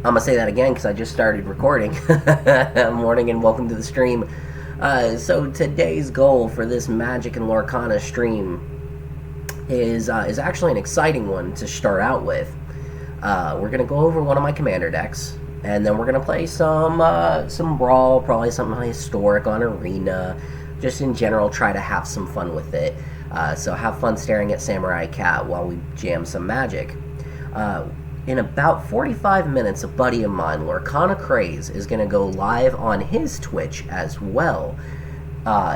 I'm going to say that again because I just started recording. Morning and welcome to the stream. So today's goal for this Magic and Lorcana stream is actually an exciting one to start out with. We're going to go over one of my commander decks, and then we're going to play some Brawl, probably something historic on Arena, just in general try to have some fun with it. So have fun staring at Samurai Cat while we jam some Magic. In about 45 minutes, a buddy of mine, LorcanaCraze, is going to go live on his Twitch as well.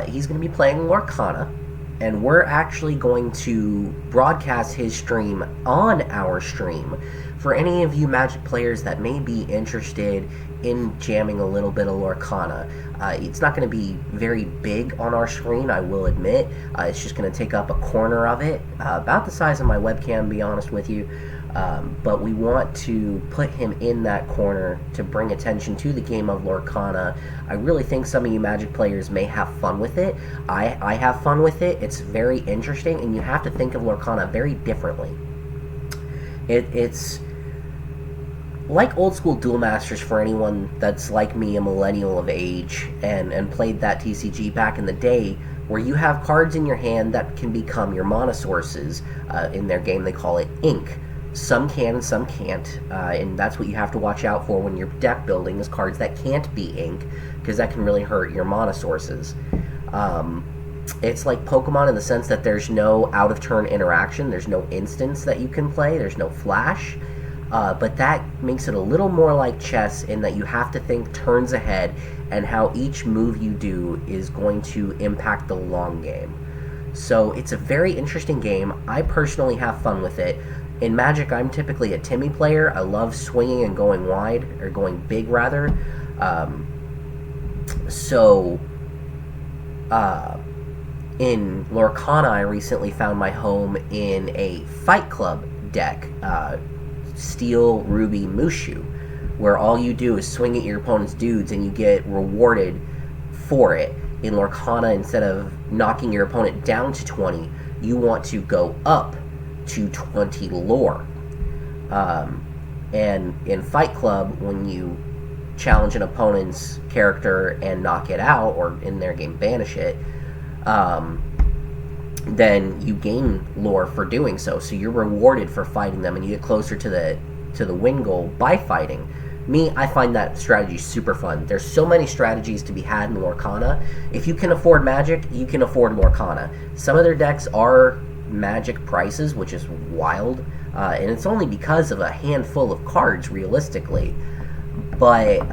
He's going to be playing Lorcana, and we're actually going to broadcast his stream on our stream. For any of you Magic players that may be interested in jamming a little bit of Lorcana, it's not going to be very big on our screen, I will admit. It's just going to take up a corner of it, about the size of my webcam, to be honest with you. But we want to put him in that corner to bring attention to the game of Lorcana. I really think some of you Magic players may have fun with it. I have fun with it. It's very interesting, and you have to think of Lorcana very differently. It's like old school Duel Masters for anyone that's like me, a millennial of age, and played that TCG back in the day, where you have cards in your hand that can become your mana sources. In their game they call it ink. Some can and some can't, and that's what you have to watch out for when you're deck building, is cards that can't be ink, because that can really hurt your mana sources. It's like Pokemon in the sense that there's no out-of-turn interaction, there's no instance that you can play, there's no flash, but that makes it a little more like chess in that you have to think turns ahead, and how each move you do is going to impact the long game. So it's a very interesting game. I personally have fun with it. In Magic, I'm typically a Timmy player. I love swinging and going wide, or going big, rather. In Lorcana, I recently found my home in a Fight Club deck, Steel, Ruby, Mushu, where all you do is swing at your opponent's dudes and you get rewarded for it. In Lorcana, instead of knocking your opponent down to 20, you want to go up to 20 lore. And in Fight Club, when you challenge an opponent's character and knock it out, or in their game banish it, then you gain lore for doing so. So you're rewarded for fighting them, and you get closer to the win goal by fighting. Me, I find that strategy super fun. There's so many strategies to be had in Lorcana. If you can afford Magic, you can afford Lorcana. Some of their decks are Magic prices, which is wild, and it's only because of a handful of cards, realistically. But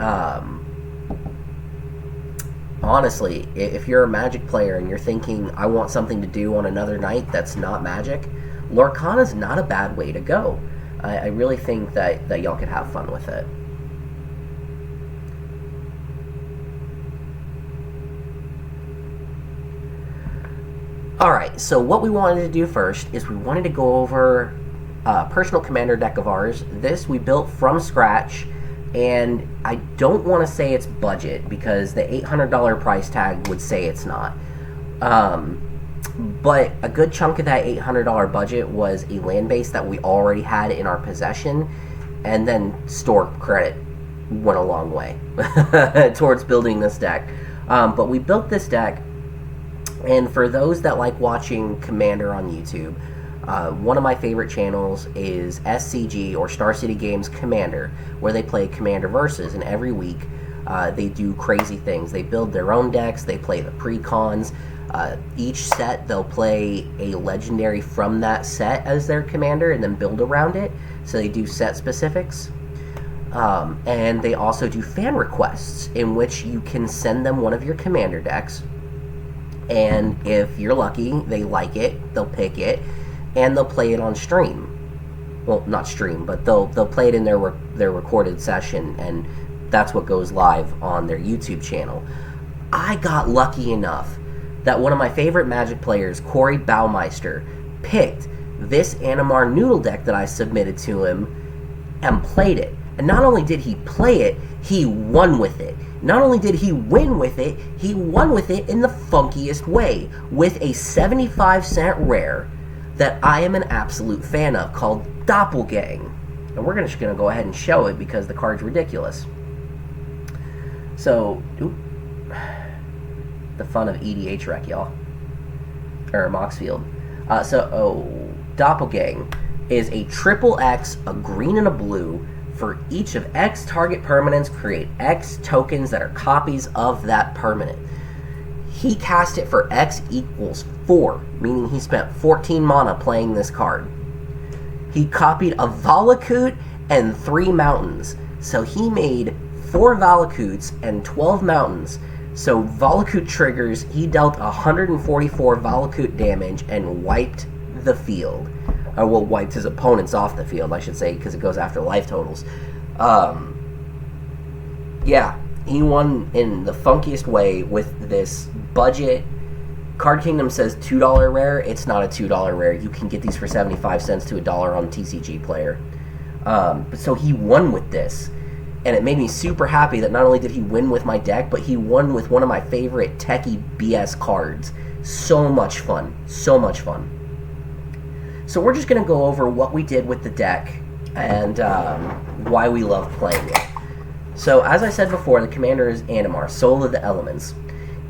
honestly, if you're a Magic player and you're thinking, I want something to do on another night that's not Magic, Lorcana's not a bad way to go. I really think that y'all could have fun with it. Alright, so what we wanted to do first is we wanted to go over a personal commander deck of ours. This we built from scratch, and I don't want to say it's budget, because the $800 price tag would say it's not. But a good chunk of that $800 budget was a land base that we already had in our possession, and then store credit went a long way towards building this deck. But we built this deck. And for those that like watching Commander on YouTube, one of my favorite channels is SCG, or Star City Games Commander, where they play Commander Versus, and every week they do crazy things. They build their own decks, they play the pre-cons. Each set they'll play a legendary from that set as their commander and then build around it, so they do set specifics. And they also do fan requests, in which you can send them one of your commander decks. And if you're lucky, they like it, they'll pick it, and they'll play it on stream. Well, not stream, but they'll play it in their recorded session, and that's what goes live on their YouTube channel. I got lucky enough that one of my favorite Magic players, Corey Baumeister, picked this Animar noodle deck that I submitted to him and played it. And not only did he play it, he won with it. Not only did he win with it, he won with it in the funkiest way, with a 75-cent rare that I am an absolute fan of, called Doppelgang. And we're just going to go ahead and show it because the card's ridiculous. So, the fun of EDH Rec, y'all. Or Moxfield. Doppelgang is a triple X, a green and a blue. For each of X target permanents, create X tokens that are copies of that permanent. He cast it for X equals 4, meaning he spent 14 mana playing this card. He copied a Valakut and 3 mountains. So he made 4 Valakuts and 12 mountains. So Valakut triggers, he dealt 144 Valakut damage and wiped the field. Well, wiped his opponents off the field, I should say, because it goes after life totals. Yeah, he won in the funkiest way with this budget. Card Kingdom says $2 rare. It's not a $2 rare. You can get these for 75 cents to $1 on TCG Player. So he won with this. And it made me super happy that not only did he win with my deck, but he won with one of my favorite techie BS cards. So much fun. So much fun. So we're just going to go over what we did with the deck and why we love playing it. So as I said before, the commander is Animar, Soul of the Elements.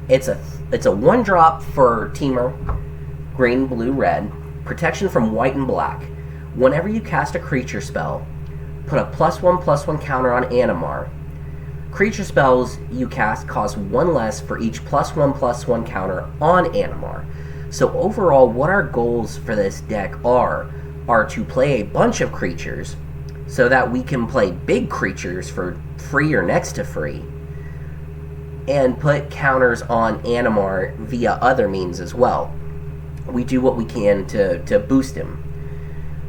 It's a 1-drop for Teamer, green, blue, red, protection from white and black. Whenever you cast a creature spell, put a +1/+1 counter on Animar. Creature spells you cast cost 1 less for each +1/+1 counter on Animar. So overall, what our goals for this deck are to play a bunch of creatures so that we can play big creatures for free or next to free, and put counters on Animar via other means as well. We do what we can to boost him.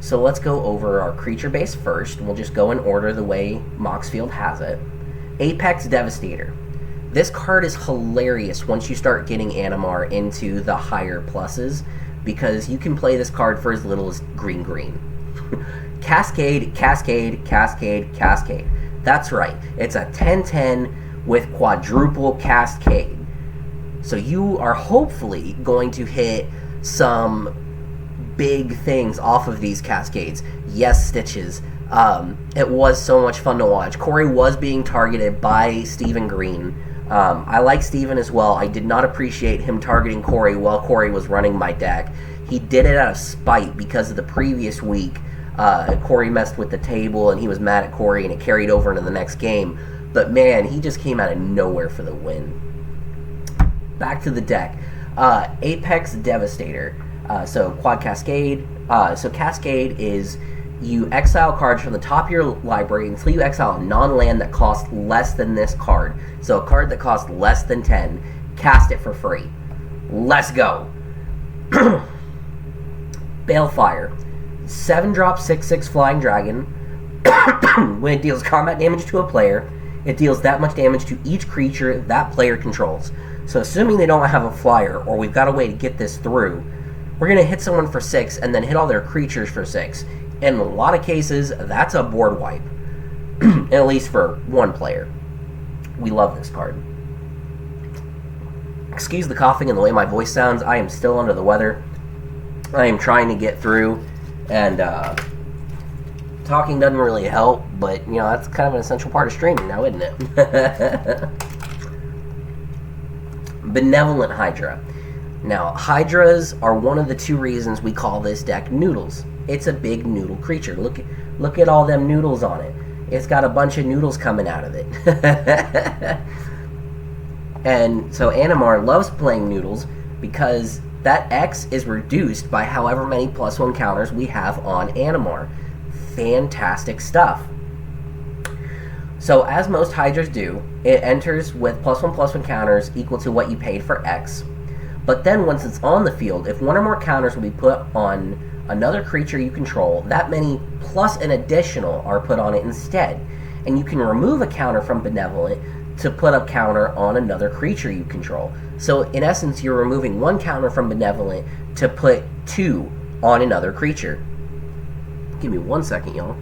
So let's go over our creature base first. We'll just go in order the way Moxfield has it. Apex Devastator. This card is hilarious once you start getting Animar into the higher pluses, because you can play this card for as little as green. Cascade, Cascade, Cascade, Cascade. That's right. It's a 10/10 with quadruple Cascade. So you are hopefully going to hit some big things off of these Cascades. Yes, Stitches. It was so much fun to watch. Corey was being targeted by Steven Green. I like Steven as well. I did not appreciate him targeting Corey while Corey was running my deck. He did it out of spite because of the previous week. Corey messed with the table and he was mad at Corey and it carried over into the next game. But man, he just came out of nowhere for the win. Back to the deck. Apex Devastator. So Quad Cascade. So Cascade is you exile cards from the top of your library until you exile a non-land that costs less than this card. So a card that costs less than 10, cast it for free. Let's go. Balefire. 7-drop 6/6 Flying Dragon. When it deals combat damage to a player, it deals that much damage to each creature that player controls. So assuming they don't have a flyer, or we've got a way to get this through, we're going to hit someone for 6 and then hit all their creatures for 6. In a lot of cases, that's a board wipe. At least for one player. We love this card. Excuse the coughing and the way my voice sounds. I am still under the weather. I am trying to get through, and talking doesn't really help, but you know, that's kind of an essential part of streaming now, isn't it? Benevolent Hydra. Now, Hydras are one of the 2 reasons we call this deck Noodles. It's a big noodle creature. Look at all them noodles on it. It's got a bunch of noodles coming out of it. And so Animar loves playing noodles because that X is reduced by however many +1 counters we have on Animar. Fantastic stuff. So as most Hydras do, it enters with +1/+1 counters equal to what you paid for X. But then once it's on the field, if 1 or more counters will be put on another creature you control, that many plus an additional are put on it instead. And you can remove a counter from Benevolent to put a counter on another creature you control. So in essence, you're removing 1 counter from Benevolent to put 2 on another creature. Give me 1 second, y'all.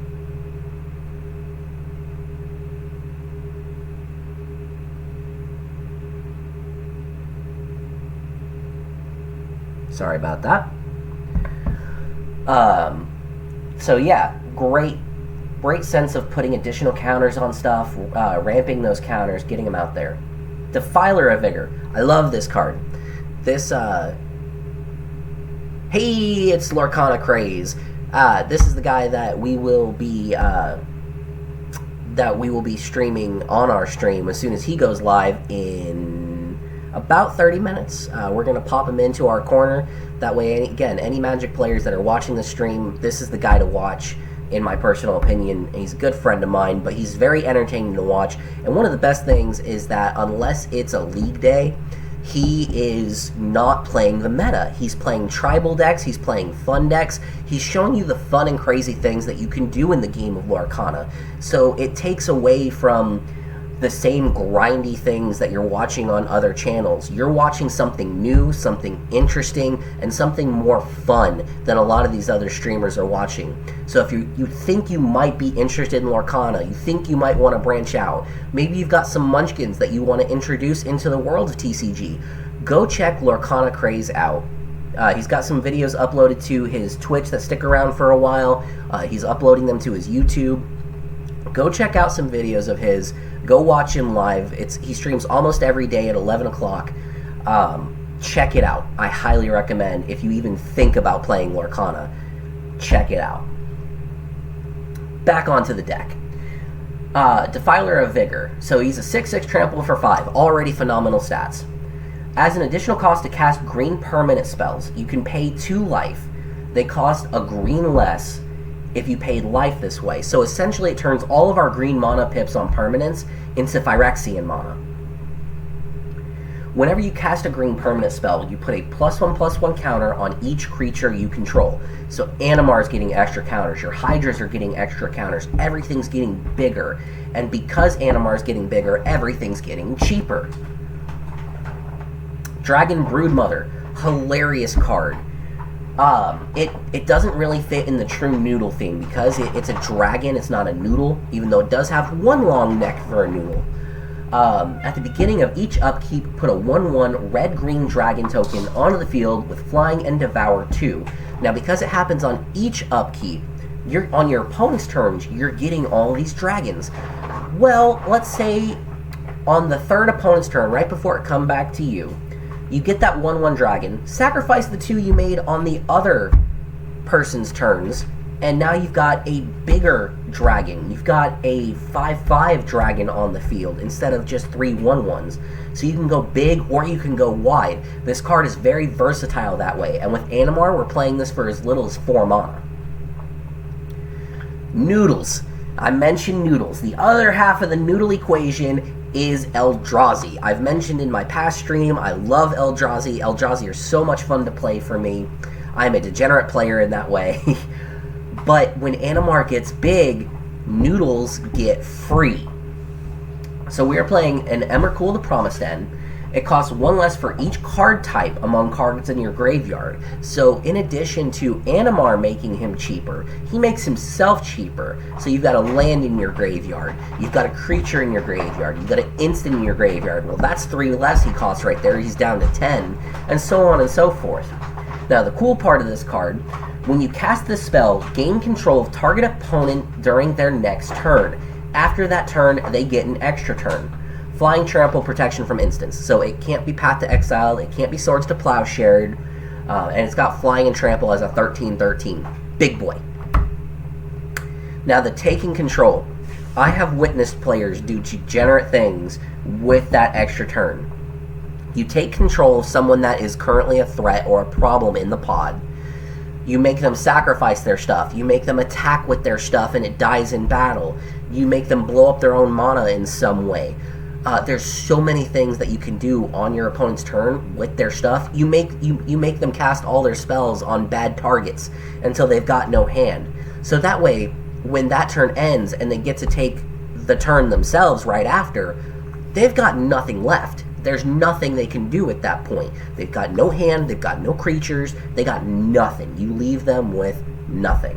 Sorry about that. So yeah, great Great sense of putting additional counters on stuff, ramping those counters, getting them out there. Defiler of Vigor. I love this card. This, hey, it's LorcanaCraze. This is the guy that we will be streaming on our stream as soon as he goes live in about 30 minutes. We're going to pop him into our corner. That way, again, any Magic players that are watching the stream, this is the guy to watch, in my personal opinion. He's a good friend of mine, but he's very entertaining to watch. And one of the best things is that unless it's a league day, he is not playing the meta. He's playing tribal decks, he's playing fun decks, he's showing you the fun and crazy things that you can do in the game of Lorcana. So it takes away from the same grindy things that you're watching on other channels. You're watching something new, something interesting, and something more fun than a lot of these other streamers are watching. So if you think you might be interested in Lorcana, you think you might want to branch out, maybe you've got some munchkins that you want to introduce into the world of TCG, go check LorcanaCraze out. He's got some videos uploaded to his Twitch that stick around for a while. He's uploading them to his YouTube. Go check out some videos of his. Go watch him live. He streams almost every day at 11 o'clock. Check it out. I highly recommend, if you even think about playing Lorcana, check it out. Back onto the deck. Defiler of Vigor. So he's a 6/6 trample for 5. Already phenomenal stats. As an additional cost to cast green permanent spells, you can pay 2 life. They cost a green less if you paid life this way. So essentially it turns all of our green mana pips on permanents into Phyrexian mana. Whenever you cast a green permanent spell, you put a +1/+1 counter on each creature you control. So Animar is getting extra counters, your Hydras are getting extra counters, everything's getting bigger. And because Animar is getting bigger, everything's getting cheaper. Dragon Broodmother, hilarious card. It doesn't really fit in the true noodle theme because it's a dragon, it's not a noodle, even though it does have one long neck for a noodle. At the beginning of each upkeep, put a 1/1 red-green dragon token onto the field with Flying and Devour 2. Now, because it happens on each upkeep, on your opponent's turns, you're getting all these dragons. Well, let's say on the third opponent's turn, right before it comes back to you, you get that 1/1 dragon, sacrifice the 2 you made on the other person's turns, and now you've got a bigger dragon. You've got a 5/5 dragon on the field instead of just 3 1/1s. So you can go big or you can go wide. This card is very versatile that way, and with Animar, we're playing this for as little as 4 mana. Noodles. I mentioned noodles. The other half of the noodle equation is Eldrazi. I've mentioned in my past stream, I love Eldrazi. Eldrazi are so much fun to play for me. I'm a degenerate player in that way. But when Animar gets big, noodles get free. So we are playing an Emrakul the Promised End. It costs 1 less for each card type among cards in your graveyard. So in addition to Animar making him cheaper, he makes himself cheaper. So you've got a land in your graveyard, you've got a creature in your graveyard, you've got an instant in your graveyard. Well, that's 3 less he costs right there. He's down to 10, and so on and so forth. Now, the cool part of this card, when you cast this spell, gain control of target opponent during their next turn. After that turn, they get an extra turn. Flying, trample, protection from instants. So it can't be Path to Exile, it can't be Swords to Plowshare, and it's got flying and trample as a 13/13. Big boy. Now, the taking control. I have witnessed players do degenerate things with that extra turn. You take control of someone that is currently a threat or a problem in the pod. You make them sacrifice their stuff. You make them attack with their stuff and it dies in battle. You make them blow up their own mana in some way. There's so many things that you can do on your opponent's turn with their stuff. You make them cast all their spells on bad targets until they've got no hand. So that way, when that turn ends and they get to take the turn themselves right after, they've got nothing left. There's nothing they can do at that point. They've got no hand, they've got no creatures, they got nothing. You leave them with nothing.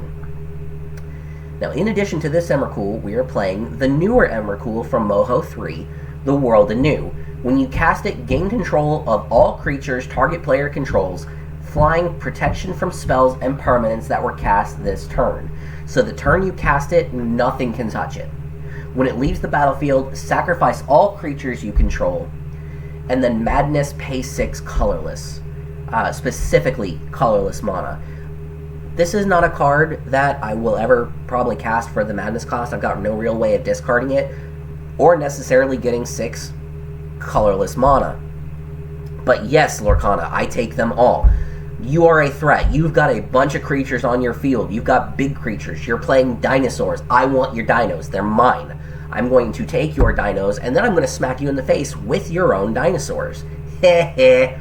Now, in addition to this Emrakul, we are playing the newer Emrakul from Moho 3, The World Anew. When you cast it, gain control of all creatures target player controls, flying, protection from spells and permanents that were cast this turn. So the turn you cast it, nothing can touch it. When it leaves the battlefield, sacrifice all creatures you control, and then Madness, pay 6 colorless. Specifically colorless mana. This is not a card that I will ever probably cast for the Madness cost. I've got no real way of discarding it, or necessarily getting 6 colorless mana. But yes, Lorcana, I take them all. You are a threat. You've got a bunch of creatures on your field. You've got big creatures. You're playing dinosaurs. I want your dinos. They're mine. I'm going to take your dinos, and then I'm going to smack you in the face with your own dinosaurs. Heh.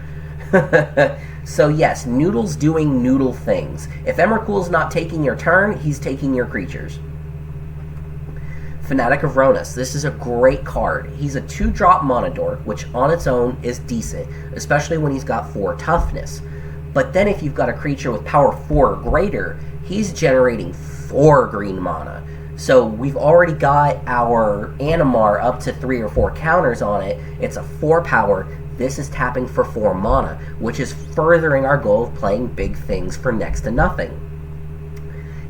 So yes, Noodle's doing Noodle things. If Emrakul's not taking your turn, he's taking your creatures. Fanatic of Ronus. This is a great card. He's a 2-drop mana dork, which on its own is decent, especially when he's got 4 toughness. But then if you've got a creature with power 4 or greater, he's generating 4 green mana. So we've already got our Animar up to 3 or 4 counters on it. It's a 4 power. This is tapping for 4 mana, which is furthering our goal of playing big things for next to nothing.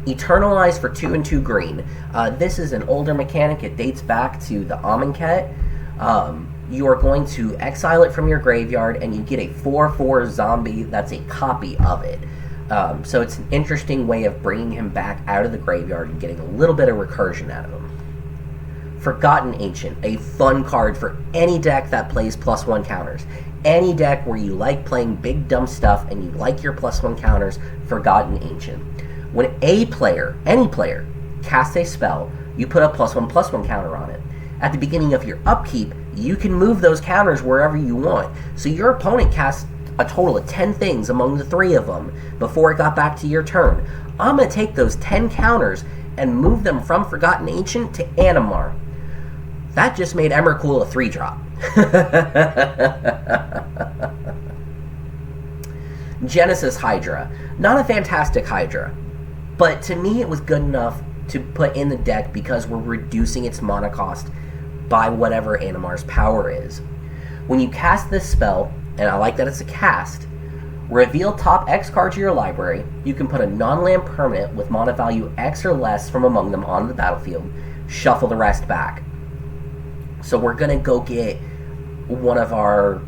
Eternalize for 2 and 2 green. This is an older mechanic. It dates back to the Amonkhet. You are going to exile it from your graveyard, and you get a 4/4 zombie that's a copy of it. So it's an interesting way of bringing him back out of the graveyard and getting a little bit of recursion out of him. Forgotten Ancient, a fun card for any deck that plays +1 counters. Any deck where you like playing big dumb stuff and you like your +1 counters, Forgotten Ancient. When a player, any player, casts a spell, you put a +1/+1 counter on it. At the beginning of your upkeep, you can move those counters wherever you want. So your opponent casts a total of 10 things among the 3 of them before it got back to your turn. I'm going to take those 10 counters and move them from Forgotten Ancient to Animar. That just made Emrakul a 3-drop. Genesis Hydra. Not a fantastic Hydra, but to me it was good enough to put in the deck because we're reducing its mana cost by whatever Animar's power is. When you cast this spell, and I like that it's a cast, reveal top X cards of your library. You can put a non-land permanent with mana value X or less from among them on the battlefield. Shuffle the rest back. So we're going to go get one of our...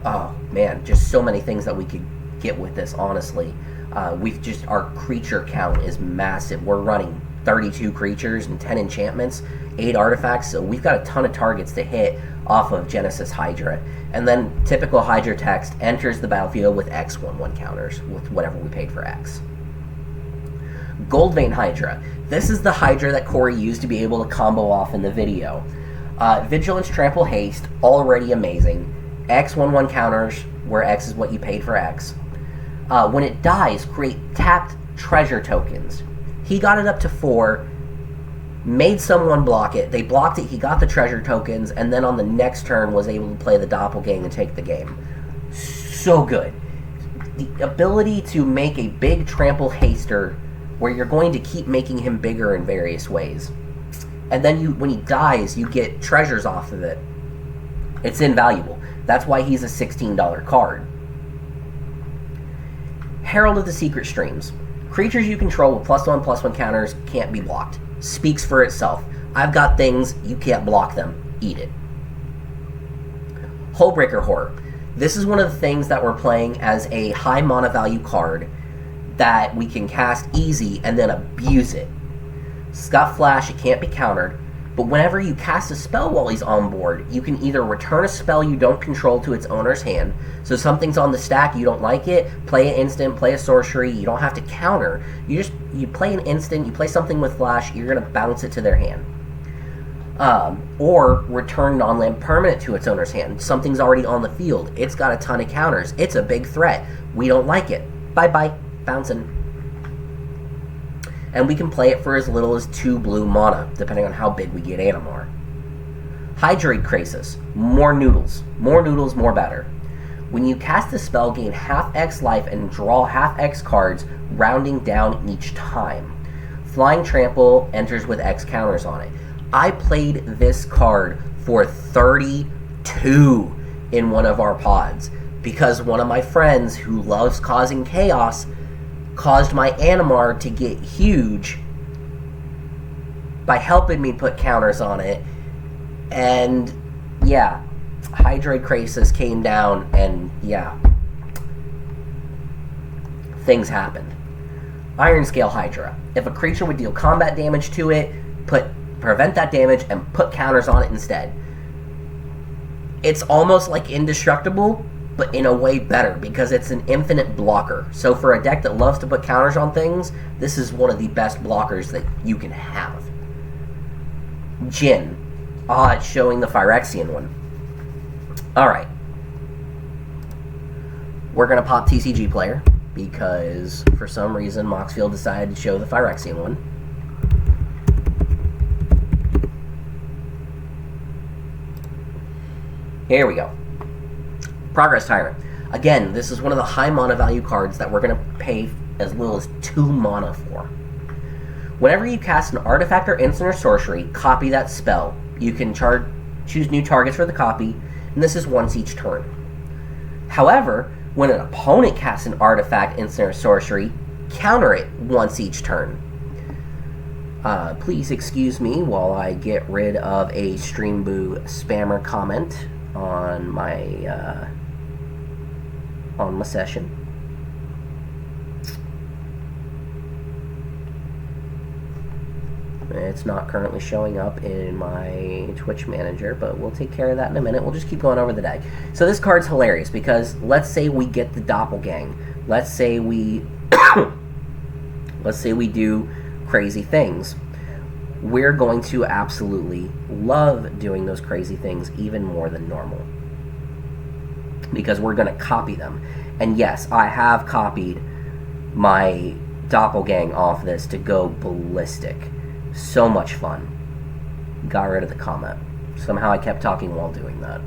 Oh, man, just so many things that we could get with this, honestly. Our creature count is massive. We're running 32 creatures and 10 enchantments, 8 artifacts, so we've got a ton of targets to hit off of Genesis Hydra. And then typical Hydra text enters the battlefield with X 1/1 counters, with whatever we paid for X. Goldvein Hydra. This is the Hydra that Corey used to be able to combo off in the video. Vigilance, Trample, Haste, already amazing. X 1/1 counters, where X is what you paid for X. When it dies, create tapped treasure tokens. He got it up to 4, made someone block it, they blocked it, he got the treasure tokens, and then on the next turn was able to play the doppelgang and take the game. So good. The ability to make a big trample haster where you're going to keep making him bigger in various ways. And then when he dies, you get treasures off of it. It's invaluable. That's why he's a $16 card. Herald of the Secret Streams. Creatures you control with +1/+1 counters can't be blocked. Speaks for itself. I've got things, you can't block them. Eat it. Hullbreaker Horror. This is one of the things that we're playing as a high mana value card that we can cast easy and then abuse it. It's got flash, it can't be countered, but whenever you cast a spell while he's on board, you can either return a spell you don't control to its owner's hand, so something's on the stack, you don't like it, play an instant, play a sorcery, you don't have to counter, you play an instant, you play something with flash, you're going to bounce it to their hand. Or return non-land permanent to its owner's hand. Something's already on the field, it's got a ton of counters, it's a big threat, we don't like it, bye-bye, bouncing. And we can play it for as little as 2 blue mana, depending on how big we get Animar. Hydrate Krasis. More noodles. More noodles, more better. When you cast the spell, gain half X life and draw half X cards, rounding down each time. Flying Trample enters with X counters on it. I played this card for 32 in one of our pods, because one of my friends who loves causing chaos caused my Animar to get huge by helping me put counters on it. And yeah, Hydroid Crisis came down, and yeah, things happened. Iron Scale Hydra. If a creature would deal combat damage to it, prevent that damage and put counters on it instead. It's almost like indestructible, but in a way better, because it's an infinite blocker. So for a deck that loves to put counters on things, this is one of the best blockers that you can have. Jin. It's showing the Phyrexian one. Alright. We're going to pop TCG Player, because for some reason Moxfield decided to show the Phyrexian one. Here we go. Progress Tyrant. Again, this is one of the high mana value cards that we're going to pay as little as 2 mana for. Whenever you cast an artifact or instant or sorcery, copy that spell. You can choose new targets for the copy, and this is once each turn. However, when an opponent casts an artifact, instant, or sorcery, counter it once each turn. Please excuse me while I get rid of a Stream Boo spammer comment on my session. It's not currently showing up in my Twitch manager, but we'll take care of that in a minute. We'll just keep going over the deck. So this card's hilarious, because let's say we get the Doppelgang. Let's say we do crazy things. We're going to absolutely love doing those crazy things even more than normal, because we're going to copy them. And yes, I have copied my Doppelgang off this to go ballistic. So much fun. Got rid of the comment. Somehow I kept talking while doing that.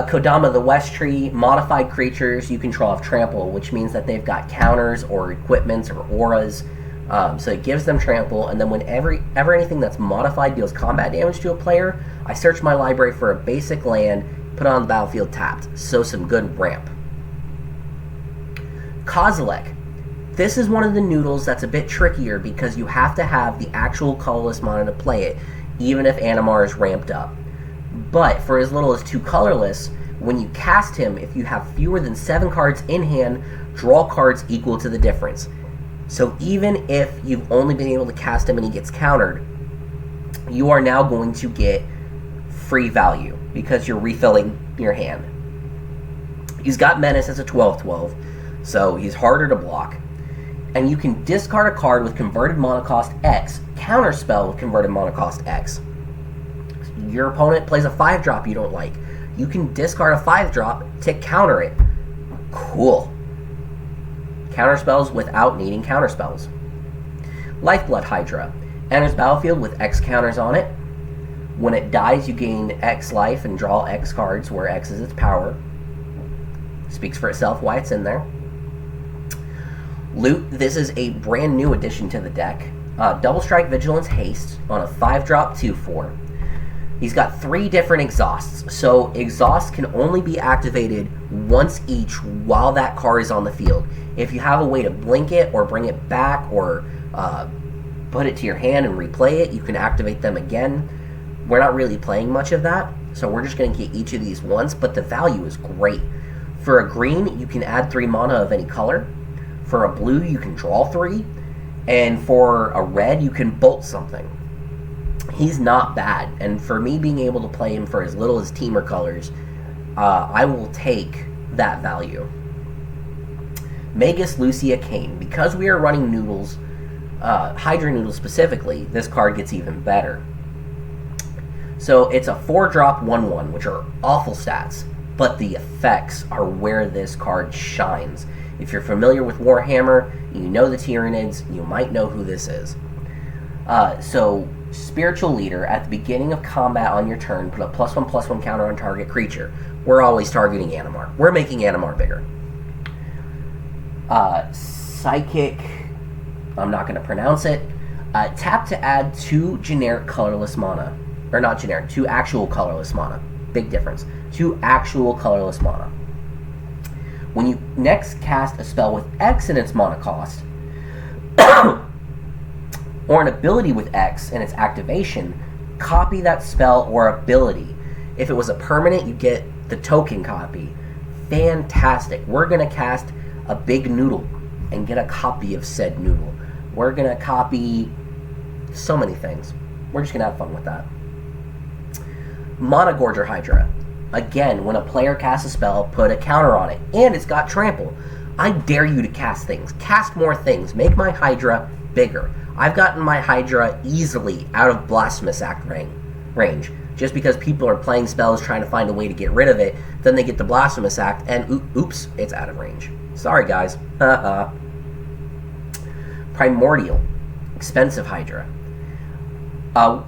Kodama the West Tree. Modified creatures you control have trample, which means that they've got counters or equipments or auras. So it gives them trample, and then whenever anything that's modified deals combat damage to a player, I search my library for a basic land, put it on the battlefield tapped. So some good ramp. Kozilek. This is one of the noodles that's a bit trickier, because you have to have the actual colorless mana to play it, even if Animar is ramped up. But for as little as 2 colorless, when you cast him, if you have fewer than 7 cards in hand, draw cards equal to the difference. So even if you've only been able to cast him and he gets countered, you are now going to get free value, because you're refilling your hand. He's got Menace as a 12/12, so he's harder to block. And you can discard a card with converted mana cost X, counterspell with converted mana cost X. Your opponent plays a 5-drop you don't like. You can discard a 5-drop to counter it. Cool. Counterspells without needing counterspells. Lifeblood Hydra. Enters battlefield with X counters on it. When it dies, you gain X life and draw X cards, where X is its power. Speaks for itself why it's in there. Loot. This is a brand new addition to the deck. Double Strike Vigilance Haste on a 5-drop 2/4. He's got 3 different exhausts. So exhausts can only be activated once each while that card is on the field. If you have a way to blink it or bring it back or put it to your hand and replay it, you can activate them again. We're not really playing much of that, so we're just going to get each of these once, but the value is great. For a green, you can add 3 mana of any color. For a blue, you can draw 3. And for a red, you can bolt something. He's not bad. And for me being able to play him for as little as Teamer colors, I will take that value. Magus Lucia Kane. Because we are running noodles, Hydra Noodles specifically, this card gets even better. So it's a 4-drop 1/1, which are awful stats, but the effects are where this card shines. If you're familiar with Warhammer, you know the Tyranids, you might know who this is. So, Spiritual Leader, at the beginning of combat on your turn, put a +1/+1 counter on target creature. We're always targeting Animar. We're making Animar bigger. Psychic, I'm not going to pronounce it. Tap to add 2 generic colorless mana. Or not generic, 2 actual colorless mana. Big difference. 2 actual colorless mana. When you next cast a spell with X in its mana cost, or an ability with X in its activation, copy that spell or ability. If it was a permanent, you get the token copy. Fantastic. We're going to cast a big noodle and get a copy of said noodle. We're going to copy so many things. We're just going to have fun with that. Mana Gorger Hydra. Again, when a player casts a spell, put a counter on it. And it's got trample. I dare you to cast things. Cast more things. Make my Hydra bigger. I've gotten my Hydra easily out of Blasphemous Act range. Just because people are playing spells trying to find a way to get rid of it, then they get the Blasphemous Act, and oops, it's out of range. Sorry, guys. Primordial. Expensive Hydra.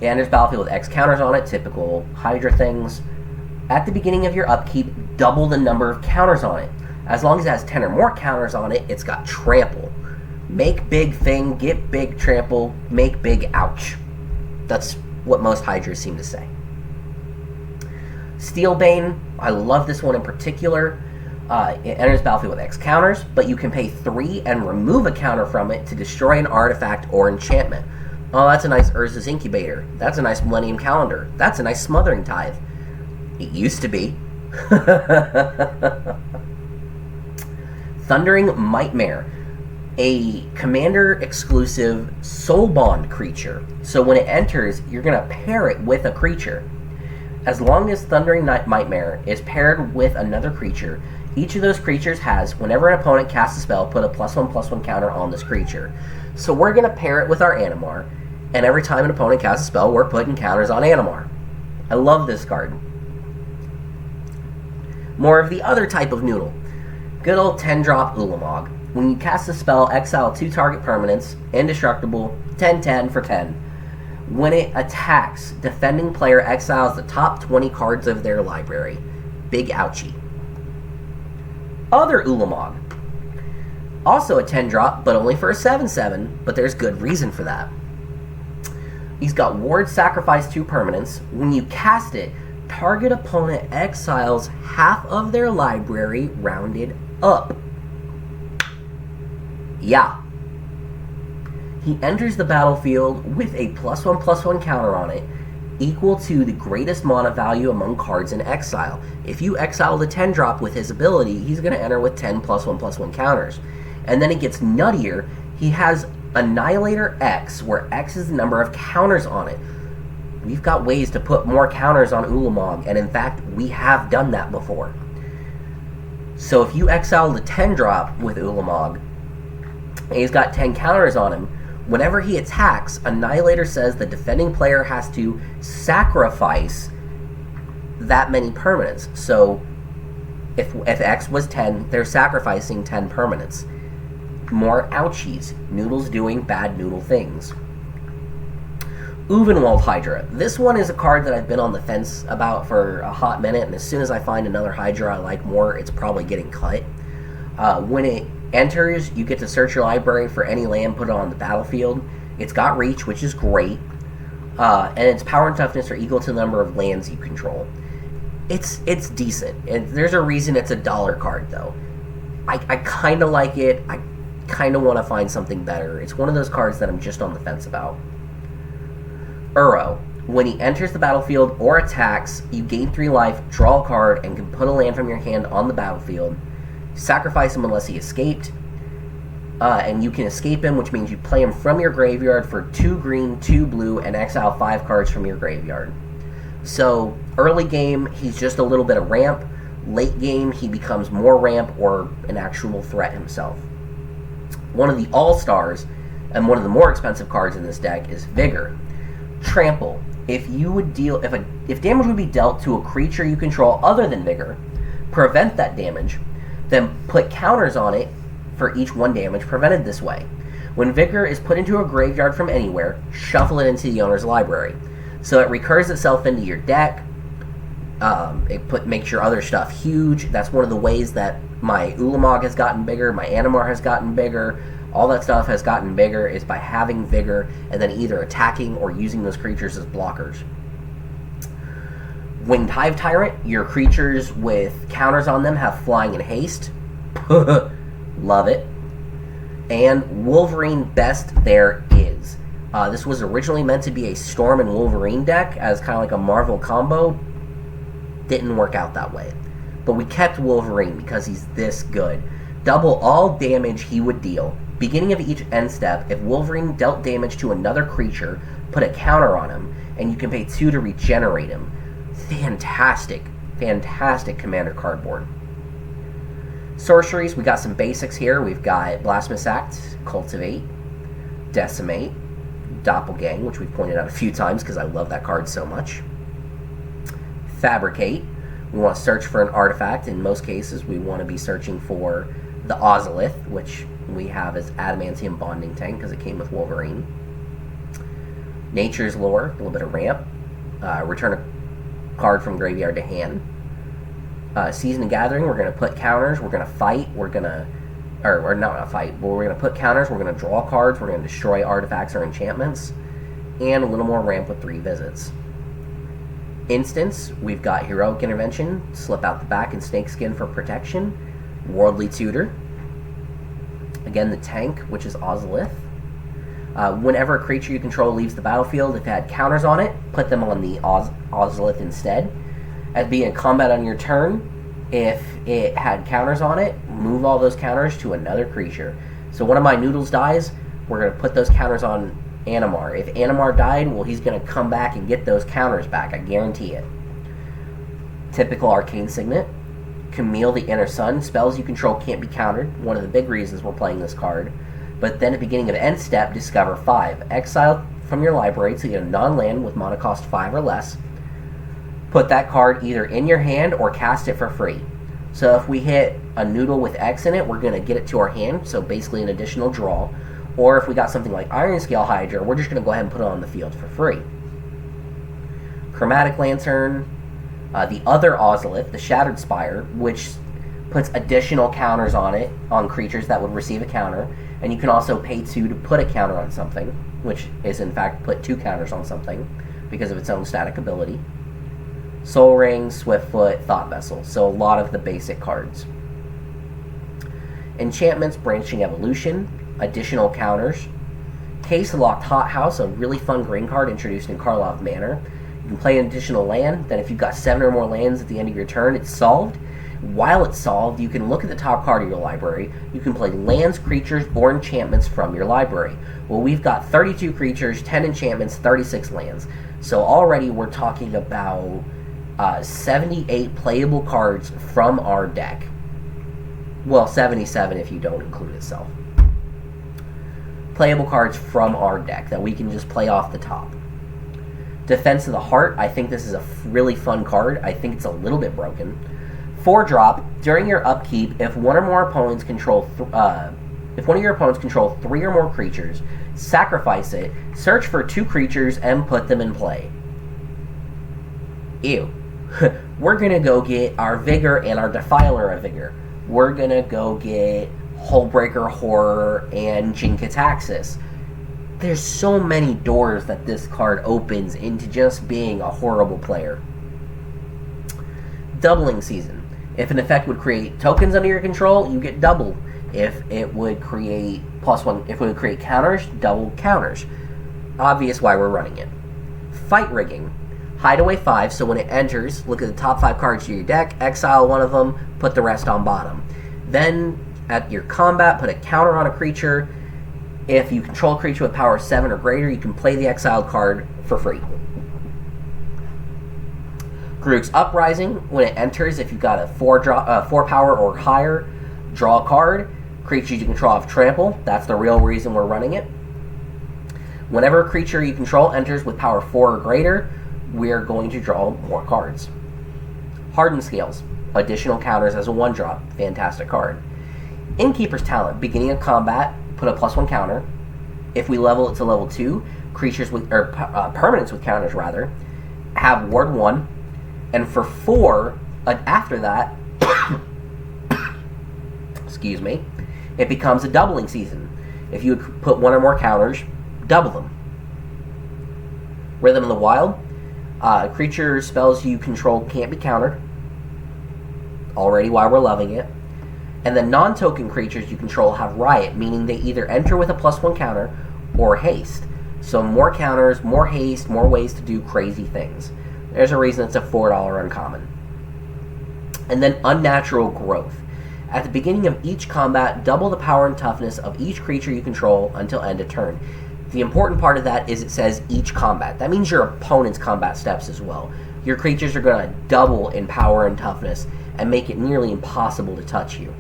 Enters battlefield with X counters on it, typical Hydra things. At the beginning of your upkeep, double the number of counters on it. As long as it has 10 or more counters on it, it's got trample. Make big thing, get big trample, make big ouch. That's what most Hydras seem to say. Steelbane, I love this one in particular. It enters battlefield with X counters, but you can pay 3 and remove a counter from it to destroy an artifact or enchantment. Oh, that's a nice Urza's Incubator. That's a nice Millennium Calendar. That's a nice Smothering Tithe. It used to be. Thundering Mightmare. A commander-exclusive Soul Bond creature. So when it enters, you're going to pair it with a creature. As long as Thundering Mightmare is paired with another creature, each of those creatures has, whenever an opponent casts a spell, put a +1/+1 counter on this creature. So we're going to pair it with our Animar, and every time an opponent casts a spell, we're putting counters on Animar. I love this card. More of the other type of noodle. Good old 10-drop Ulamog. When you cast a spell, exile 2 target permanents, indestructible, 10/10 for 10. When it attacks, defending player exiles the top 20 cards of their library. Big ouchie. Other Ulamog. Also a 10-drop, but only for a 7/7, but there's good reason for that. He's got Ward Sacrifice 2 permanents. When you cast it, target opponent exiles half of their library rounded up. Yeah. He enters the battlefield with a +1/+1 counter on it, equal to the greatest mana value among cards in exile. If you exile the 10-drop with his ability, he's going to enter with 10 +1/+1 counters. And then it gets nuttier. He has Annihilator X, where X is the number of counters on it. We've got ways to put more counters on Ulamog, and in fact, we have done that before. So if you exile the 10-drop with Ulamog, and he's got 10 counters on him, whenever he attacks, Annihilator says the defending player has to sacrifice that many permanents. So if X was 10, they're sacrificing 10 permanents. More ouchies. Noodles doing bad noodle things. Uvenwald Hydra. This one is a card that I've been on the fence about for a hot minute, and as soon as I find another Hydra I like more, it's probably getting cut. When it enters, you get to search your library for any land, put it on the battlefield. It's got reach, which is great, and its power and toughness are equal to the number of lands you control. It's decent. There's a reason it's a $1 card, though. I kind of like it. I kind of want to find something better. It's one of those cards that I'm just on the fence about. Uro. When he enters the battlefield or attacks, you gain 3 life, draw a card, and can put a land from your hand on the battlefield. Sacrifice him unless he escaped, and you can escape him, which means you play him from your graveyard for 2 green, 2 blue, and exile 5 cards from your graveyard. So, early game, he's just a little bit of ramp. Late game, he becomes more ramp or an actual threat himself. One of the all-stars, and one of the more expensive cards in this deck, is Vigor. Trample. If damage would be dealt to a creature you control other than Vigor, prevent that damage, then put counters on it for each 1 damage prevented this way. When Vigor is put into a graveyard from anywhere, shuffle it into the owner's library. So it recurs itself into your deck. It makes your other stuff huge. That's one of the ways that my Ulamog has gotten bigger, my Animar has gotten bigger. All that stuff has gotten bigger is by having Vigor and then either attacking or using those creatures as blockers. Winged Hive Tyrant. Your creatures with counters on them have flying and haste. Love it. And Wolverine Best There Is. This was originally meant to be a Storm and Wolverine deck as kind of like a Marvel combo. Didn't work out that way. But we kept Wolverine because he's this good. Double all damage he would deal. Beginning of each end step, if Wolverine dealt damage to another creature, put a counter on him, and you can pay 2 to regenerate him. Fantastic, fantastic Commander cardboard. Sorceries, we got some basics here. We've got Blasphemous Act, Cultivate, Decimate, Doppelgang, which we've pointed out a few times because I love that card so much. Fabricate. We want to search for an artifact. In most cases, we want to be searching for the Ozolith, which we have as Adamantium Bonding Tank because it came with Wolverine. Nature's Lore, a little bit of ramp. Return a card from graveyard to hand. Season of Gathering, we're going to put counters, we're going to fight, we're going to... Or not fight, but we're going to put counters, we're going to draw cards, we're going to destroy artifacts or enchantments. And a little more ramp with 3 visits. Instance, we've got Heroic Intervention, Slip Out the Back, and Snakeskin for protection. Worldly Tutor. Again, the tank, which is Ozolith. Whenever a creature you control leaves the battlefield, if it had counters on it, put them on the Ozolith instead. As being in combat on your turn, if it had counters on it, move all those counters to another creature. So one of my Noodles dies, we're going to put those counters on Animar. If Animar died, well, he's going to come back and get those counters back. I guarantee it. Typical Arcane Signet. Camille the Inner Sun. Spells you control can't be countered. One of the big reasons we're playing this card. But then at the beginning of end step, discover 5. Exile from your library to get a non-land with mana cost 5 or less. Put that card either in your hand or cast it for free. So if we hit a Noodle with X in it, we're going to get it to our hand, so basically an additional draw. Or if we got something like Iron Scale Hydra, we're just going to go ahead and put it on the field for free. Chromatic Lantern, the other Ozolith, the Shattered Spire, which puts additional counters on it, on creatures that would receive a counter. And you can also pay 2 to put a counter on something, which is in fact put 2 counters on something because of its own static ability. Soul Ring, Swiftfoot, Thought Vessel. So a lot of the basic cards. Enchantments, Branching Evolution, additional counters. Case Locked Hothouse, a really fun green card introduced in Karlov Manor. You can play an additional land, then if you've got 7 or more lands at the end of your turn, it's solved. While it's solved, you can look at the top card of your library. You can play lands, creatures, or enchantments from your library. Well, we've got 32 creatures, 10 enchantments, 36 lands. So already we're talking about 78 playable cards from our deck. Well, 77 if you don't include itself. Playable cards from our deck that we can just play off the top. Defense of the Heart, I think this is a really fun card. I think it's a little bit broken. 4-drop, during your upkeep, if one of your opponents control 3 or more creatures, sacrifice it, search for 2 creatures, and put them in play. Ew. We're going to go get our Vigor and our Defiler of Vigor. We're going to go get Hullbreaker Horror and Jinkataxis. There's so many doors that this card opens into just being a horrible player. Doubling Season. If an effect would create tokens under your control, you get double. If it would create +1, if it would create counters, double counters. Obvious why we're running it. Fight Rigging. Hideaway 5, so when it enters, look at the top 5 cards to your deck, exile one of them, put the rest on bottom. Then, at your combat, put a counter on a creature. If you control a creature with power 7 or greater, you can play the exiled card for free. Garruk's Uprising, when it enters, if you've got a 4 power or higher, draw a card. Creatures you control have trample. That's the real reason we're running it. Whenever a creature you control enters with power 4 or greater, we're going to draw more cards. Hardened Scales, additional counters as a 1-drop. Fantastic card. Innkeeper's Talent, beginning of combat, put a +1 counter. If we level it to level 2, creatures with, or permanents with counters rather, have ward 1, and for 4, after that, excuse me, it becomes a Doubling Season. If you would put 1 or more counters, double them. Rhythm of the Wild, creature spells you control can't be countered. Already why we're loving it. And the non-token creatures you control have Riot, meaning they either enter with a +1 counter or haste. So more counters, more haste, more ways to do crazy things. There's a reason it's a $4 uncommon. And then Unnatural Growth. At the beginning of each combat, double the power and toughness of each creature you control until end of turn. The important part of that is it says each combat. That means your opponent's combat steps as well. Your creatures are going to double in power and toughness and make it nearly impossible to touch you.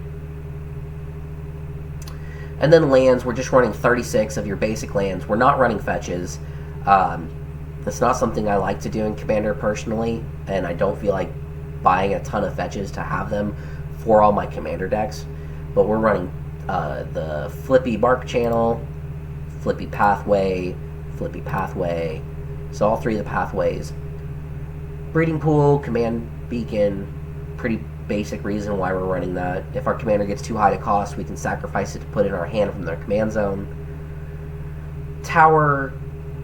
And then lands, we're just running 36 of your basic lands. We're not running fetches. That's not something I like to do in Commander personally, and I don't feel like buying a ton of fetches to have them for all my Commander decks. But we're running the Flippy Bark Channel, Flippy Pathway, so all 3 of the pathways. Breeding Pool, Command Beacon, pretty basic reason why we're running that. If our commander gets too high to cost, we can sacrifice it to put it in our hand from their command zone. Tower,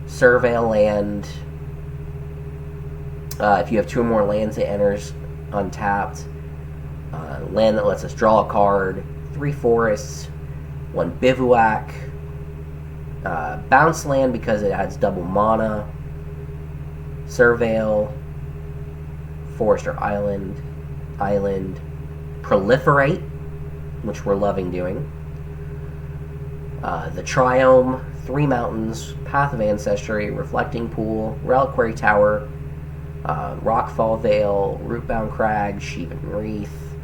Surveil Land. If you have 2 or more lands, it enters untapped. Land that lets us draw a card. 3 forests, 1 bivouac. Bounce land because it adds double mana. Surveil. Forester Island. Proliferate, which we're loving doing. The Triome, 3 mountains, Path of Ancestry, Reflecting Pool, Reliquary Tower, Rockfall Vale, Rootbound Crag, Sheevan Wreath,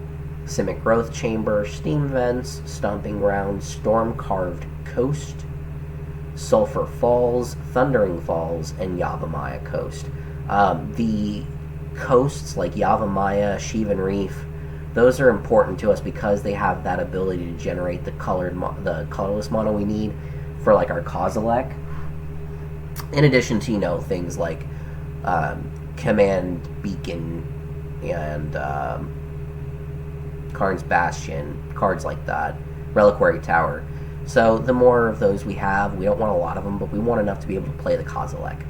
Simic Growth Chamber, Steam Vents, Stomping Ground, Storm Carved Coast, Sulphur Falls, Thundering Falls, and Yavimaya Coast. The coasts like Yavimaya, Sheevan Reef, those are important to us because they have that ability to generate the colorless mana we need for like our Kozilek. In addition to, things like Command Beacon and Karn's Bastion, cards like that, Reliquary Tower. So the more of those we have, we don't want a lot of them, but we want enough to be able to play the Kozilek.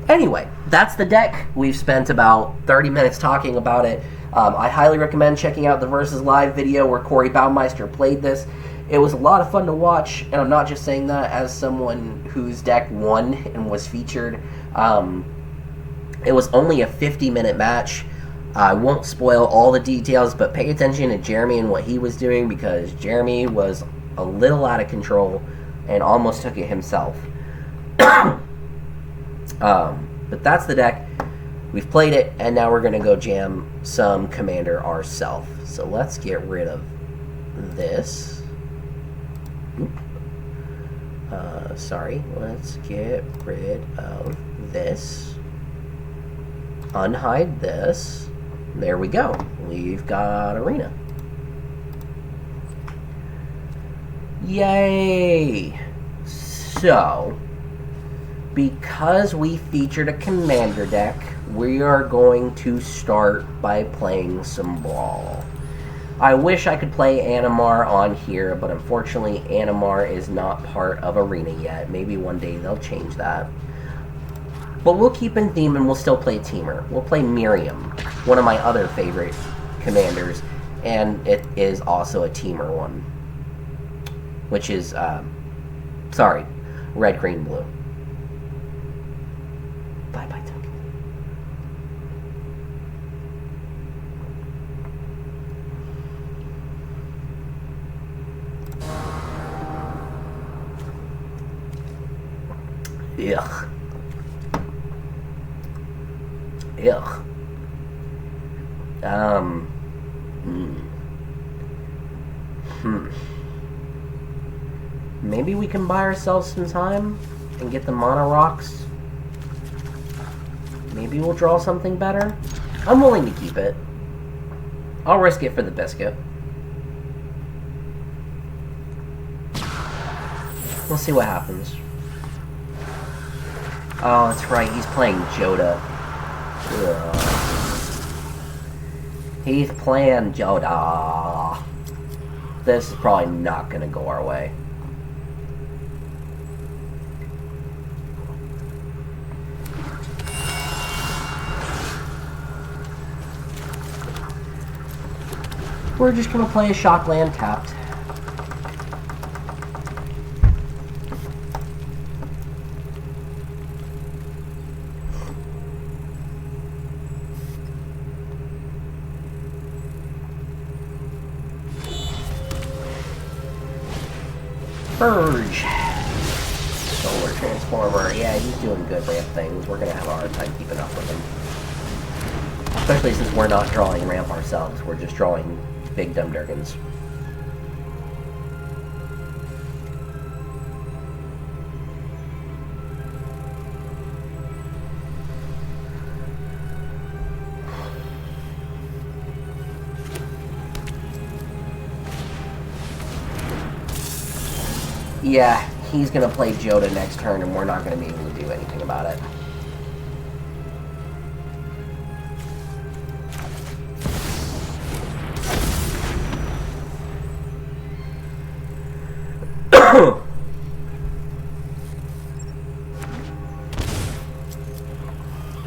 Anyway, that's the deck. We've spent about 30 minutes talking about it. I highly recommend checking out the Versus Live video where Corey Baumeister played this. It was a lot of fun to watch, and I'm not just saying that as someone whose deck won and was featured. It was only a 50-minute match. I won't spoil all the details, but pay attention to Jeremy and what he was doing because Jeremy was a little out of control and almost took it himself. But that's the deck. We've played it, and now we're going to go jam some Commander ourselves. So let's get rid of this. Sorry. Let's get rid of this. Unhide this. There we go. We've got Arena. Yay! So, because we featured a Commander deck, we are going to start by playing some Brawl. I wish I could play Animar on here, but unfortunately Animar is not part of Arena yet. Maybe one day they'll change that. But we'll keep in theme and we'll still play Teamer. We'll play Miriam, one of my other favorite commanders, and it is also a Teamer one. Which is, sorry, red, green, blue. Bye-bye, Tuck. Ugh. Ugh. Maybe we can buy ourselves some time and get the Mana Rocks. Maybe we'll draw something better. I'm willing to keep it. I'll risk it for the biscuit. We'll see what happens. Oh, that's right. He's playing Joda. Ugh. He's playing Joda. This is probably not going to go our way. We're just gonna play a shock land tapped. Purge. Solar Transformer. Yeah, he's doing good ramp things. We're gonna have a hard time keeping up with him. Especially since we're not drawing ramp ourselves. We're just drawing big dumb Durgans. Yeah, he's gonna play Joda next turn, and we're not gonna be able to do anything about it.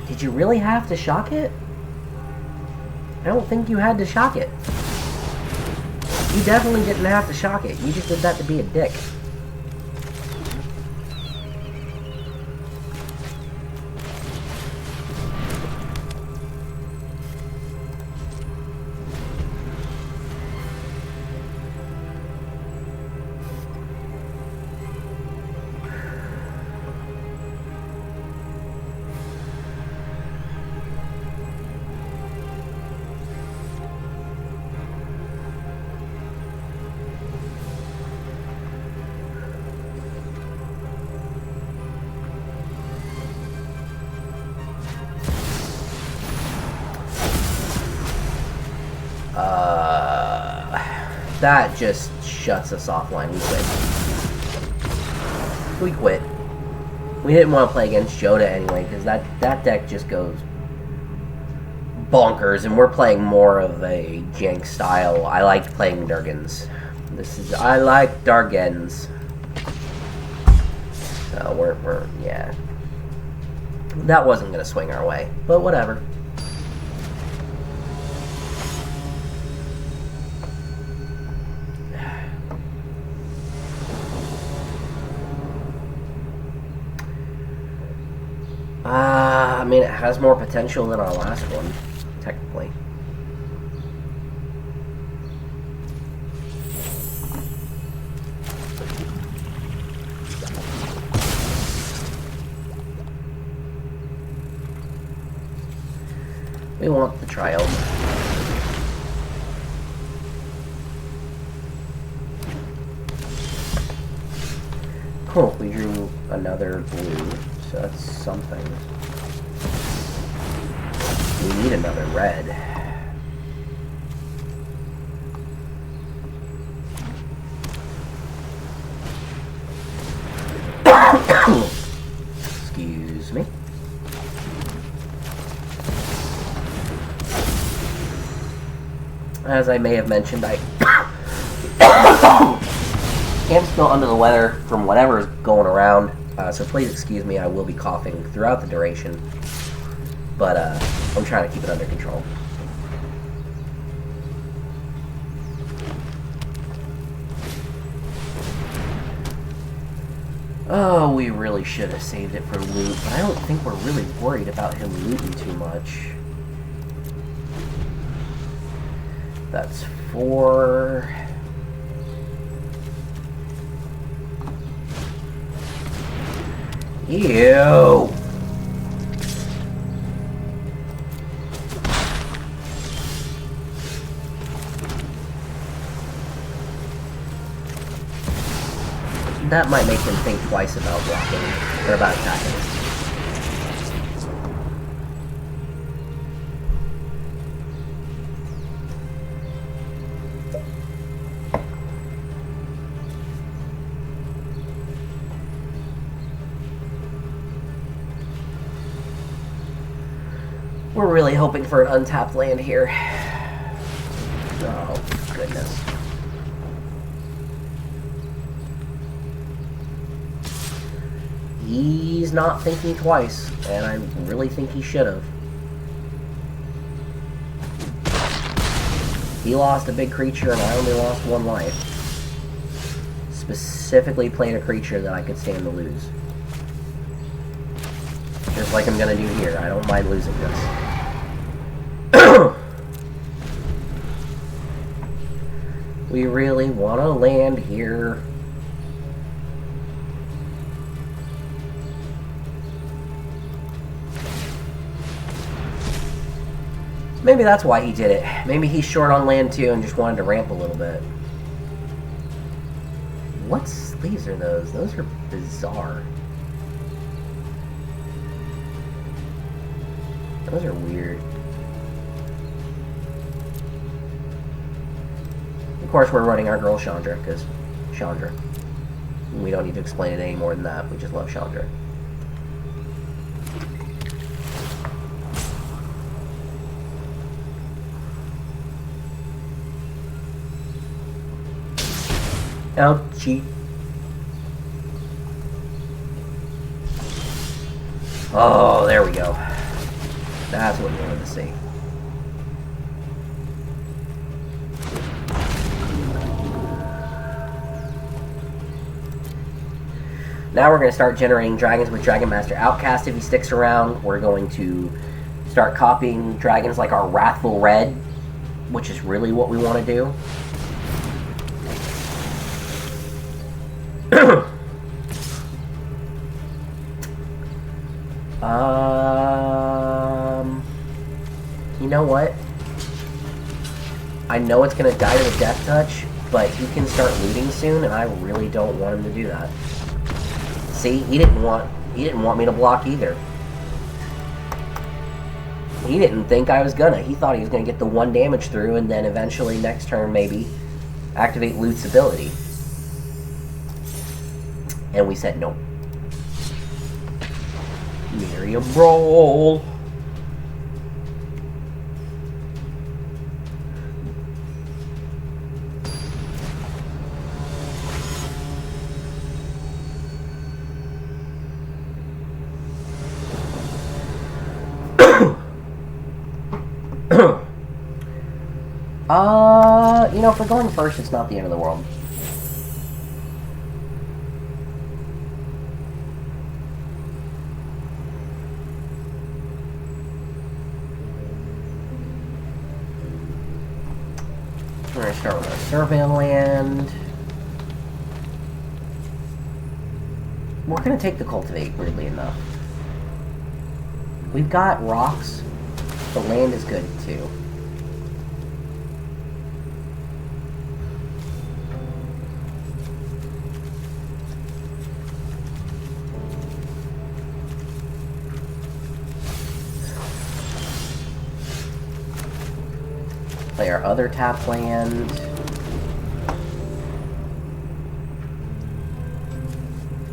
Did you really have to shock it? I don't think you had to shock it. You definitely didn't have to shock it. You just did that to be a dick. That just shuts us offline. We quit. We didn't want to play against Joda anyway, because that deck just goes bonkers, and we're playing more of a Jank style. I like playing Durgans. I like Dargens. So yeah. That wasn't going to swing our way, but whatever. I mean, it has more potential than our last one, technically. We want the trial. Cool, we drew another blue, so that's something. We need another red. Excuse me. As I may have mentioned, I am still under the weather from whatever is going around, so please excuse me. I will be coughing throughout the duration, but I'm trying to keep it under control. Oh, we really should have saved it for loot, but I don't think we're really worried about him looting too much. That's 4. Ew! That might make him think twice about blocking, or about attacking. We're really hoping for an untapped land here. Oh, goodness. He's not thinking twice, and I really think he should have. He lost a big creature and I only lost 1 life. Specifically played a creature that I could stand to lose. Just like I'm gonna do here. I don't mind losing this. We really want to land here. Maybe that's why he did it. Maybe he's short on land too and just wanted to ramp a little bit. What sleeves are those? Those are bizarre. Those are weird. Of course, we're running our girl Chandra, because Chandra. We don't need to explain it any more than that. We just love Chandra. Ouchie. Oh, there we go. That's what we wanted to see. Now we're going to start generating dragons with Dragon Master Outcast if he sticks around. We're going to start copying dragons like our Wrathful Red, which is really what we want to do. You know what? I know it's going to die to the Death Touch, but he can start looting soon, and I really don't want him to do that. See, he didn't want me to block either. He didn't think I was gonna. He thought he was gonna get the 1 damage through, and then eventually next turn maybe activate Loot's ability. And we said no. Miriam roll. You know, for going first, it's not the end of the world. We're going to start with our survey land. We're going to take the cultivate, weirdly enough. We've got rocks. The land is good, too. Play our other tap land.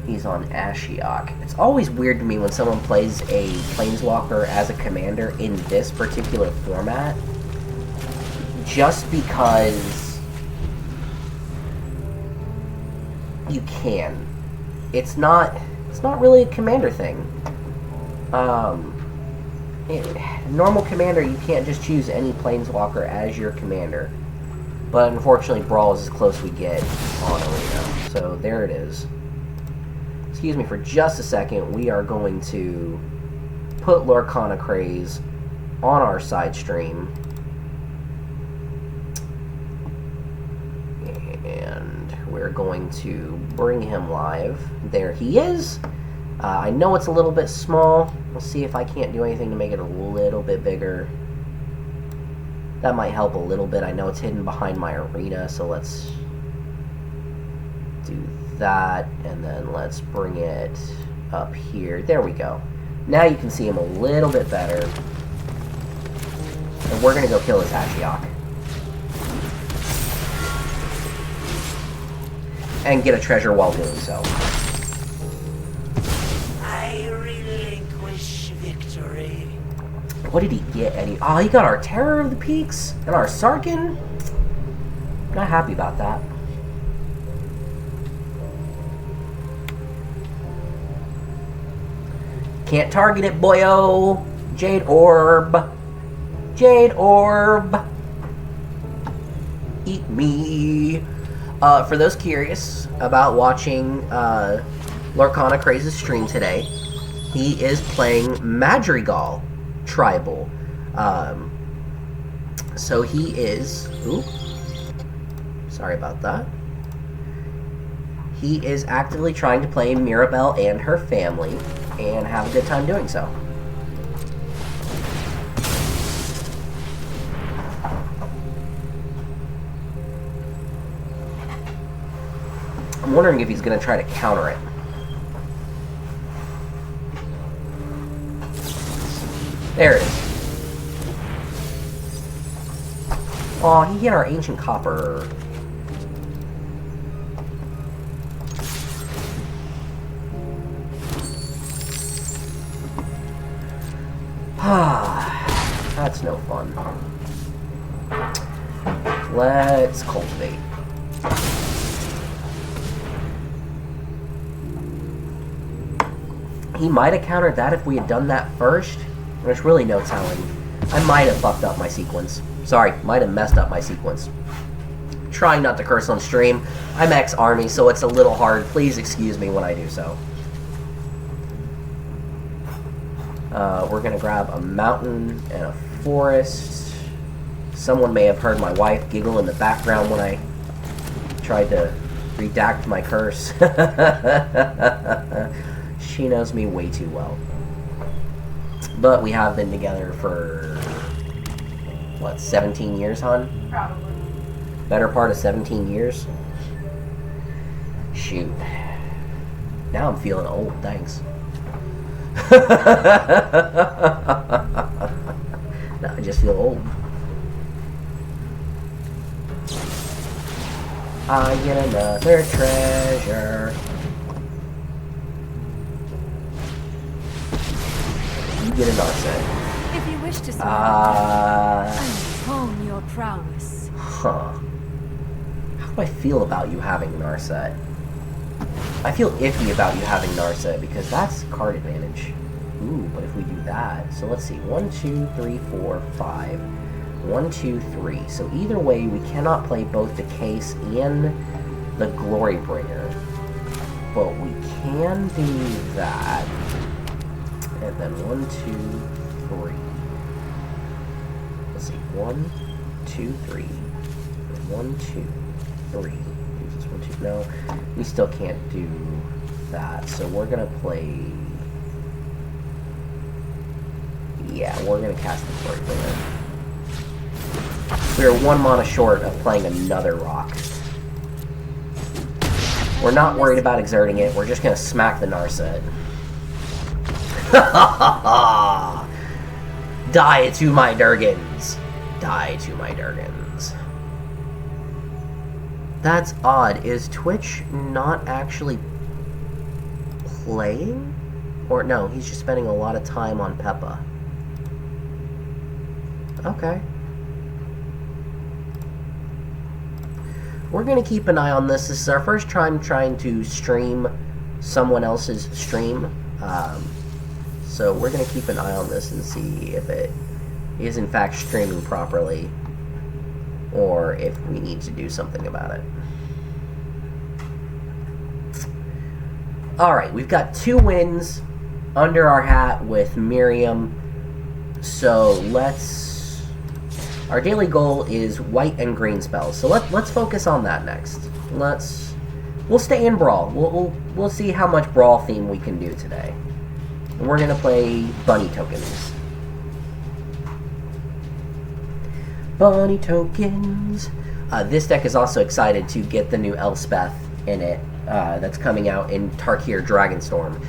He's on Ashiok. It's always weird to me when someone plays a Planeswalker as a commander in this particular format. Just because you can. It's not really a commander thing. Normal commander, you can't just choose any Planeswalker as your commander. But unfortunately, Brawl is as close as we get on Arena. So there it is. Excuse me for just a second. We are going to put LorcanaCraze on our side stream. And we're going to bring him live. There he is. I know it's a little bit small. We'll see if I can't do anything to make it a little bit bigger. That might help a little bit. I know it's hidden behind my arena, so let's do that, and then let's bring it up here. There we go. Now you can see him a little bit better. And we're going to go kill his Ashiok. And get a treasure while doing so. What did he get, Eddie? Oh, he got our Terror of the Peaks and our Sarkin. Not happy about that. Can't target it, boyo. Jade Orb. Jade Orb. eat me. For those curious about watching LorcanaCraze's stream today, he is playing Madrigal Tribal. So he is... Ooh, sorry about that. He is actively trying to play Mirabelle and her family, and have a good time doing so. I'm wondering if he's going to try to counter it. There it is. Aw, he hit our ancient copper. That's no fun. Let's cultivate. He might have countered that if we had done that first. There's really no telling. I might have fucked up my sequence. Sorry, might have messed up my sequence. Trying not to curse on stream. I'm ex-army, so it's a little hard. Please excuse me when I do so. We're gonna grab a mountain and a forest. Someone may have heard my wife giggle in the background when I tried to redact my curse. She knows me way too well. But we have been together for, what, 17 years, hon? Probably. Better part of 17 years? Shoot. Now I'm feeling old, thanks. Now I just feel old. I get another treasure. You get an arset. If you wish to hone your prowess. Huh. How do I feel about you having an arset? I feel iffy about you having Narset because that's card advantage. Ooh, but if we do that, so let's see, 1, 2, 3, 4, 5. 1, 2, 3. So either way, we cannot play both the Case and the Glorybringer. But we can do that. And then 1, 2, 3. Let's see, 1, 2, 3. 1, 2, 3. No, we still can't do that, so we're gonna play... Yeah, we're gonna cast the Glorybringer. We are 1 mana short of playing another rock. We're not worried about exerting it, we're just gonna smack the Narset. Die to my Durgans! Die to my Durgans. That's odd. Is Twitch not actually playing? Or no, he's just spending a lot of time on Peppa. Okay. We're going to keep an eye on this. This is our first time trying to stream someone else's stream. So we're going to keep an eye on this and see if it is in fact streaming properly, or if we need to do something about it. Alright, we've got 2 wins under our hat with Miriam. So let's... Our daily goal is white and green spells. So let's focus on that next. We'll stay in Brawl. We'll see how much Brawl theme we can do today. And we're going to play Bunny Tokens. Bunny Tokens. This deck is also excited to get the new Elspeth in it. That's coming out in Tarkir Dragonstorm.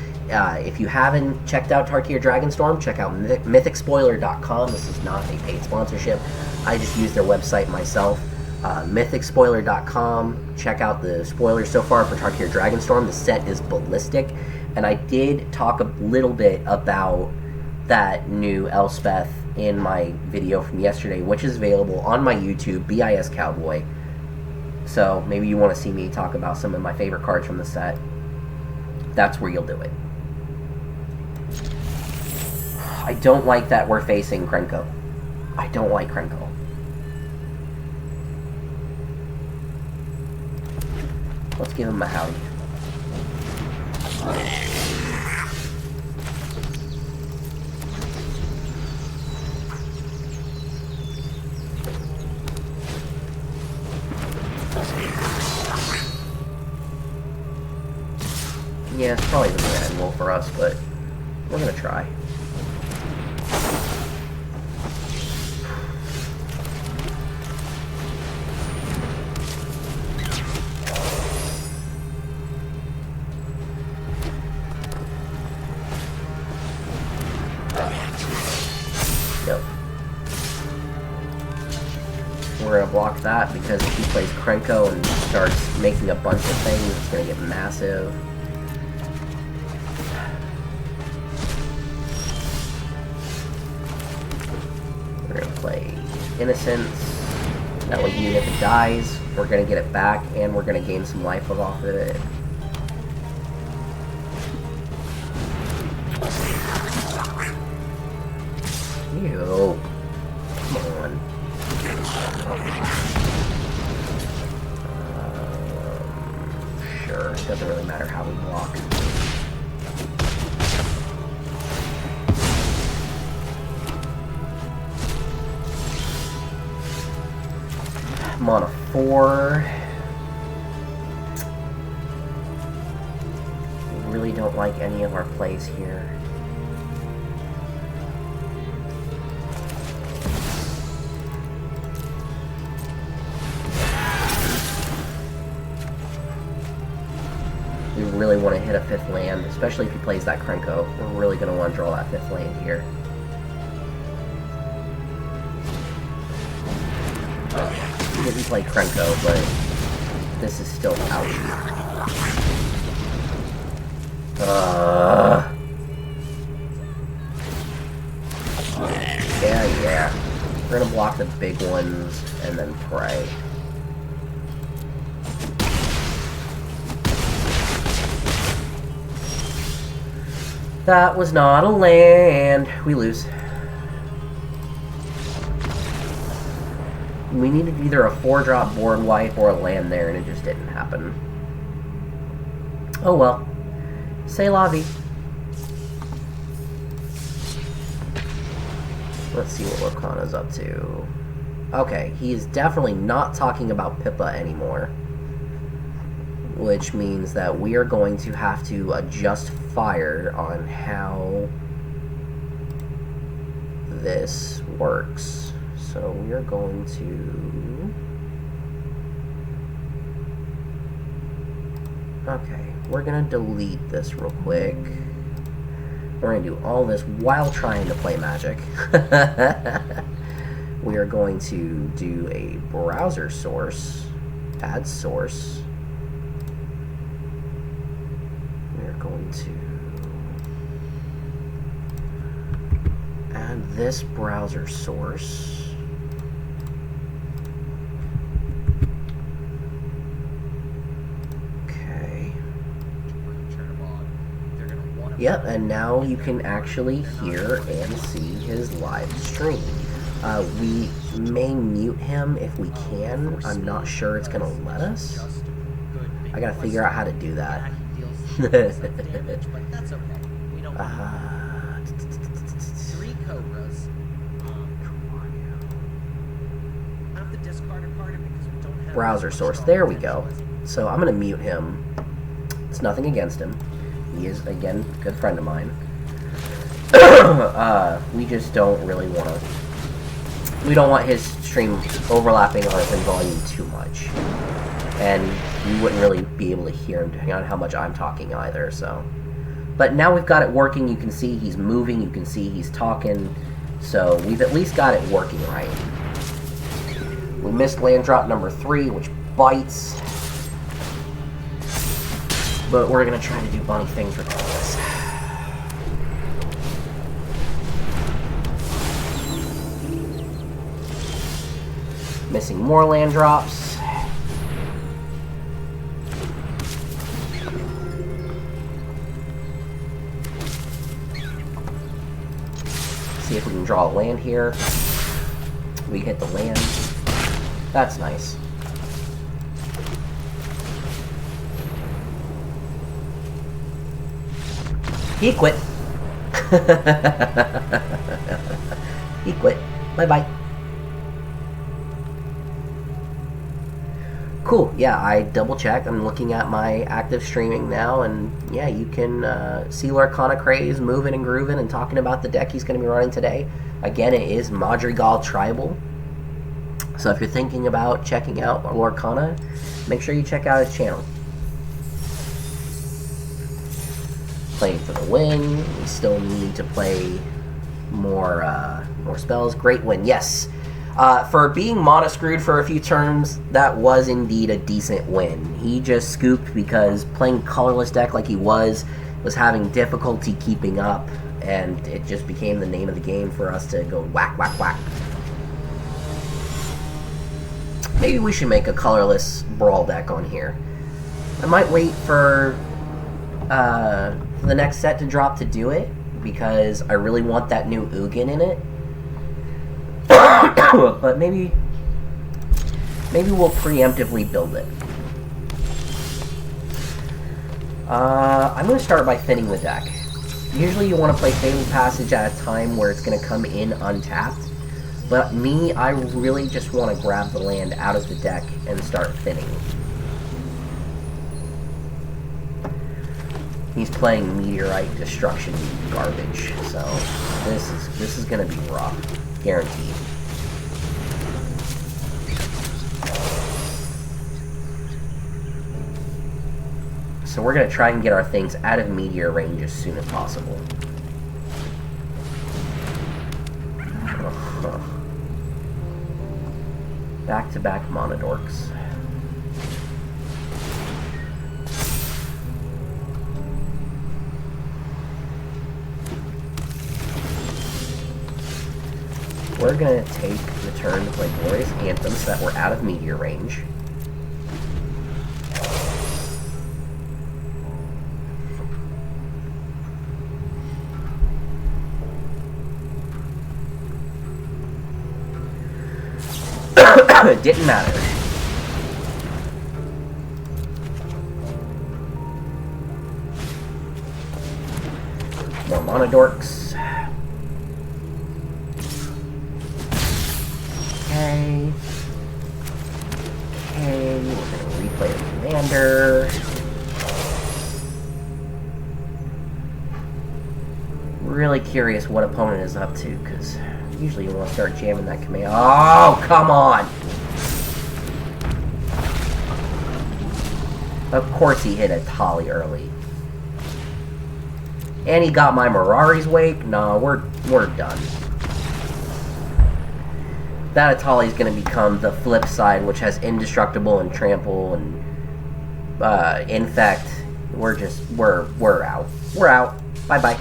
If you haven't checked out Tarkir Dragonstorm, check out mythicspoiler.com. This is not a paid sponsorship. I just use their website myself. mythicspoiler.com. Check out the spoilers so far for Tarkir Dragonstorm. The set is ballistic. And I did talk a little bit about that new Elspeth in my video from yesterday, which is available on my YouTube, BIS Cowboy. So maybe you want to see me talk about some of my favorite cards from the set. That's where you'll do it. I don't like that we're facing Krenko. I don't like Krenko. Let's give him a howdy. Yeah, it's probably isn't gonna end well for us, but we're gonna try. Yep. We're gonna block that because if he plays Krenko and starts making a bunch of things, it's gonna get massive. We're gonna play Innocence. That way, even if it dies, we're gonna get it back, and we're gonna gain some life off of it. Ew. Come on. Sure, it doesn't really matter how we block. I'm on a 4. Really don't like any of our plays here. We really want to hit a 5th land, especially if he plays that Krenko. We're really going to want to draw that 5th land here. He didn't play Krenko, but this is still out. Yeah. We're gonna block the big ones and then pray. That was not a land. We lose. We needed either a 4-drop board wipe or a land there, and it just didn't happen. Oh well. C'est la vie. Let's see what Lorcana's up to. Okay, he is definitely not talking about Pippa anymore. Which means that we are going to have to adjust fire on how this works. So we are going to... Okay, we're going to delete this real quick. We're going to do all this while trying to play Magic. We are going to do a browser source, add source. We are going to add this browser source. Yep, and now you can actually hear and see his live stream. We may mute him if we can. I'm not sure it's going to let us. I gotta figure out how to do that. Browser source. There we go. So I'm going to mute him. It's nothing against him. He is, again, a good friend of mine. We just don't really want to... We don't want his stream overlapping ours in volume too much. And you wouldn't really be able to hear him depending on how much I'm talking either, so... But now we've got it working. You can see he's moving. You can see he's talking. So we've at least got it working right. We missed land drop number 3, which bites. But we're going to try to do bunny things regardless. Missing more land drops. See if we can draw a land here. We hit the land. That's nice. He quit. He quit. Bye-bye. Cool. Yeah, I double-checked. I'm looking at my active streaming now, and yeah, you can see LorcanaCraze moving and grooving and talking about the deck he's going to be running today. Again, it is Madrigal Tribal. So if you're thinking about checking out Lorcana, make sure you check out his channel. Playing for the win. We still need to play more spells. Great win. Yes. For being mono-screwed for a few turns, that was indeed a decent win. He just scooped because playing colorless deck like he was having difficulty keeping up, and it just became the name of the game for us to go whack, whack, whack. Maybe we should make a colorless brawl deck on here. I might wait for the next set to drop to do it, because I really want that new Ugin in it. But maybe we'll preemptively build it. I'm going to start by thinning the deck. Usually you want to play Fatal Passage at a time where it's going to come in untapped. But me, I really just want to grab the land out of the deck and start thinning. He's playing Meteorite Destruction garbage, so this is going to be rough, guaranteed. So we're going to try and get our things out of meteor range as soon as possible. Back-to-back Monodorks. We're going to take the turn to play Glorious Anthem so that we're out of meteor range. It didn't matter. More Monodorks. Okay. Okay, we're going to replay the Commander. Really curious what opponent is up to, because usually you want to start jamming that command. Oh, come on! Of course he hit a Tali early. And he got my Mirari's Wake? No, we're done. That Atali's going to become the flip side, which has Indestructible and Trample and Infect. We're out. We're out. Bye-bye.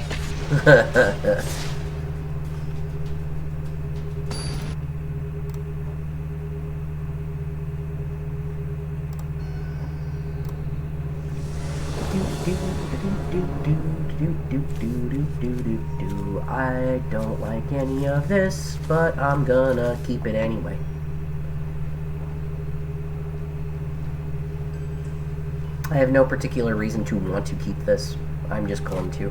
I don't like any of this, but I'm gonna keep it anyway. I have no particular reason to want to keep this. I'm just going to.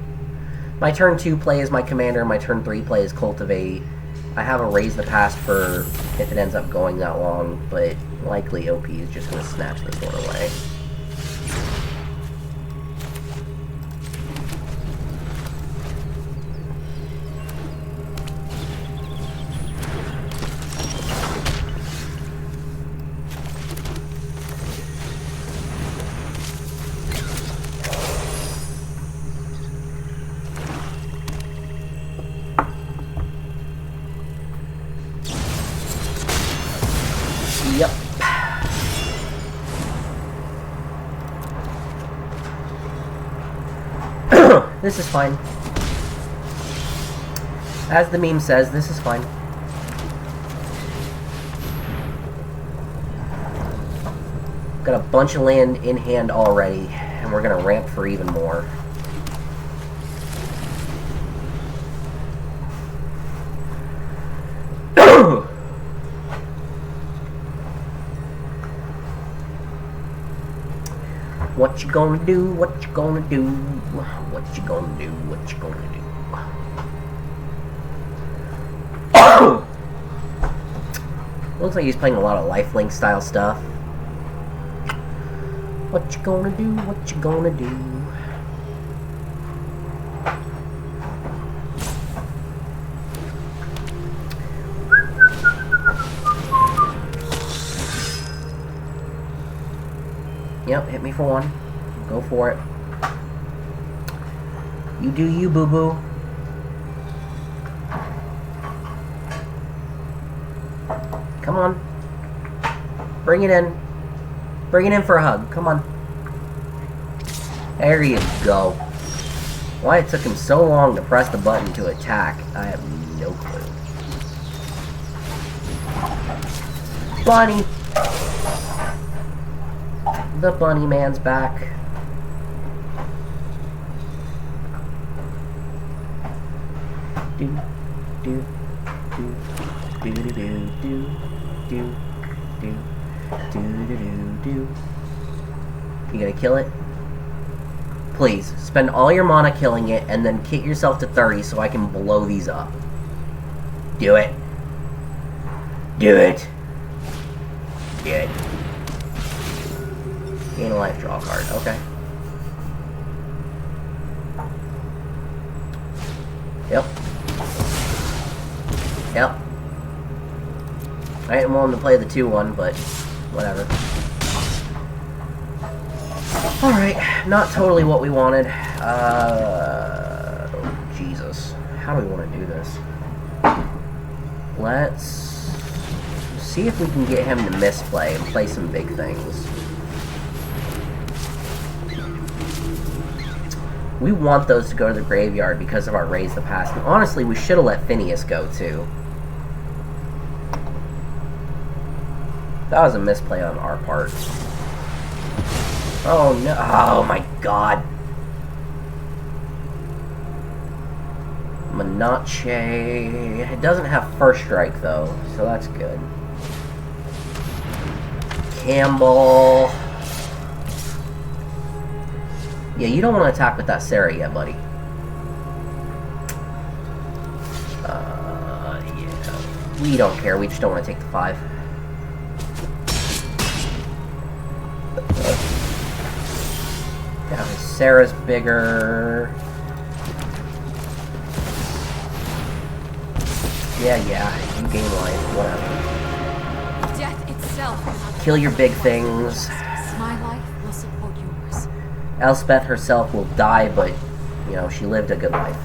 My turn 2 play is my Commander, my turn 3 play is Cultivate. I have a Raise the Past for if it ends up going that long, but likely OP is just going to snatch this one away. Yep. This is fine. As the meme says, this is fine. Got a bunch of land in hand already, and we're gonna ramp for even more. What you gonna do? What you gonna do? What you gonna do? What you gonna do? Looks like he's playing a lot of lifelink style stuff. What you gonna do? What you gonna do? Yep, hit me for one. Go for it. You do you, boo-boo. Come on. Bring it in. Bring it in for a hug. Come on. There you go. Why it took him so long to press the button to attack, I have no clue. Bunny! The bunny man's back. Do, do, do, do, do, do, do, do, do, do, do, do. You gonna kill it? Please, spend all your mana killing it, and then kit yourself to 30 so I can blow these up. Do it. Do it. Do it. Gain a life, draw a card. Okay. Yep. Yep. I didn't want him to play the 2-1, but whatever. Alright, not totally what we wanted. Oh, Jesus. How do we want to do this? Let's see if we can get him to misplay and play some big things. We want those to go to the graveyard because of our Raise the Past. And honestly, we should have let Phineas go, too. That was a misplay on our part. Oh, no. Oh, my God. Manache. It doesn't have First Strike, though, so that's good. Campbell. Yeah, you don't want to attack with that Sarah yet, buddy. Yeah. We don't care. We just don't want to take the 5. Now, Sarah's bigger. Yeah, you gain life, whatever. Death itself. Kill your big things. My life will support yours. Elspeth herself will die, but, you know, she lived a good life.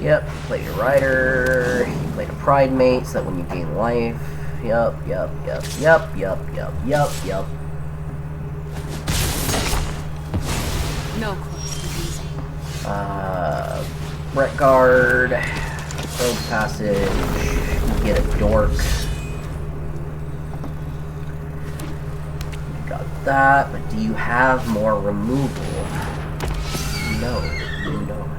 Yep, you play your rider, you play the pride mate so that when you gain life. Yep. No quest is easy. Brett Guard, Road Passage, you get a Dork. Got that, but do you have more removal? No, you do not.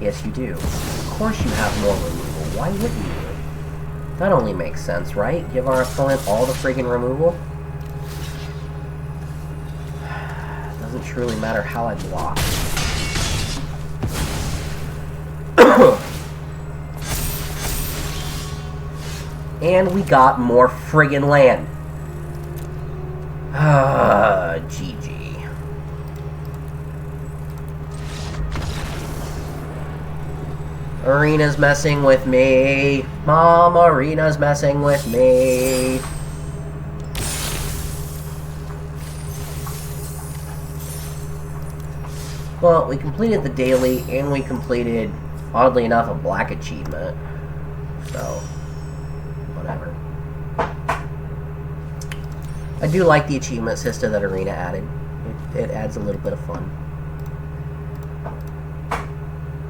Yes, you do. Of course you have more removal. Why wouldn't you? That only makes sense, right? Give our opponent all the friggin' removal? Doesn't truly matter how I block. And we got more friggin' land. GG. Arena's messing with me. Mom, Arena's messing with me. Well, we completed the daily, and we completed, oddly enough, a black achievement. So, whatever. I do like the achievement system that Arena added. It adds a little bit of fun.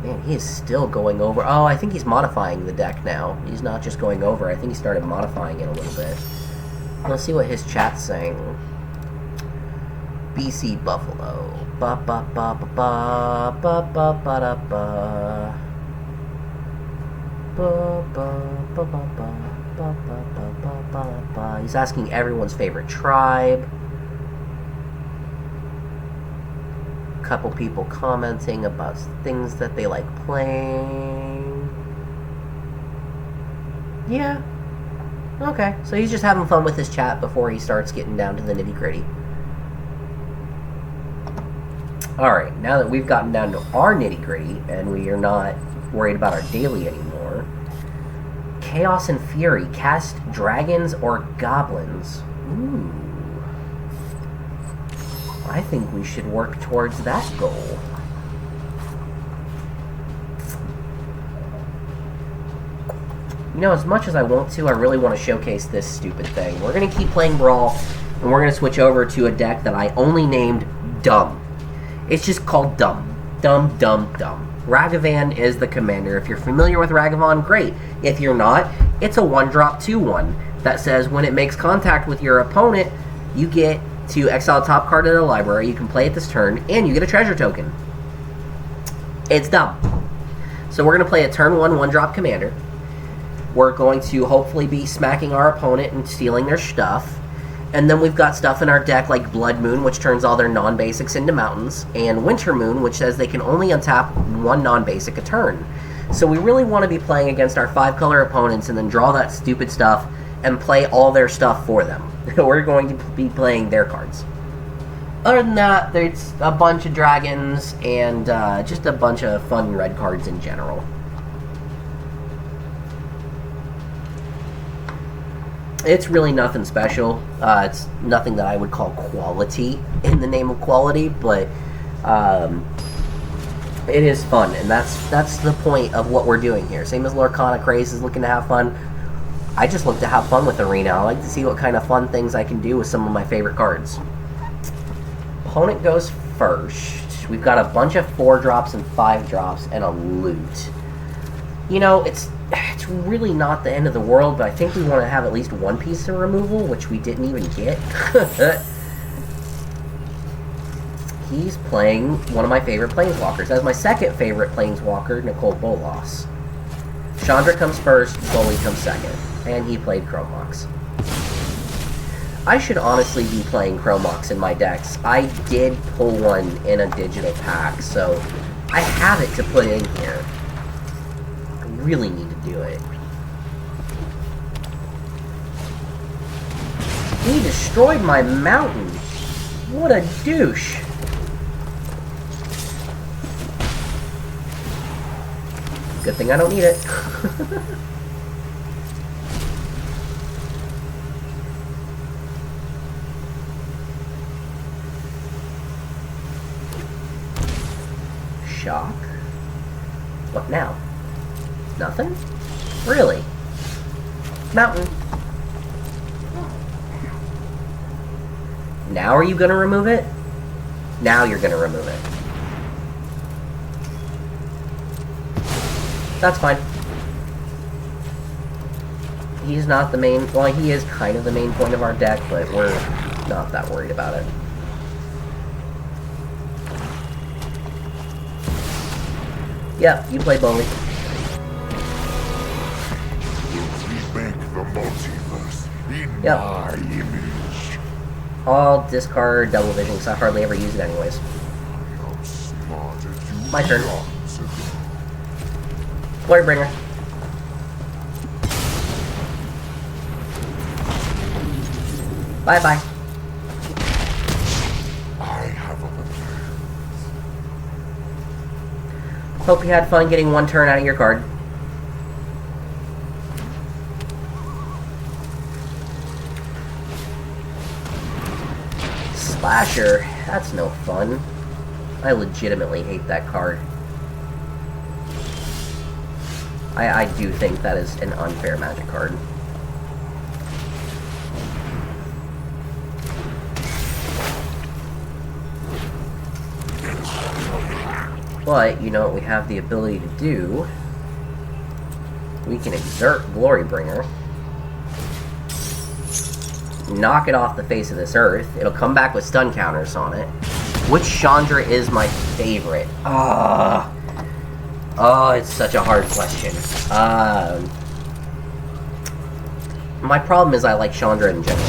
Man, he is still going over. Oh, I think he's modifying the deck now. He's not just going over. I think he started modifying it a little bit. Let's see what his chat's saying. BC Buffalo. Ba ba ba ba ba ba ba ba da ba. Ba ba ba ba ba ba ba ba ba ba. He's asking everyone's favorite tribe. Couple people commenting about things that they like playing. Yeah. Okay, so he's just having fun with his chat before he starts getting down to the nitty-gritty. Alright, now that we've gotten down to our nitty-gritty, and we are not worried about our daily anymore, Chaos and Fury, cast dragons or goblins. Ooh. I think we should work towards that goal. You know, as much as I want to, I really want to showcase this stupid thing. We're going to keep playing Brawl, and we're going to switch over to a deck that I only named Dumb. It's just called Dumb. Dumb, Dumb, Dumb. Ragavan is the commander. If you're familiar with Ragavan, great. If you're not, it's a 1-drop 2/1 that says when it makes contact with your opponent, you get to exile a top card of the library, you can play it this turn, and you get a treasure token. It's dumb. So we're going to play a turn 1 1-drop commander. We're going to hopefully be smacking our opponent and stealing their stuff. And then we've got stuff in our deck like Blood Moon, which turns all their non-basics into mountains, and Winter Moon, which says they can only untap 1 non-basic a turn. So we really want to be playing against our 5-color opponents and then draw that stupid stuff and play all their stuff for them. We're going to be playing their cards. Other than that, there's a bunch of dragons and just a bunch of fun red cards in general. It's really nothing special. It's nothing that I would call quality in the name of quality, but it is fun, and that's the point of what we're doing here. Same as LorcanaCraze is looking to have fun. I just look to have fun with Arena. I like to see what kind of fun things I can do with some of my favorite cards. Opponent goes first. We've got a bunch of 4-drops and 5-drops and a loot. You know, it's really not the end of the world, but I think we want to have at least 1 piece of removal, which we didn't even get. He's playing one of my favorite Planeswalkers. That's my second favorite Planeswalker, Nicole Bolas. Chandra comes first, Bully comes second. And he played Chromox. I should honestly be playing Chromox in my decks. I did pull one in a digital pack, so I have it to put in here. I really need to do it. He destroyed my mountain. What a douche. Good thing I don't need it. Shock? What now? Nothing? Really? Mountain. Now are you gonna remove it? Now you're gonna remove it. That's fine. He's not the main... Well, he is kind of the main point of our deck, but we're not that worried about it. Yep, you play Bully. Remake the multiverse in Yep. my image. I'll discard Double Vision, because I hardly ever use it anyways. How smart you My turn. lots ago. Glorybringer. Bye-bye. I have other plans. Hope you had fun getting 1 turn out of your card. Slasher. That's no fun. I legitimately hate that card. I do think that is an unfair Magic card. But, you know what we have the ability to do? We can exert Glorybringer. knock it off the face of this earth. It'll come back with stun counters on it. Which Chandra is my favorite? Oh, it's such a hard question. My problem is I like Chandra in general.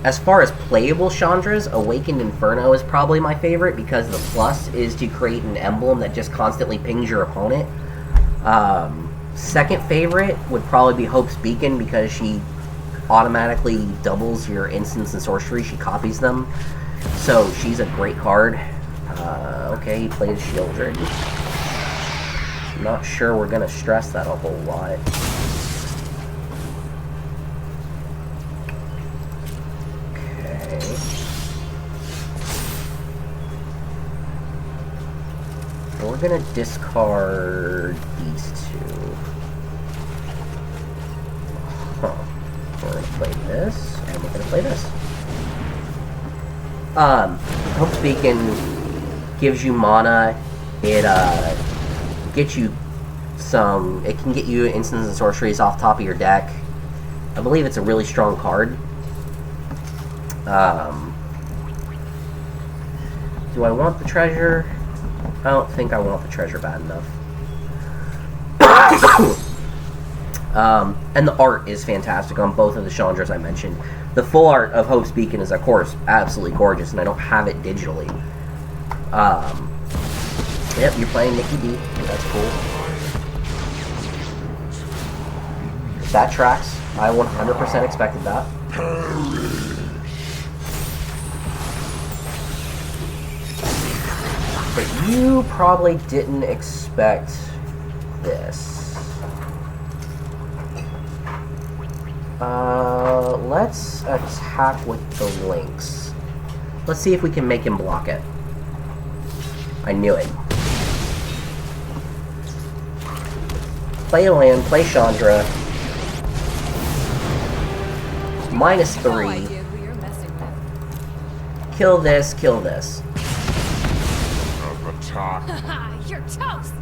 As far as playable Chandras, Awakened Inferno is probably my favorite because the plus is to create an emblem that just constantly pings your opponent. Second favorite would probably be Hope's Beacon because she automatically doubles your instants and sorcery. She copies them. So she's a great card. Okay, he plays Shieldred. Not sure we're going to stress that a whole lot. We're gonna discard these two. Huh. We're gonna play this, and we're gonna play this. Hope's Beacon gives you mana. It gets you some. It can get you instants and sorceries off top of your deck. I believe it's a really strong card. Do I want the treasure? I don't think I want the treasure bad enough. And the art is fantastic on both of the Chandras I mentioned. The full art of Hope's Beacon is, of course, absolutely gorgeous, and I don't have it digitally. Yep, you're playing Nikki D. That's cool. That tracks. I 100% expected that. But you probably didn't expect this. Let's attack with the Lynx. Let's see if we can make him block it. I knew it. Play a land, play Chandra. -3. No idea who you're messing with. Kill this, kill this. Haha, you're toast!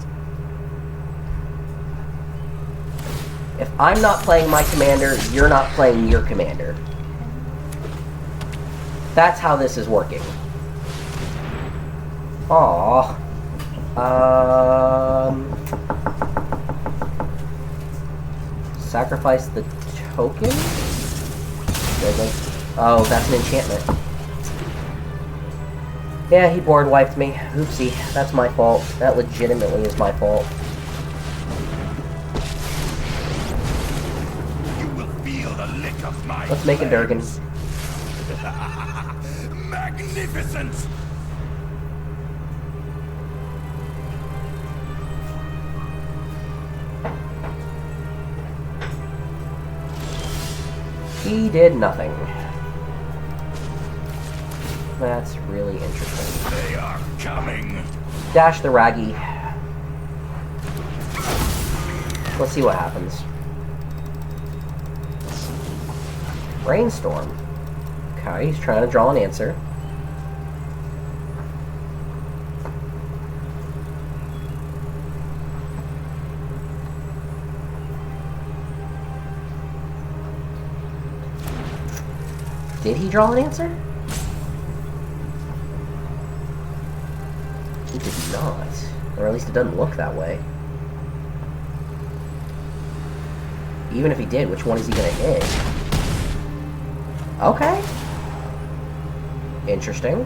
If I'm not playing my commander, you're not playing your commander. That's how this is working. Aww. Sacrifice the token? Really? Oh, that's an enchantment. Yeah, he board wiped me. Oopsie, that's my fault. That legitimately is my fault. You will feel the lick of my Let's make it Durgan. Magnificent! He did nothing. That's really interesting. They are coming. Dash the Raggy. Let's see what happens. Brainstorm. Okay, he's trying to draw an answer. Did he draw an answer? He did not. Or at least it doesn't look that way. Even if he did, which one is he going to hit? Okay. Interesting.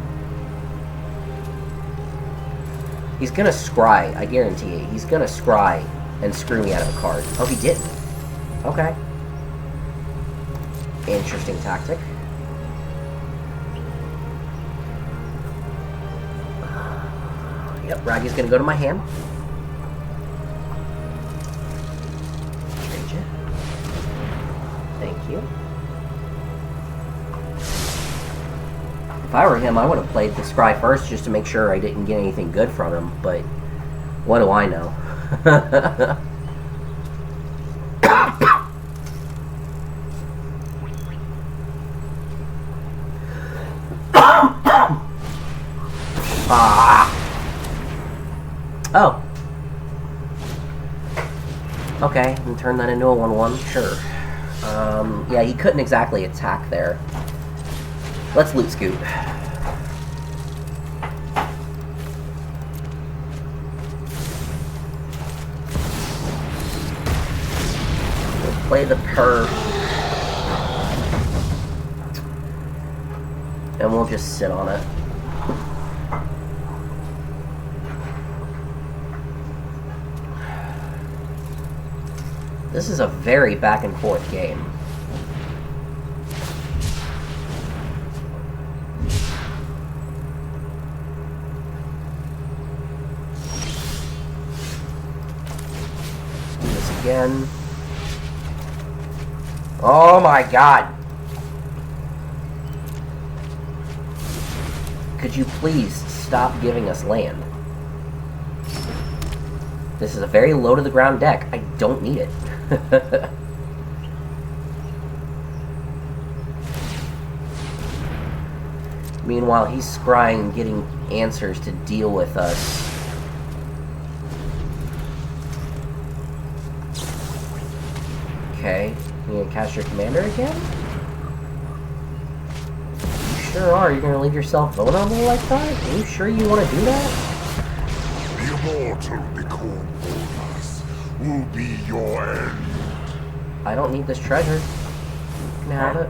He's going to scry, I guarantee it. He's going to scry and screw me out of a card. Oh, he didn't. Okay. Interesting tactic. Yep, Raggy's gonna go to my hand. Trade you. Thank you. If I were him, I would have played the Scry first just to make sure I didn't get anything good from him, but what do I know? Oh. Okay, and turn that into a 1/1, sure. Yeah, he couldn't exactly attack there. Let's loot scoot. We'll play the perf. And we'll just sit on it. This is a very back and forth game. Do this again. Oh my god! Could you please stop giving us land? This is a very low to the ground deck. I don't need it. Meanwhile, he's scrying, getting answers to deal with us. Okay, you gonna cast your commander again? You sure are. You're gonna leave yourself vulnerable like that? Are you sure you want to do that? The immortal Nicole Bolas will be your end. I don't need this treasure. You can have it.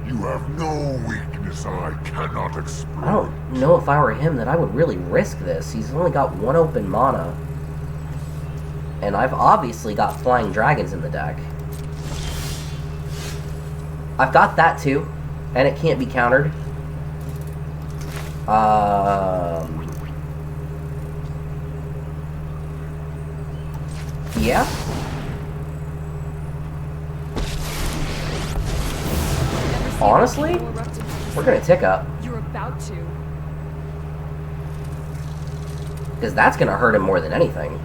You have no weakness I cannot exploit. I don't know if I were him that I would really risk this. He's only got one open mana. And I've obviously got flying dragons in the deck. I've got that too. And it can't be countered. Yeah? Honestly, we're gonna tick up. You're about to. Because that's gonna hurt him more than anything.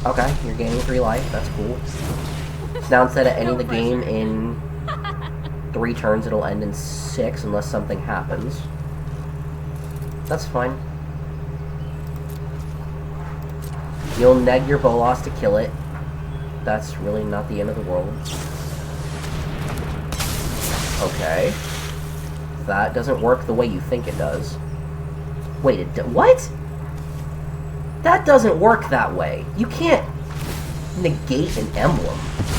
Okay, you're gaining 3 life. That's cool. Now instead of ending the game in 3 turns, it'll end in 6 unless something happens. That's fine. You'll neg your Bolas to kill it. That's really not the end of the world. Okay. That doesn't work the way you think it does. Wait, what? That doesn't work that way. You can't negate an emblem.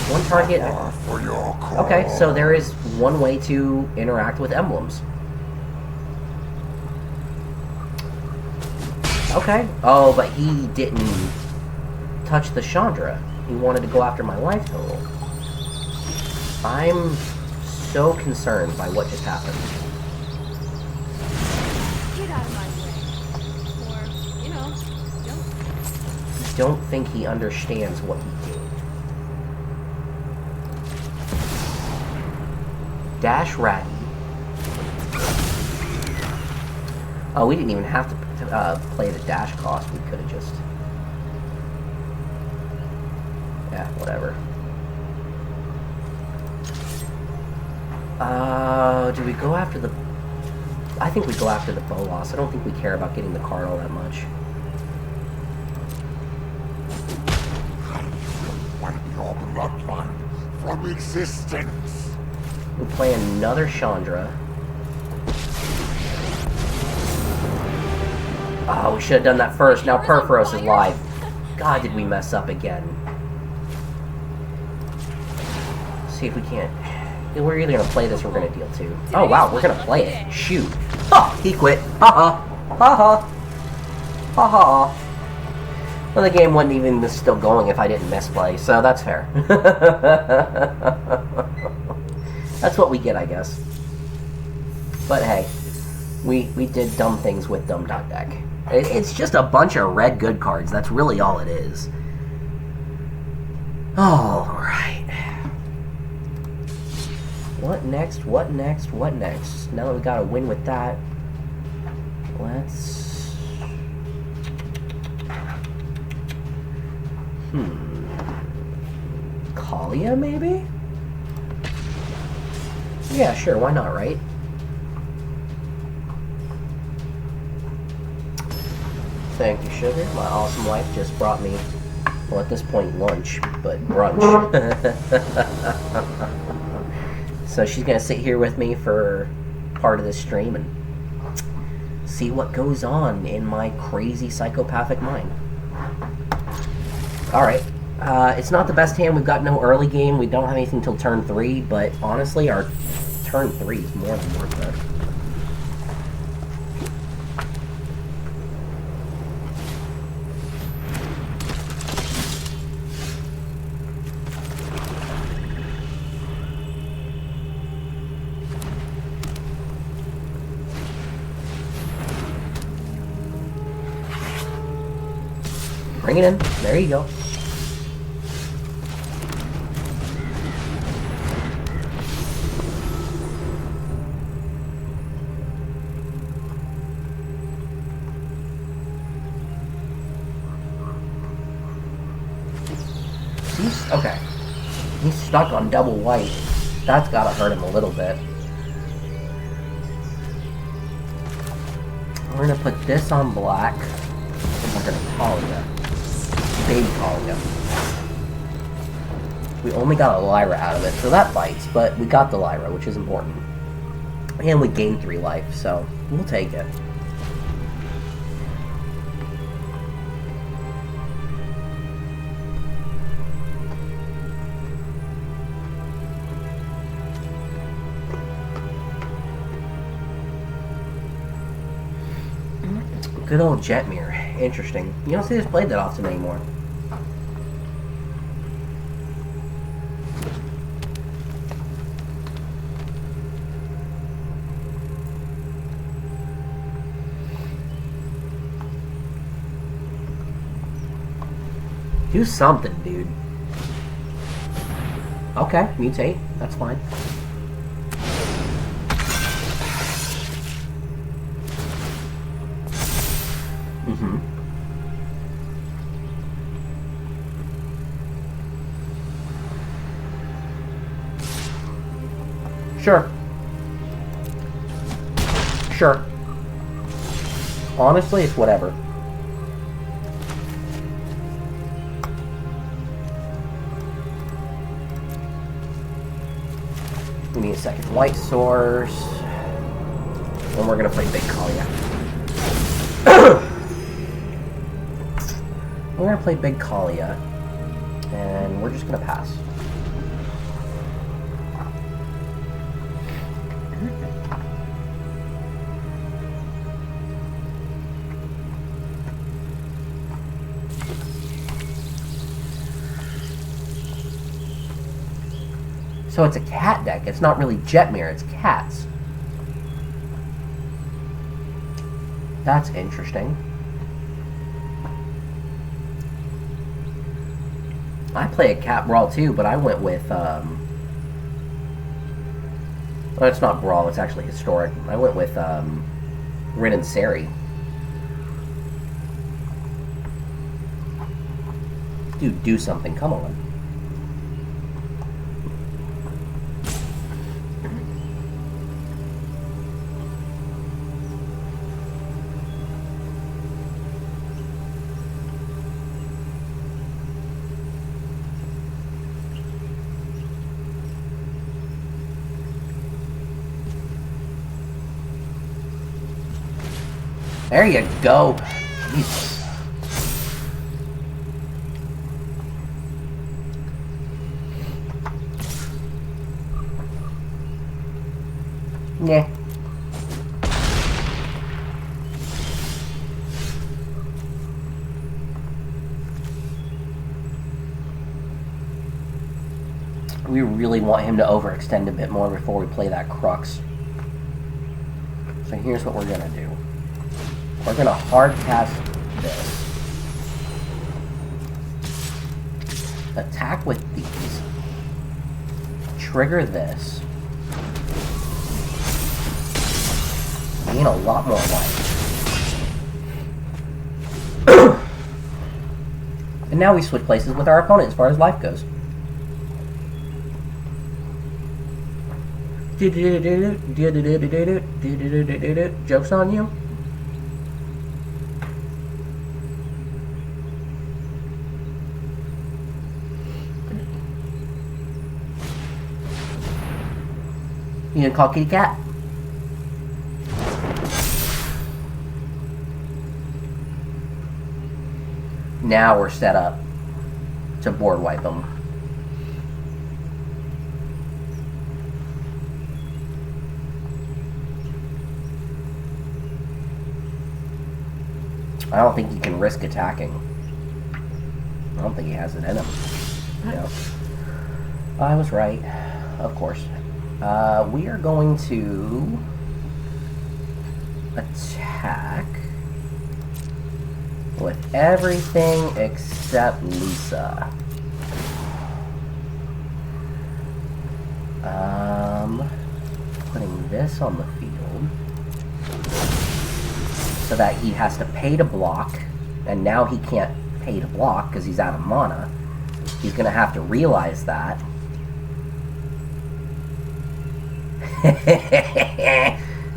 One target... Okay, so there is one way to interact with emblems. Okay. Oh, but he didn't touch the Chandra. He wanted to go after my life total. I'm so concerned by what just happened. Get out of my way. Or, you know, don't. I don't think he understands what he did. Dash Ratty. Oh, we didn't even have to play the dash cost. We could have just... Yeah, whatever. Do we go after the... I think we go after the Bolas. I don't think we care about getting the card all that much. Wipe your bloodline from existence. We play another Chandra. Oh, we should have done that first. Now Perforos is live. God, did we mess up again. See if we can't... We're either going to play this or we're going to deal 2. Oh, wow, we're going to play it. Shoot. Ha! He quit. Ha-ha. Ha-ha. Ha-ha. Well, the game wasn't even still going if I didn't misplay, so that's fair. That's what we get, I guess. But hey, we did dumb things with dumb dot deck. It's just a bunch of red good cards. That's really all it is. Alright. What next? What next? What next? Now that we got a win with that, let's... Kalia, maybe? Yeah, sure, why not, right? Thank you, sugar. My awesome wife just brought me, well, at this point, lunch, but brunch. So she's gonna sit here with me for part of this stream and see what goes on in my crazy psychopathic mind. Alright. It's not the best hand. We've got no early game. We don't have anything till turn 3, but honestly, our turn 3 is more than worth it. Bring it in. There you go. Okay. He's stuck on double white. That's gotta hurt him a little bit. We're gonna put this on black. And we're gonna Talia. Baby Talia. We only got a Lyra out of it, so that bites, but we got the Lyra, which is important. And we gained 3 life, so we'll take it. Good old Jetmir. Interesting. You don't see this played that often anymore. Do something, dude. Okay, mutate. That's fine. Mm-hmm. Sure. Sure. Honestly, it's whatever. We need a second white source. And we're gonna play Big Kalia. We're gonna play Big Kalia. And we're just gonna pass. So it's a cat deck. It's not really Jetmir, it's cats. That's interesting. I play a cat brawl too, but I went with, well, it's not brawl, it's actually historic. I went with, Rin and Sari. Dude, do something, come on. There you go. Jesus. Yeah. We really want him to overextend a bit more before we play that Crux. So here's what we're gonna do. We're gonna hard cast this. Attack with these. Trigger this. Gain a lot more life. And now we switch places with our opponent as far as life goes. Joke's on you. You gonna call Kitty Cat? Now we're set up to board wipe them. I don't think he can risk attacking. I don't think he has it in him. No. I was right, of course. We are going to attack with everything except Lisa. Putting this on the field so that he has to pay to block, and now he can't pay to block because he's out of mana. He's going to have to realize that.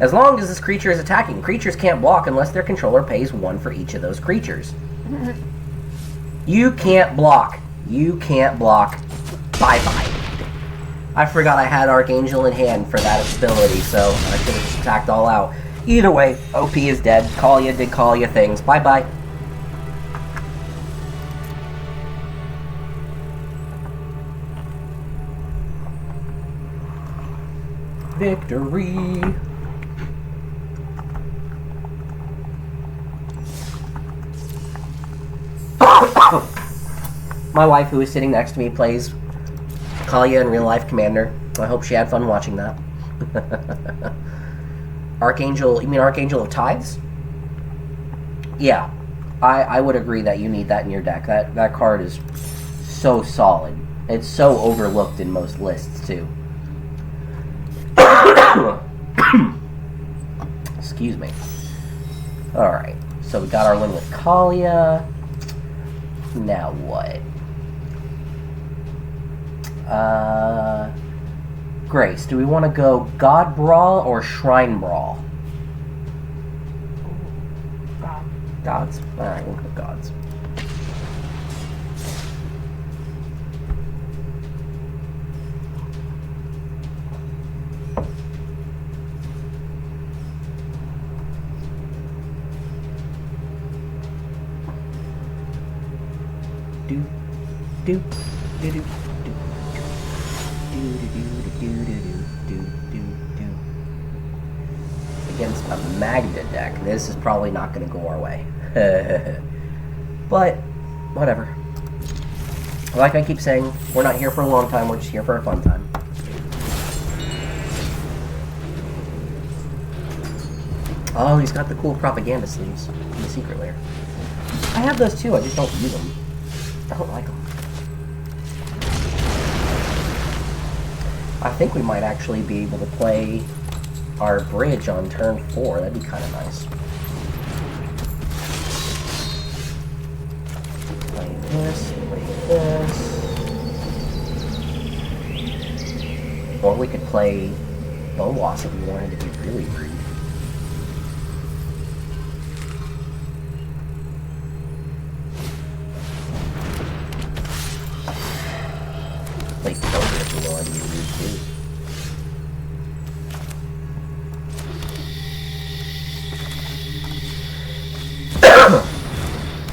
As long as this creature is attacking, creatures can't block unless their controller pays 1 for each of those creatures. You can't block. You can't block. Bye-bye. I forgot I had Archangel in hand for that ability, so I could have just attacked all out. Either way, OP is dead. Kalia did Kalia things. Bye-bye. Victory! My wife, who is sitting next to me, plays Kalia in Real Life Commander. I hope she had fun watching that. Archangel, you mean Archangel of Tithes? Yeah, I would agree that you need that in your deck. That card is so solid. It's so overlooked in most lists, too. Excuse me. Alright, so we got our win with Kalia. Now what? Grace, do we want to go God Brawl or Shrine Brawl? Gods? Alright, we'll go Gods. Against a Magda deck, this is probably not going to go our way. But, whatever. Like I keep saying, we're not here for a long time, we're just here for a fun time. Oh, he's got the cool propaganda sleeves in the secret lair. I have those too, I just don't use them. I don't like them. I think we might actually be able to play our bridge on turn 4. That'd be kind of nice. Play this, play this. Or we could play Bowas if we wanted to be really rude. Play Silver if we wanted to be rude too.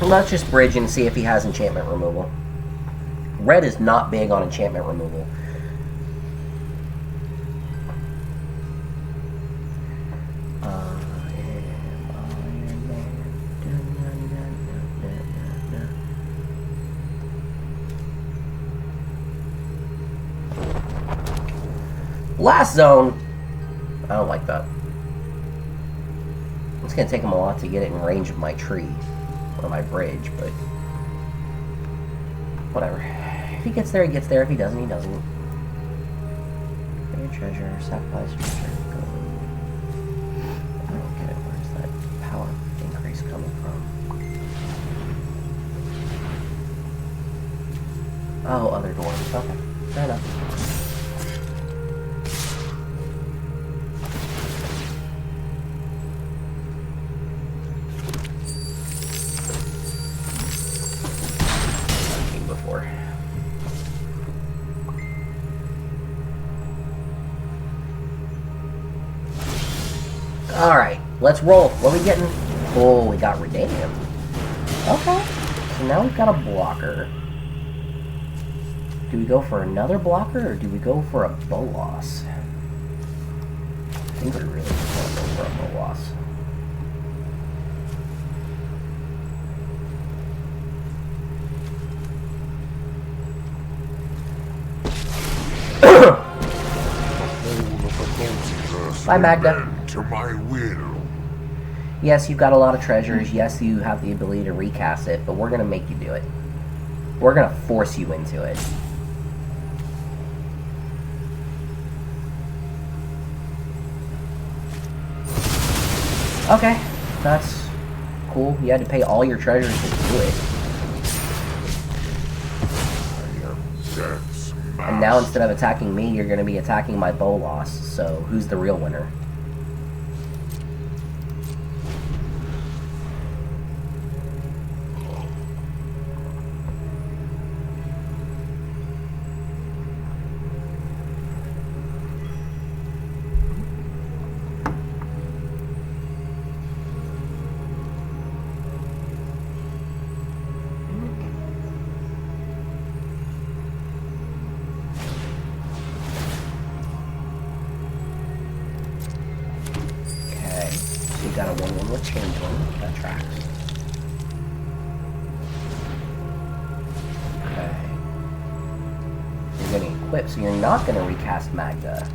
Let's just bridge and see if he has enchantment removal. Red is not big on enchantment removal. Last zone! I don't like that. It's going to take him a lot to get it in range of my tree. Or my bridge, but... whatever. If he gets there, he gets there. If he doesn't, he doesn't. Pay a treasure, sacrifice treasure, go. I don't get it. Where's that power increase coming from? Oh, other doors. Okay. Fair enough. let's roll. What are we getting? Oh, we got Redeem. Okay. So now we've got a blocker. Do we go for another blocker, or do we go for a bow loss? I think we really just want to go for a bow loss. Bye, Magda. To my will. Yes, you've got a lot of treasures. Yes, you have the ability to recast it, but we're going to make you do it. We're going to force you into it. Okay, that's cool. You had to pay all your treasures to do it. And now instead of attacking me, you're going to be attacking my bow loss. So who's the real winner? Got a 1/1 with Changeling. That tracks. Okay. You're getting equipped, so you're not going to recast Magda.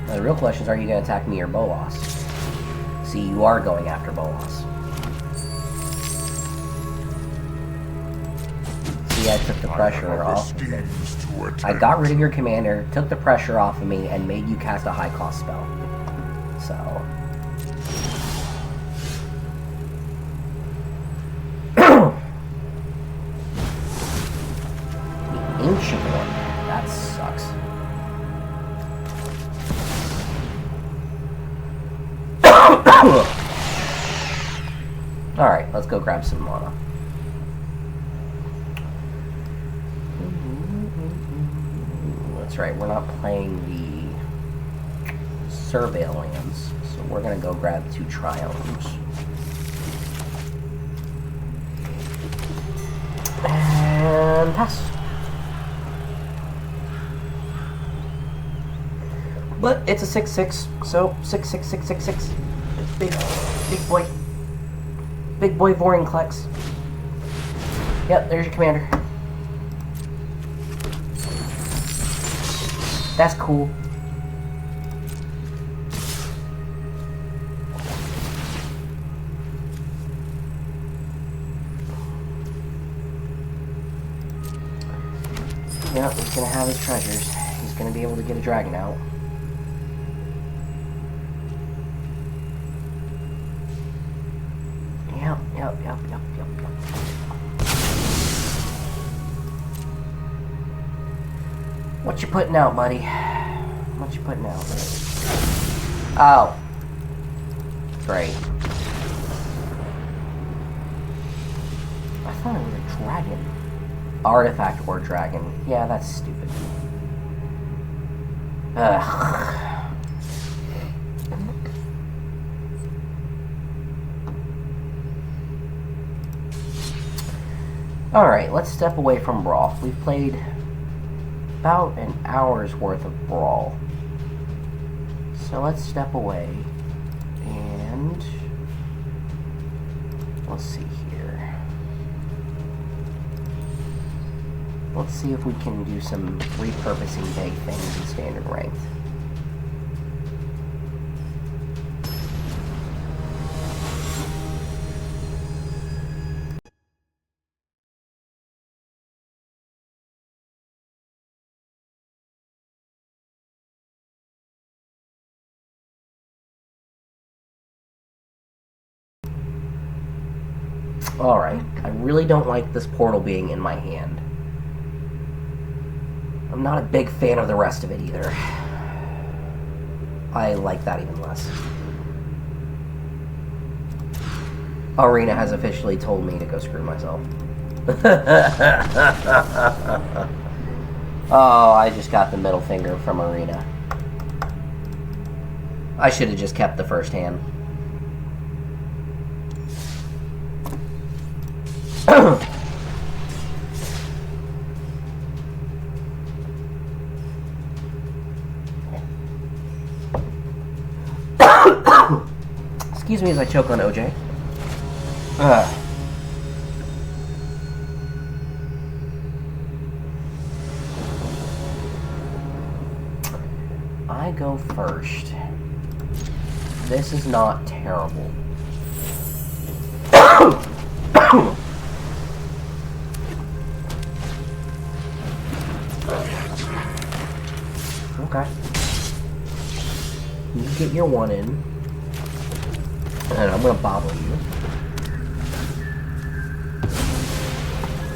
Now, the real question is, are you going to attack me or Bolas? See, you are going after Bolas. See, I took the pressure off. I got rid of your commander, took the pressure off of me, and made you cast a high-cost spell. So... the Ancient One. That sucks. Alright, let's go grab some mana. That's right, we're not playing the Survey lands, so we're gonna go grab 2 Triomes. And pass. But it's a 6/6, so 6/6/6/6/6. Big boy. Big boy Vorinclex. Yep, there's your commander. That's cool. Yep, he's gonna have his treasures. He's gonna be able to get a dragon out. Yep. What you putting out, buddy? What you putting out? Oh. Great. I thought it was a dragon. Artifact or dragon. Yeah, that's stupid. Ugh. Alright, let's step away from Brawl. We've played about an hour's worth of Brawl. So let's step away and let's see here. Let's see if we can do some repurposing big things in standard ranked. Alright, I really don't like this portal being in my hand. I'm not a big fan of the rest of it either. I like that even less. Arena has officially told me to go screw myself. Oh, I just got the middle finger from Arena. I should have just kept the first hand. Excuse me as I choke on OJ. I go first. This is not terrible. Okay. You get your one in. And I'm gonna bobble you.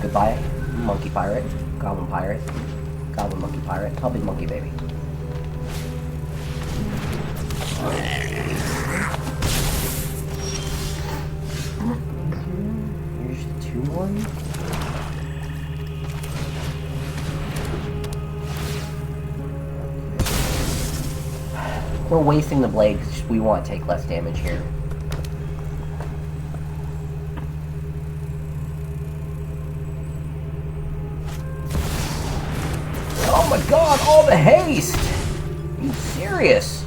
Goodbye, monkey pirate. Goblin pirate. Goblin monkey pirate. I'll be monkey baby. Here's the 2-1. We're wasting the blade because we want to take less damage here. Oh my god, all the haste! Are you serious?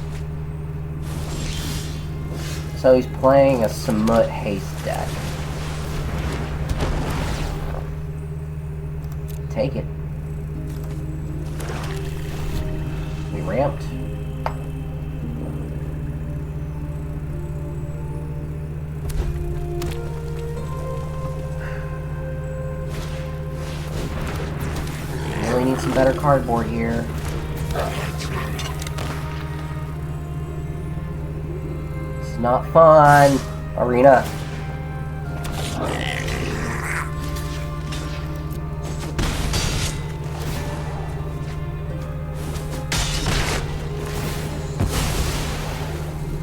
So he's playing a Samut haste deck. Take it. We ramped. Really need some better cardboard here. It's not fun, Arena.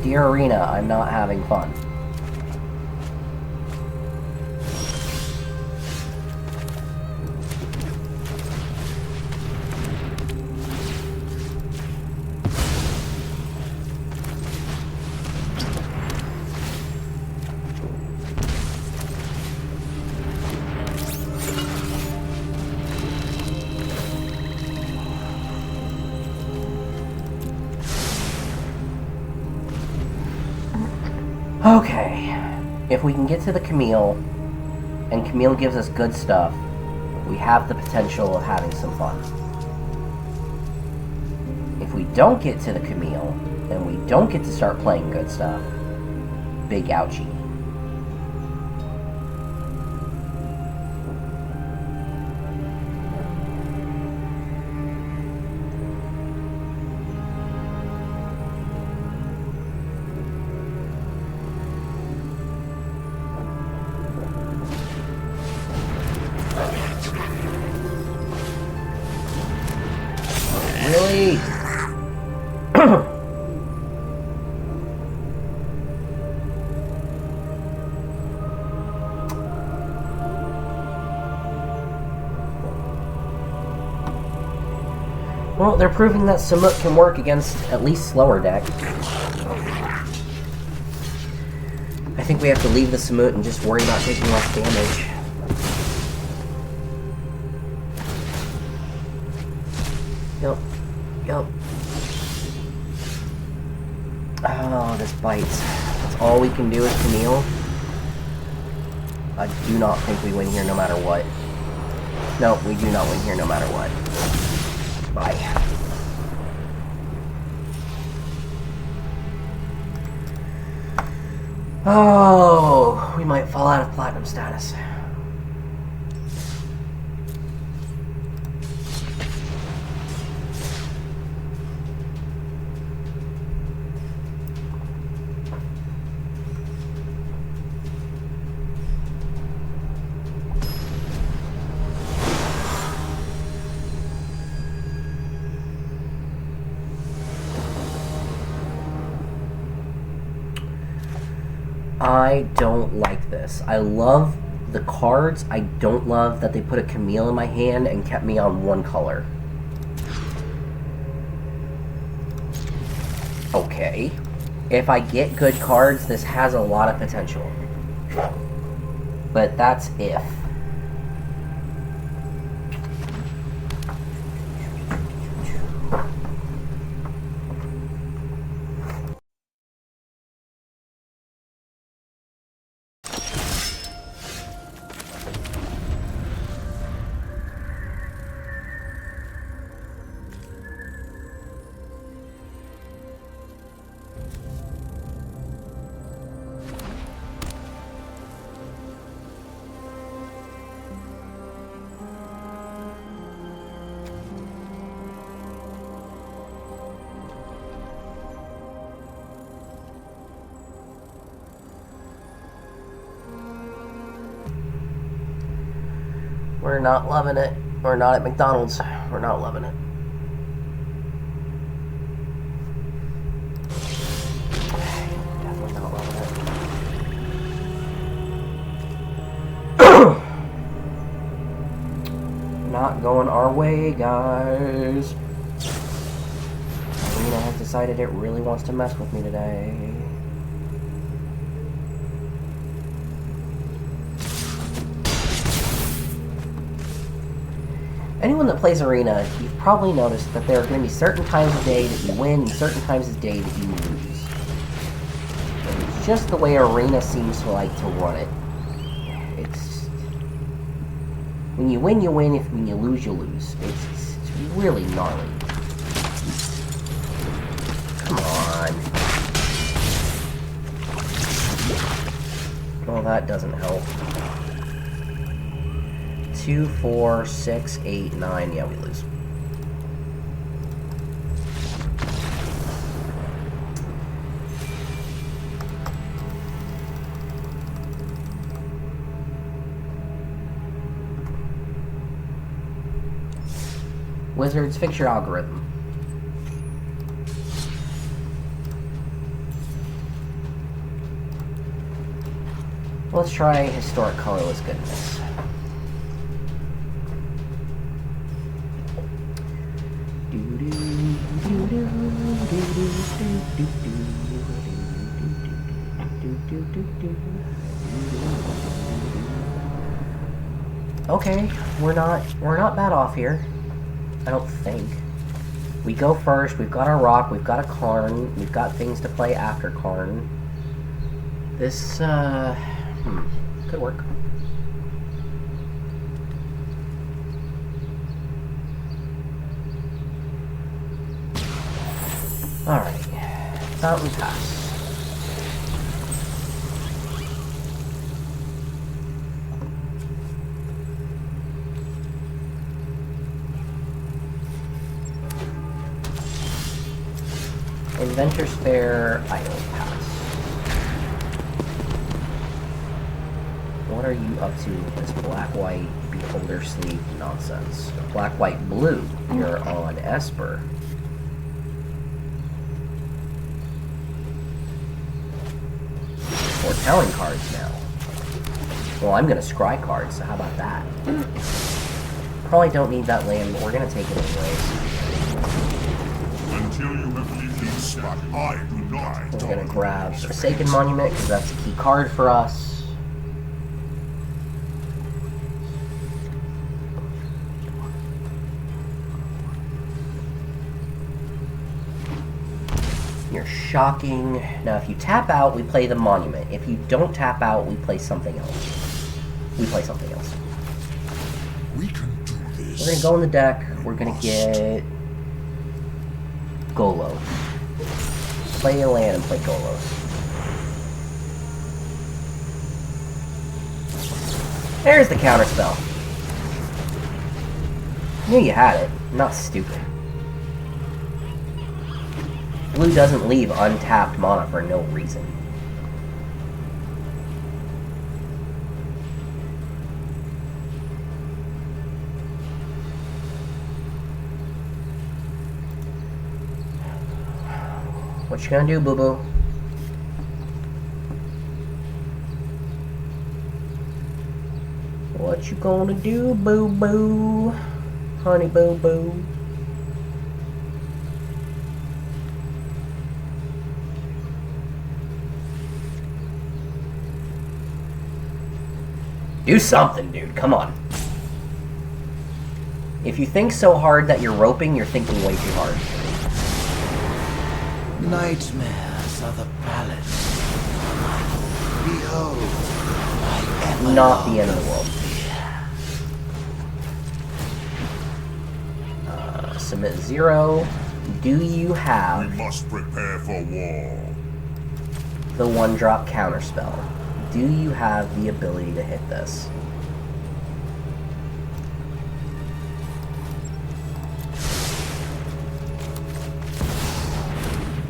Dear Arena, I'm not having fun. Okay, if we can get to the Camille, and Camille gives us good stuff, we have the potential of having some fun. If we don't get to the Camille, and we don't get to start playing good stuff, big ouchie. Really? Well, they're proving that Samut can work against at least slower deck. I think we have to leave the Samut and just worry about taking less damage. Yep. Oh, this bites. That's all we can do with Camille. I do not think we win here no matter what. No, we do not win here no matter what. Bye. Oh, we might fall out of platinum status. I don't like this. I love the cards. I don't love that they put a Camille in my hand and kept me on one color. Okay. If I get good cards, this has a lot of potential. But that's if. We're not loving it. We're not at McDonald's. We're not loving it. Definitely not loving it. Not going our way, guys. Arena has decided it really wants to mess with me today. Anyone that plays Arena, you've probably noticed that there are going to be certain times of day that you win and certain times of day that you lose. And it's just the way Arena seems to like to run it. It's... when you win, you win. When you lose, you lose. It's really gnarly. Come on. Well, that doesn't help. 2, 4, 6, 8, 9. Yeah, we lose. Wizards, fix your algorithm. Let's try historic colorless goodness. Okay, we're not bad off here. I don't think. We go first, we've got our rock, we've got a Karn, we've got things to play after Karn. This could work. Alright. Fountain Pass. Inventor's Fair Idle Pass. What are you up to with this black-white beholder sleeve nonsense? Black-white-blue. You're on Esper. Foretelling cards now. Well, I'm gonna scry cards, so how about that? Probably don't need that land, but we're gonna take it anyways. Until you have lived in spot, I do not. We're gonna grab Forsaken Monument, because that's a key card for us. You're shocking. Now, if you tap out, we play the Monument. If you don't tap out, we play something else. We can do this. We're gonna go in the deck. We're gonna get Golos. Play a land and play Golos. There's the counterspell. Knew you had it. I'm not stupid. Blue doesn't leave untapped mana for no reason. What you gonna do, boo-boo? What you gonna do, boo-boo? Honey Do something, dude. Come on. If you think so hard that you're roping, you're thinking way too hard. Nightmares are the palace. Behold, my Not the end of the world. Submit 0. Do you We have must prepare for war. the 1-drop counterspell? Do you have the ability to hit this?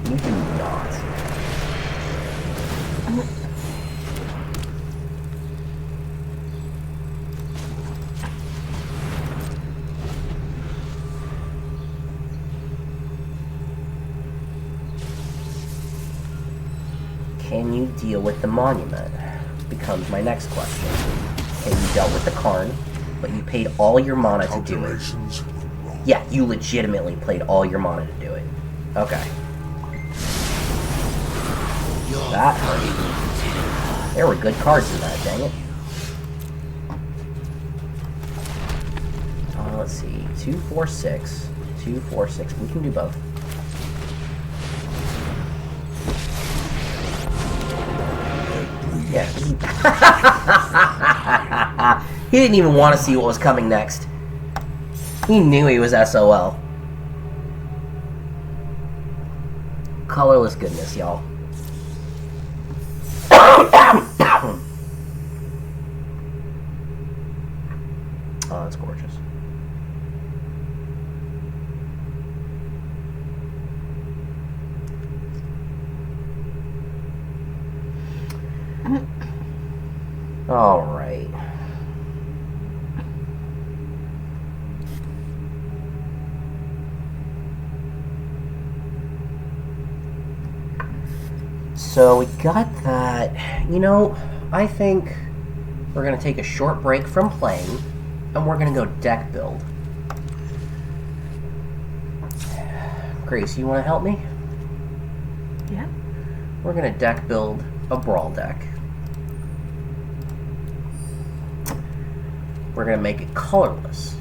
You do not. Can you deal with the monument? Becomes my next question. Okay, you dealt with the Karn, but you paid all your mana to do it. Calculations were wrong. Yeah, you legitimately played all your mana to do it. Okay. That hurt. There were good cards in that, dang it. Let's see. 2, 4, 6. 2, 4, 6. We can do both. Yeah. He didn't even want to see what was coming next. He knew he was SOL. Colorless goodness, y'all. Oh, that's gorgeous. All right. So we got that. You know, I think we're going to take a short break from playing, and we're going to go deck build. Grace, you want to help me? Yeah. We're going to deck build a brawl deck. We're going to make it colorless.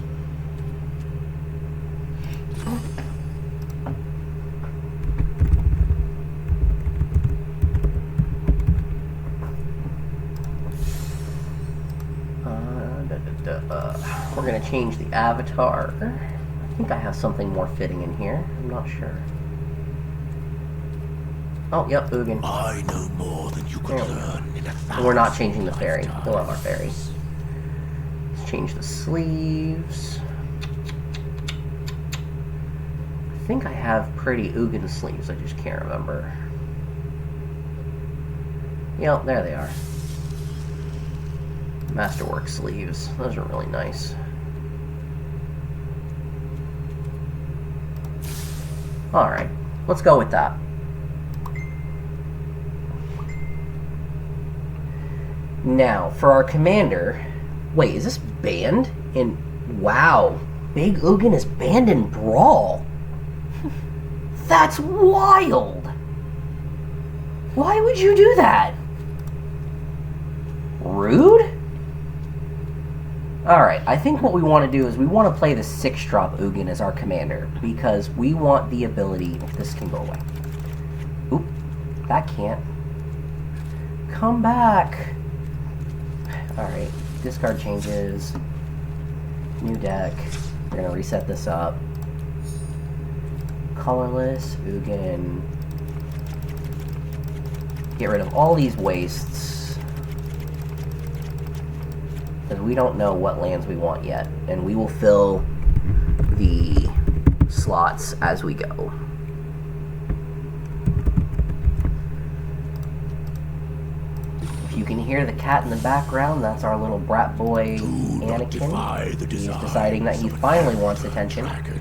We're going to change the avatar. I think I have something more fitting in here. I'm not sure. Oh, yep, Ugin. I know more than you could There we go. learn in a And we're not thousand changing the fairy. lifetimes. We'll have our fairy. Let's change the sleeves. I think I have pretty Ugin sleeves. I just can't remember. Yep, there they are. Masterwork sleeves. Those are really nice. Alright, let's go with that. Now, for our commander... Wait, is this banned in... Wow. Big Ugin is banned in Brawl. That's wild. Why would you do that? Rude? Alright, I think what we want to do is we want to play the 6-drop Ugin as our commander, because we want the ability... This can go away. Oop, that can't. Come back. Alright, discard changes. New deck. We're going to reset this up. Colorless, Ugin. Get rid of all these wastes. Because we don't know what lands we want yet. And we will fill the slots as we go. If you can hear the cat in the background, that's our little brat boy Do not defy the Anakin. He's designs deciding that he of an finally axe wants of a attention. dragon.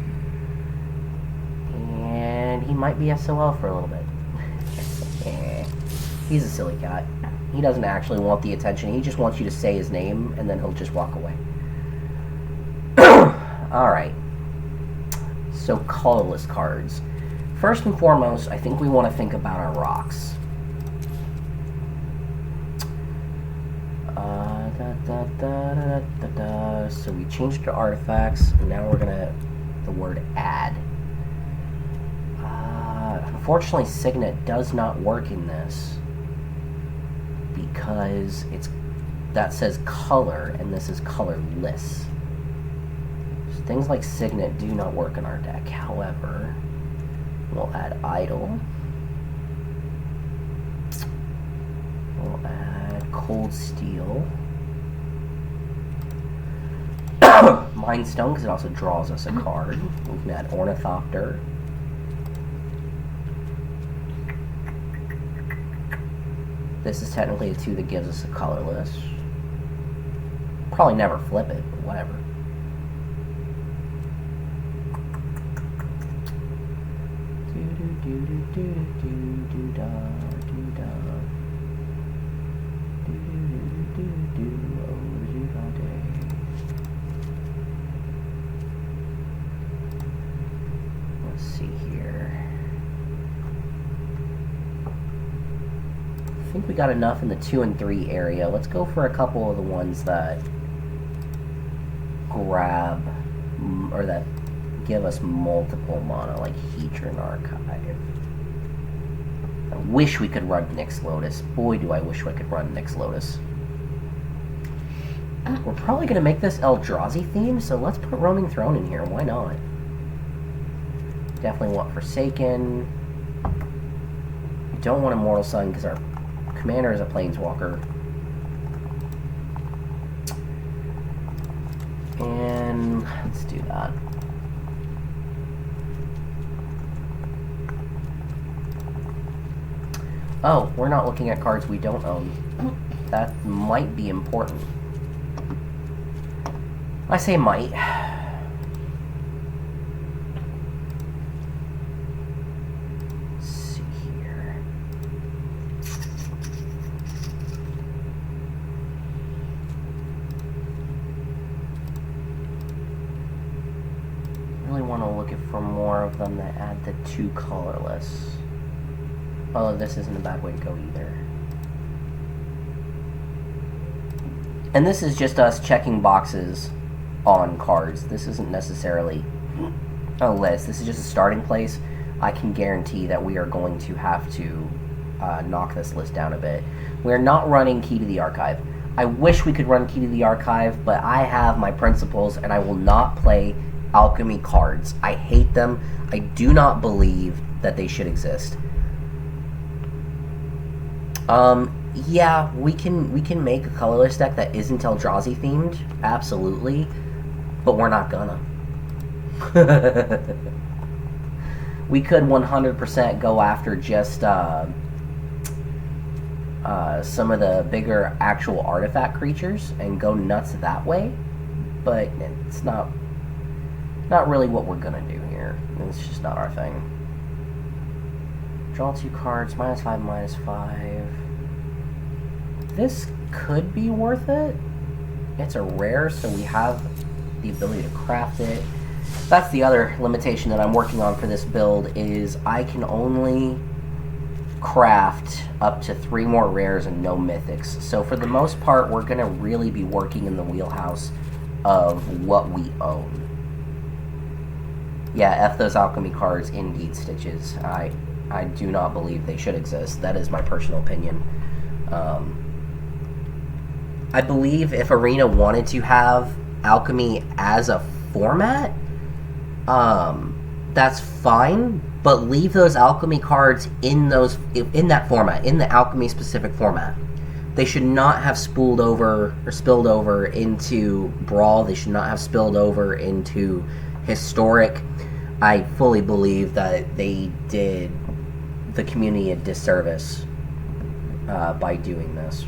And he might be SOL for a little bit. He's a silly cat. He doesn't actually want the attention. He just wants you to say his name, and then he'll just walk away. Alright. So, colorless cards. First and foremost, I think we want to think about our rocks. So we changed to artifacts, and now we're gonna the word add. Unfortunately, Signet does not work in this because that says color, and this is colorless. So things like Signet do not work in our deck. However, we'll add idle. We'll add cold steel. Mind Stone, because it also draws us a card. We can add Ornithopter. This is technically a 2 that gives us a colorless. Probably never flip it, but whatever. Let's see here. I think we got enough in the 2 and 3 area. Let's go for a couple of the ones that grab or that give us multiple mana, like Hedron Archive. I wish we could run Nyx Lotus. Boy, do I wish I could run Nyx Lotus. We're probably going to make this Eldrazi theme, so let's put Roaming Throne in here. Why not? Definitely want Forsaken. We don't want Immortal Sun because our commander is a Planeswalker. And let's do that. Oh, we're not looking at cards we don't own. That might be important. I say might. Let's see here. Really want to look for more of them that add the 2 colorless. Oh, this isn't a bad way to go either. And this is just us checking boxes on cards. This isn't necessarily a list. This is just a starting place. I can guarantee that we are going to have to knock this list down a bit. We're not running Key to the Archive. I wish we could run Key to the Archive, but I have my principles, and I will not play alchemy cards. I hate them. I do not believe that they should exist. Yeah, we can make a colorless deck that isn't Eldrazi themed, absolutely, but we're not gonna. We could 100% go after just some of the bigger actual artifact creatures and go nuts that way, but it's not really what we're gonna do here. It's just not our thing. Draw 2 cards, -5, -5. This could be worth it. It's a rare, so we have the ability to craft it. That's the other limitation that I'm working on for this build, is I can only craft up to 3 more rares and no mythics. So for the most part, we're going to really be working in the wheelhouse of what we own. Yeah, F those alchemy cards, indeed, Stitches. I do not believe they should exist. That is my personal opinion. I believe if Arena wanted to have alchemy as a format, that's fine, but leave those alchemy cards in that format, in the alchemy specific format. They should not have spooled over or spilled over into Brawl. They should not have spilled over into Historic. I fully believe that they did the community a disservice by doing this.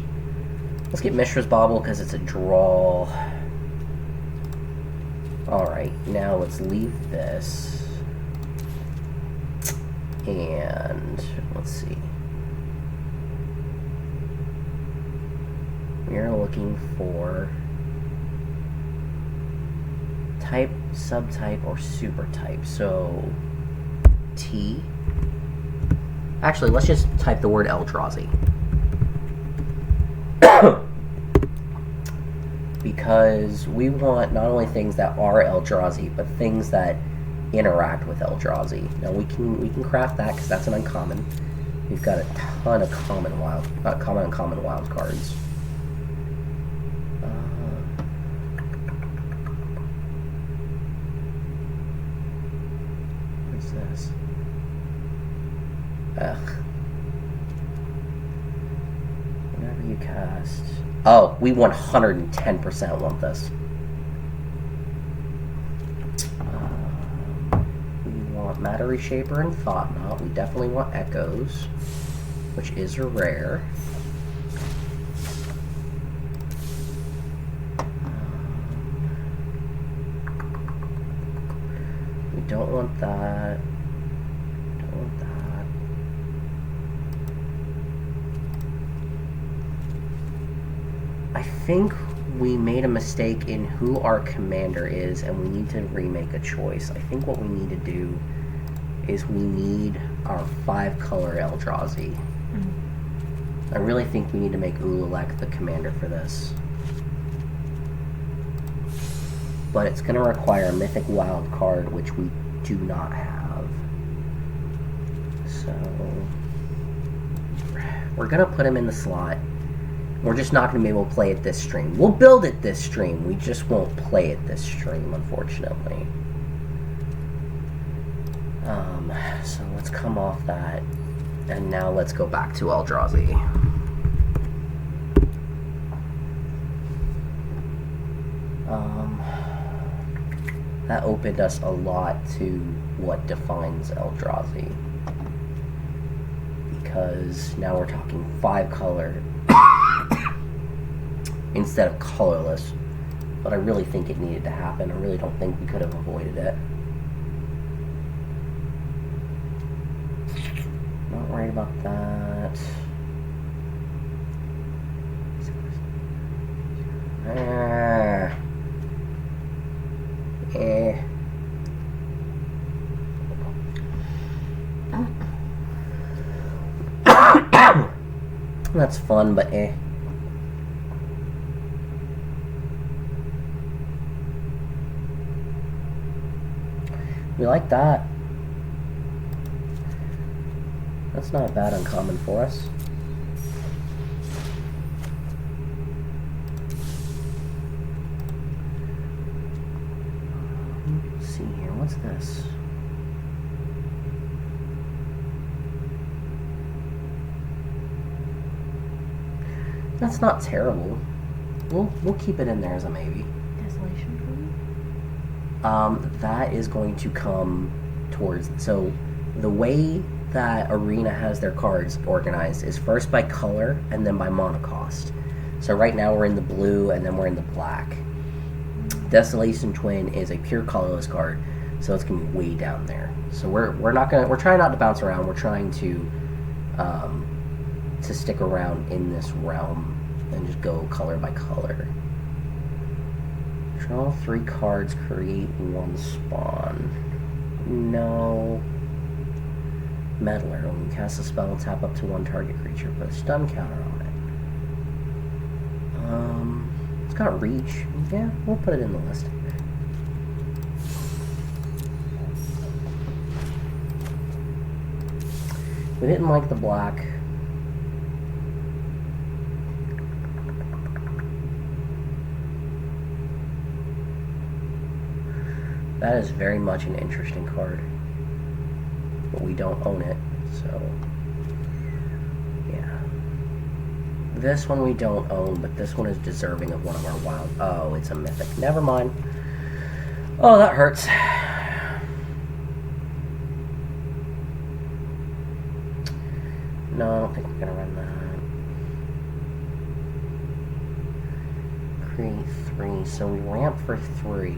Let's get Mishra's Bauble because it's a draw. Alright, now let's leave this. And let's see. We are looking for type, subtype, or super type. So T. Actually, let's just type the word Eldrazi. because we want not only things that are Eldrazi, but things that interact with Eldrazi. Now we can craft that because that's an uncommon. We've got a ton of common and common wild cards. What's this? Ugh. Whenever you cast... Oh, we 110% want this. We want Matter Reshaper and Thought Knot. We definitely want Echoes, which is a rare. We don't want that. Don't want that. I think we made a mistake in who our commander is, and we need to remake a choice. I think what we need to do is we need our 5-color Eldrazi. I really think we need to make Ululek the commander for this. But it's going to require a mythic wild card, which we do not have. So we're going to put him in the slot. We're just not going to be able to play it this stream. We'll build it this stream. We just won't play it this stream, unfortunately. So let's come off that. And now let's go back to Eldrazi. That opened us a lot to what defines Eldrazi. Because now we're talking 5-color instead of colorless, but I really think it needed to happen. I really don't think we could have avoided it. Not worried about that. That's fun, but eh. We like that. That's not a bad uncommon for us. Let's see here, what's this? That's not terrible. We'll keep it in there as a maybe. Desolation That is going to come towards... So, the way that Arena has their cards organized is first by color and then by monocost. So right now we're in the blue and then we're in the black. Desolation Twin is a pure colorless card, so it's gonna be way down there. So we're trying not to bounce around. We're trying to stick around in this realm and just go color by color. Draw 3 cards, create 1 spawn. No. Meddler. When you cast a spell, tap up to 1 target creature, put a stun counter on it. It's got reach. Yeah, we'll put it in the list. We didn't like the black. That is very much an interesting card. But we don't own it, so... yeah. This one we don't own, but this one is deserving of one of our wild... Oh, it's a mythic. Never mind. Oh, that hurts. No, I don't think we're gonna run that. Create 3, so we ramp for 3.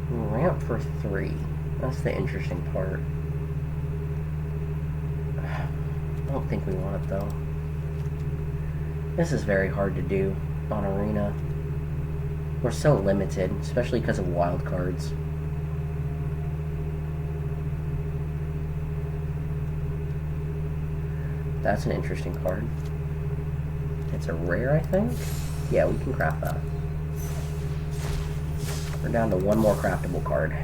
Ramp for 3. That's the interesting part. I don't think we want it though. This is very hard to do on Arena. We're so limited, especially because of wild cards. That's an interesting card. It's a rare, I think? Yeah, we can craft that. We're down to one more craftable card.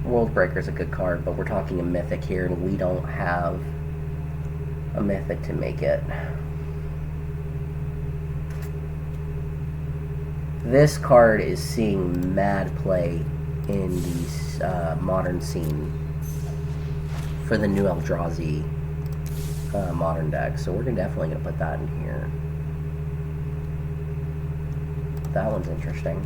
World Breaker's a good card, but we're talking a mythic here, and we don't have a mythic to make it. This card is seeing mad play in the modern scene for the new Eldrazi modern deck, so we're definitely going to put that in here. That one's interesting.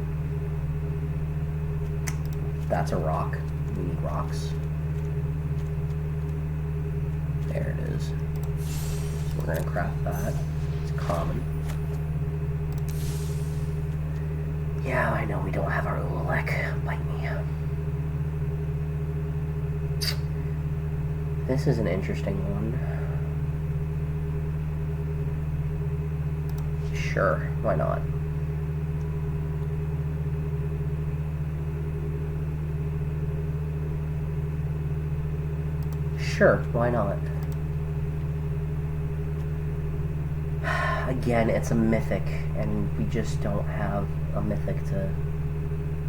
That's a rock. We need rocks. There it is. So we're going to craft that. It's common. Yeah, I know we don't have our Ululek. Bite me. This is an interesting one. Sure, why not? Sure, why not? Again, it's a mythic, and we just don't have a mythic to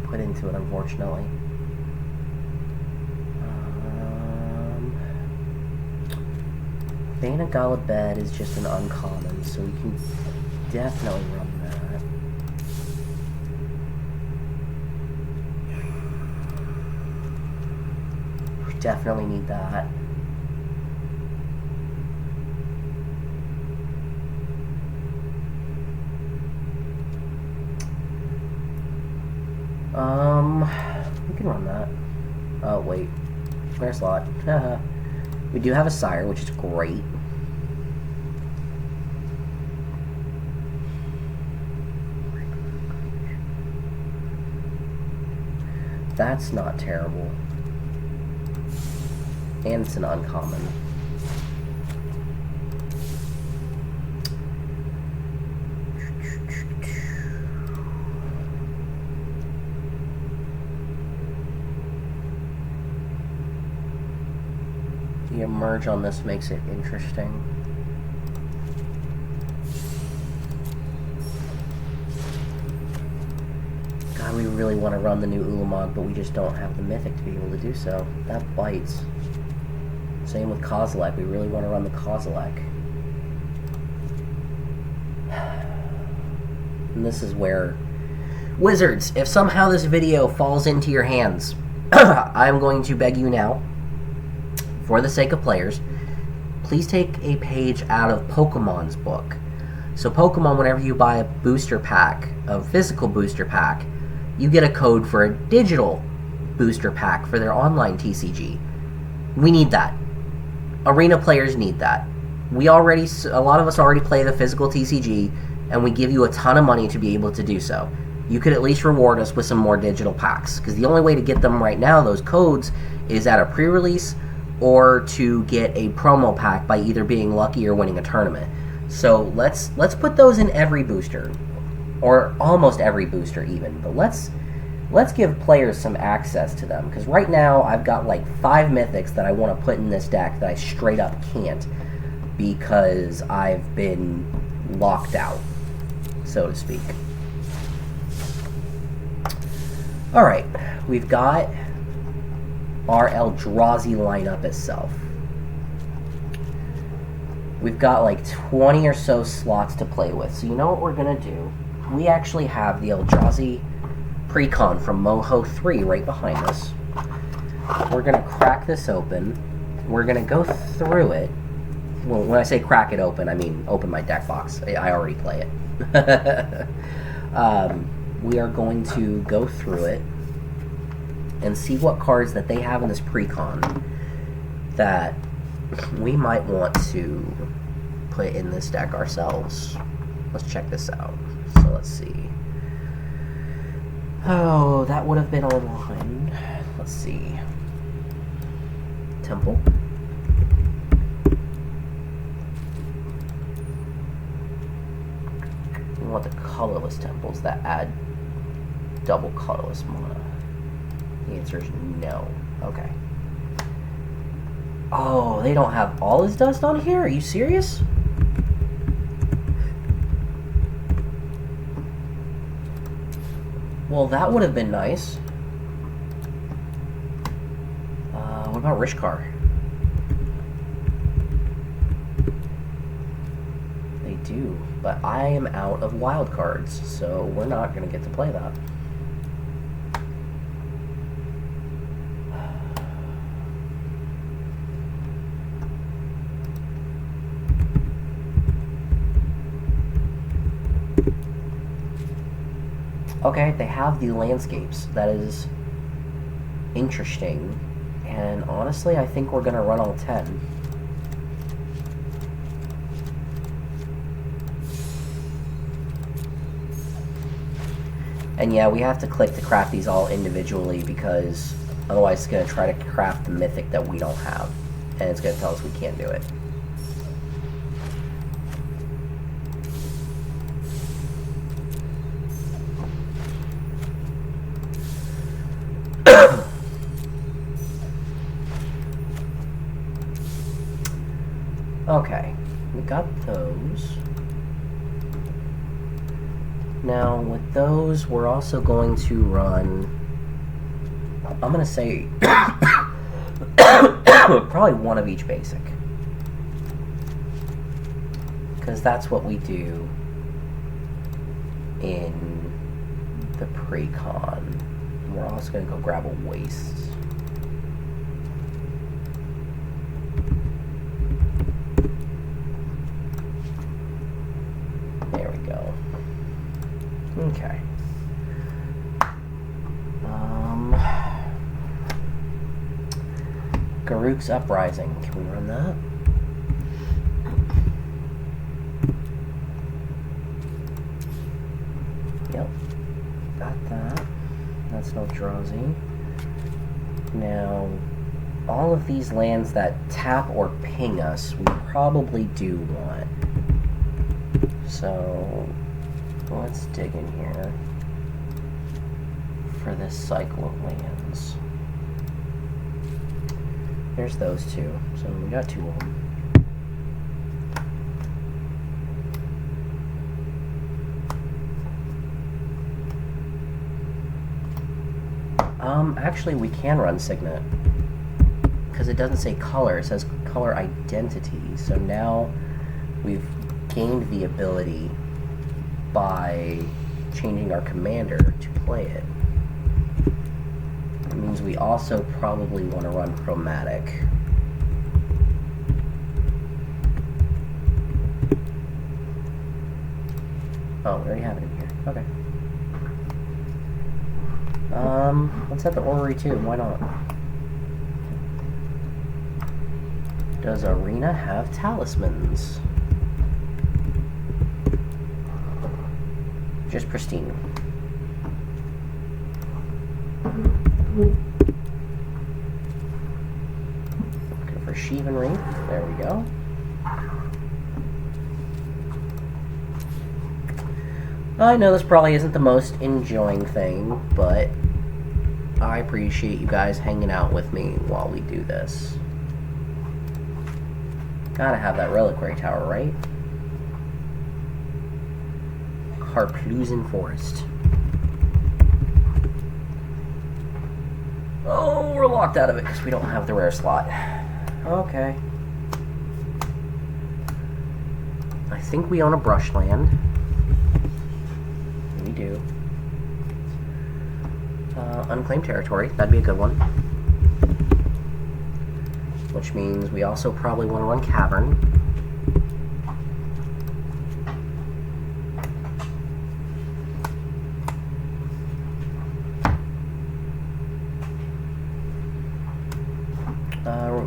put into it, unfortunately. Bane of Galabed is just an uncommon, so we can definitely run that. We definitely need that. We can run that. Oh, wait. Rare slot. We do have a Sire, which is great. That's not terrible. And it's an uncommon. The emerge on this makes it interesting. God, we really want to run the new Ulamog, but we just don't have the mythic to be able to do so. That bites. Same with Kozilek. We really want to run the Kozilek. And this is where... Wizards, if somehow this video falls into your hands, I'm going to beg you now, for the sake of players, please take a page out of Pokemon's book. So Pokemon, whenever you buy a booster pack, a physical booster pack, you get a code for a digital booster pack for their online TCG. We need that. Arena players need that. A lot of us already play the physical TCG, and we give you a ton of money to be able to do so. You could at least reward us with some more digital packs, because the only way to get them right now, those codes, is at a pre-release or to get a promo pack by either being lucky or winning a tournament. So let's put those in every booster, or almost every booster even. But let's give players some access to them, because right now I've got like 5 mythics that I want to put in this deck that I straight up can't, because I've been locked out, so to speak. Alright, we've got our Eldrazi lineup itself. We've got like 20 or so slots to play with. So you know what we're going to do? We actually have the Eldrazi Precon from Moho 3 right behind us. We're going to crack this open. We're going to go through it. Well, when I say crack it open, I mean open my deck box. I already play it. We are going to go through it and see what cards that they have in this Precon that we might want to put in this deck ourselves. Let's check this out. So let's see. Oh, that would have been online. Let's see. Temple. We want the colorless temples that add double colorless mana? The answer is no. Okay. Oh, they don't have all his dust on here? Are you serious? Well, that would have been nice. What about Rishkar? They do, but I am out of wild cards, so we're not going to get to play that. Okay, they have the landscapes. That is interesting. And honestly, I think we're going to run all 10. And yeah, we have to click to craft these all individually because otherwise it's going to try to craft the mythic that we don't have. And it's going to tell us we can't do it. Okay, we got those. Now, with those, we're also going to run, I'm going to say, probably one of each basic. Because that's what we do in the pre-con. We're also going to go grab a waste. There we go. Okay. Garruk's Uprising. Can we run that? Yep. Got that. That's no Eldrazi. Now, all of these lands that tap or ping us, we probably do want. So, let's dig in here for this cycle of lands. There's those two. So we got two of them. Actually, we can run Signet. Because it doesn't say color, it says color identity. So now we've gained the ability by changing our commander to play it. It means we also probably want to run Chromatic. Oh, we already have it in here. Okay. Let's set the Orrery too. Why not? Does Arena have talismans? Just pristine. Looking for Sheevanry. There we go. I know this probably isn't the most enjoying thing, but I appreciate you guys hanging out with me while we do this. Gotta have that Reliquary Tower, right? Harplusen Forest. Oh, we're locked out of it because we don't have the rare slot. Okay. I think we own a brushland. We do. Unclaimed territory. That'd be a good one. Which means we also probably want to run Cavern.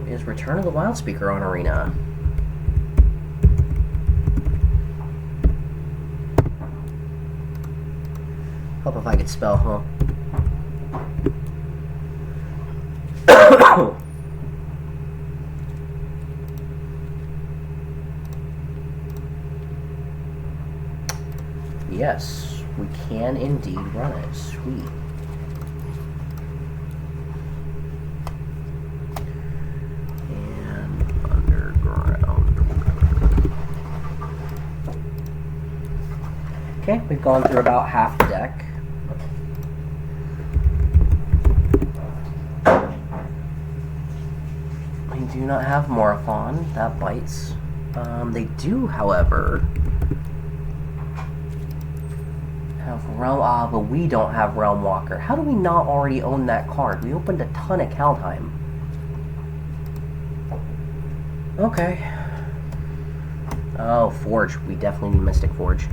Is Return of the Wild Speaker on Arena? Hope if I could spell, huh? yes, we can indeed run it. Sweet. And underground. Okay, we've gone through about half the deck. We do not have Morathon. That bites. They do, however, have Realm... but we don't have Realm Walker. How do we not already own that card? We opened a ton of Kaldheim. Okay. Oh, Forge. We definitely need Mystic Forge.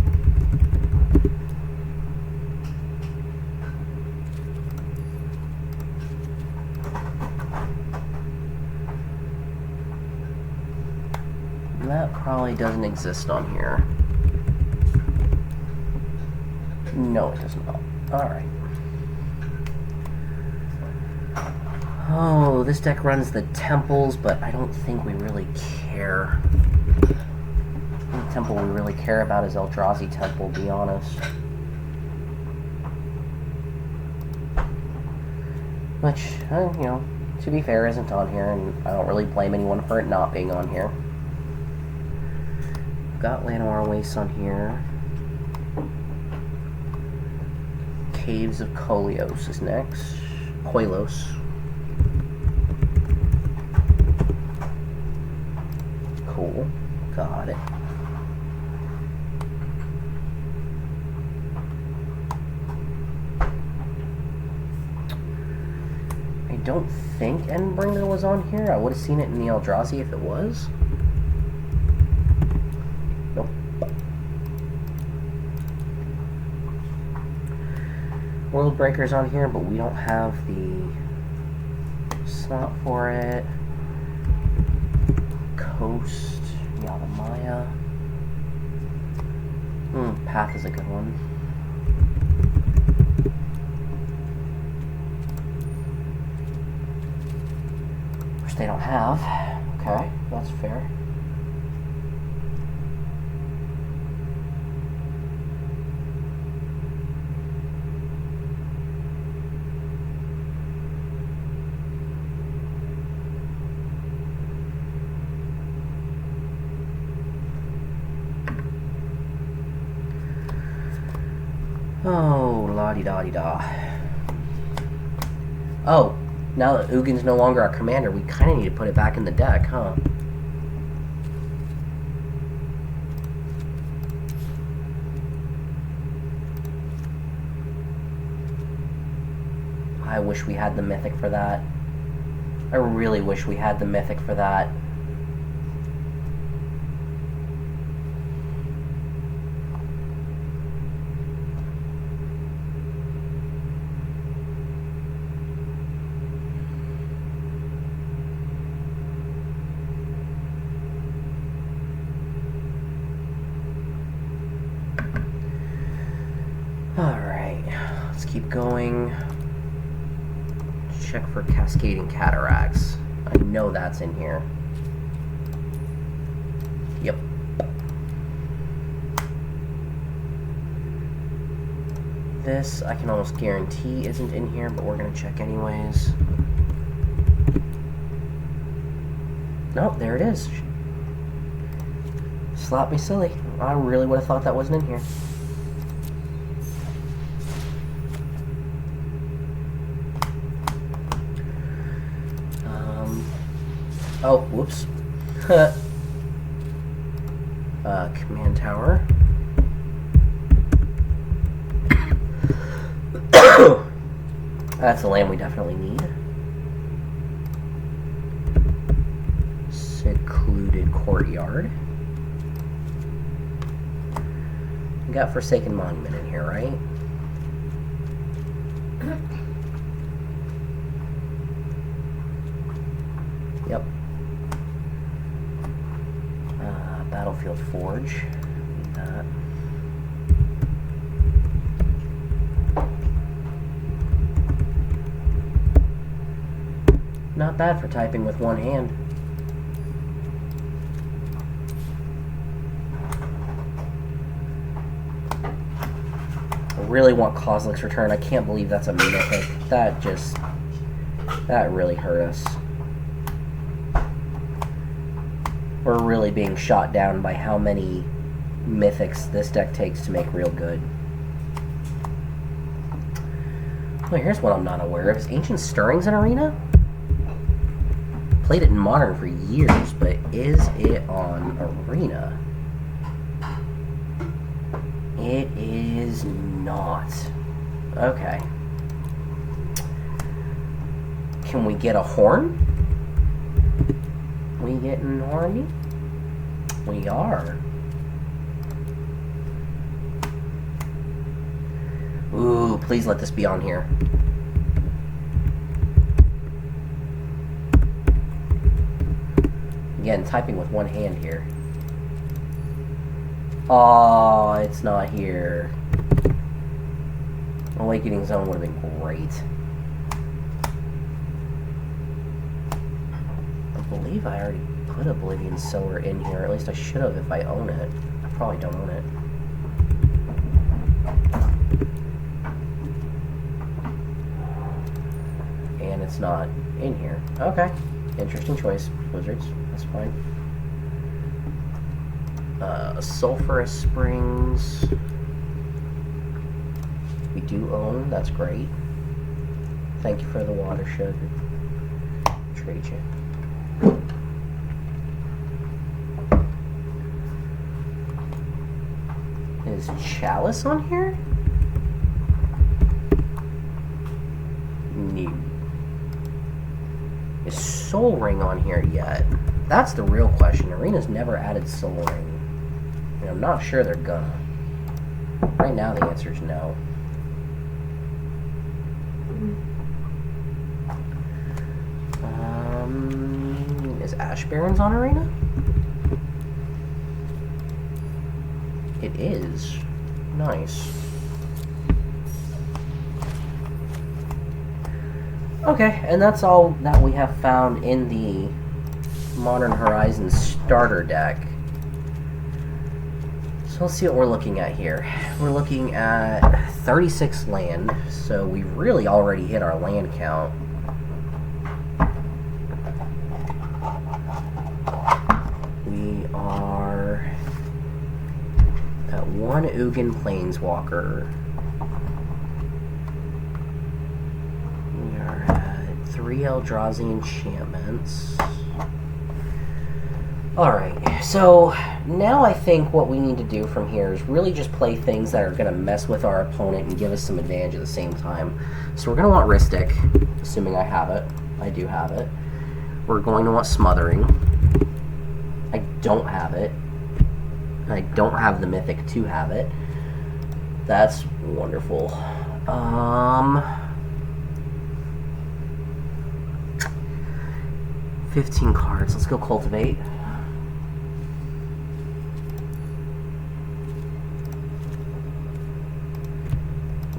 That probably doesn't exist on here. No, it does not. Alright. Oh, this deck runs the temples, but I don't think we really care. The only temple we really care about is Eldrazi Temple, to be honest. Which, you know, to be fair, isn't on here, and I don't really blame anyone for it not being on here. Got Animar Wastes on here. Caves of Koilos is next. Koilos. Cool. Got it. I don't think Endbringer was on here. I would have seen it in the Eldrazi if it was. Nope. Worldbreaker's on here, but we don't have the slot for it. Coast, Yavimaya. Path is a good one. Which they don't have. Okay, that's fair. Oh, la-di-da-di-da. Oh, now that Ugin's no longer our commander, we kind of need to put it back in the deck, huh? I wish we had the Mythic for that. I really wish we had the Mythic for that. Alright, let's keep going. Check for Cascading Cataracts. I know that's in here. Yep. This, I can almost guarantee isn't in here, but we're going to check anyways. Nope, there it is. Slap me silly. I really would have thought that wasn't in here. Oh, whoops. Command tower. That's a land we definitely need. Secluded courtyard. We got Forsaken Monument in here, right? Yep. Battlefield Forge. Need that. Not bad for typing with one hand. really want Kozilek's Return. I can't believe that's a mythic. That really hurt us. We're really being shot down by how many mythics this deck takes to make real good. Well, here's what I'm not aware of. Is Ancient Stirrings in Arena? Played it in Modern for years, but is it on Arena? It is not. Okay. Can we get a horn? We getting horny? We are. Ooh, please let this be on here. Again, typing with one hand here. Oh, it's not here. Awakening Zone would have been great. I believe I already put Oblivion Sower in here. At least I should have if I own it. I probably don't own it. And it's not in here. Okay. Interesting choice, Wizards. That's fine. Sulphurous Springs. We do own. That's great. Thank you for the watershed. Trade you. Is Chalice on here? No. Is Soul Ring on here yet? That's the real question. Arena's never added Soul Ring. And I'm not sure they're gonna. Right now the answer is no. Is Ash Barrens on Arena? It is. Nice. Okay, and that's all that we have found in the Modern Horizons starter deck. So let's see what we're looking at here. We're looking at 36 land, so we really already hit our land count. We are at 1 Ugin Planeswalker. We are at 3 Eldrazi enchantments. Alright, so now I think what we need to do from here is really just play things that are going to mess with our opponent and give us some advantage at the same time. So we're going to want Ristic, assuming I have it. I do have it. We're going to want Smothering. I don't have it. I don't have the Mythic to have it. That's wonderful. 15 cards. Let's go Cultivate.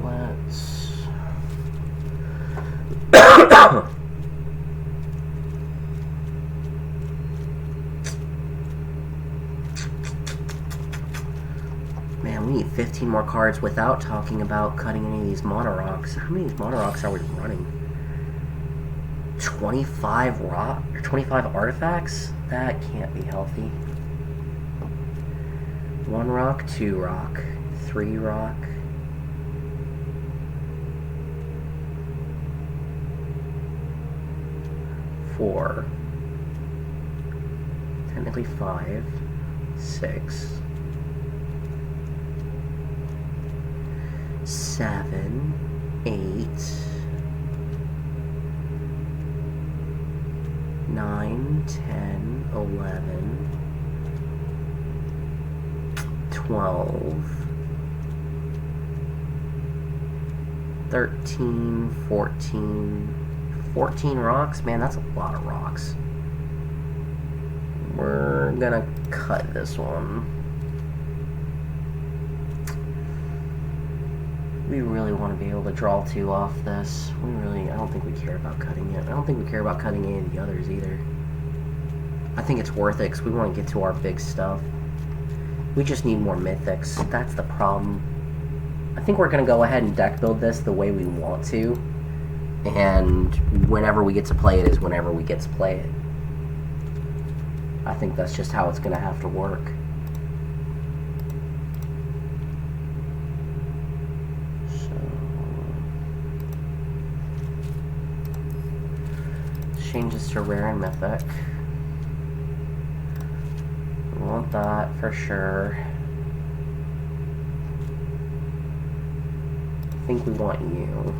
Let's... Man, we need 15 more cards without talking about cutting any of these Mono Rocks. How many of these Mono Rocks are we running? 25 rock or 25 artifacts? That can't be healthy. 1 rock, 2 rock, 3 rock. Four. Technically 5, 6, 7, 8, 9, 10, 11, 12, 13, 14 rocks? Man, that's a lot of rocks. We're gonna cut this one. We really want to be able to draw 2 off this. I don't think we care about cutting it. I don't think we care about cutting any of the others either. I think it's worth it because we want to get to our big stuff. We just need more mythics. That's the problem. I think we're going to go ahead and deck build this the way we want to, and whenever we get to play it is whenever we get to play it. I think that's just how it's going to have to work. Changes to rare and mythic. We want that for sure. I think we want you.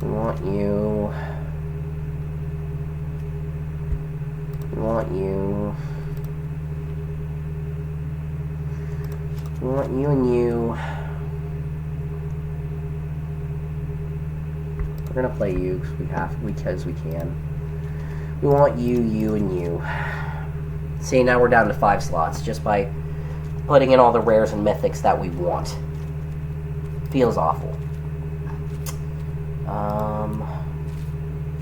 We want you. We want you. We want you and you. We're gonna play you because we can. We want you, you, and you. See, now we're down to 5 slots just by putting in all the rares and mythics that we want. Feels awful. I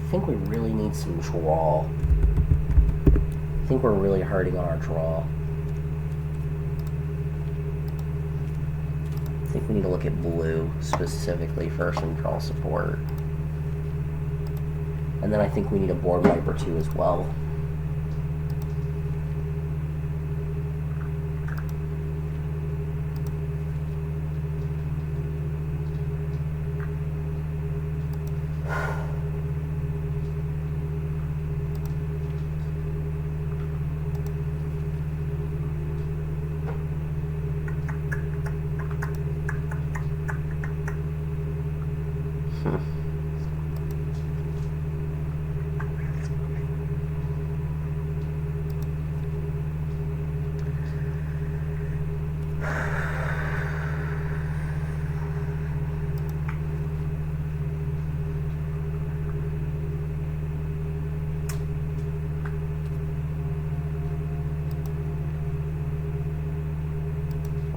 think we really need some draw. I think we're really hurting on our draw. I think we need to look at blue specifically for some draw support. And then I think we need a board wipe or 2 as well.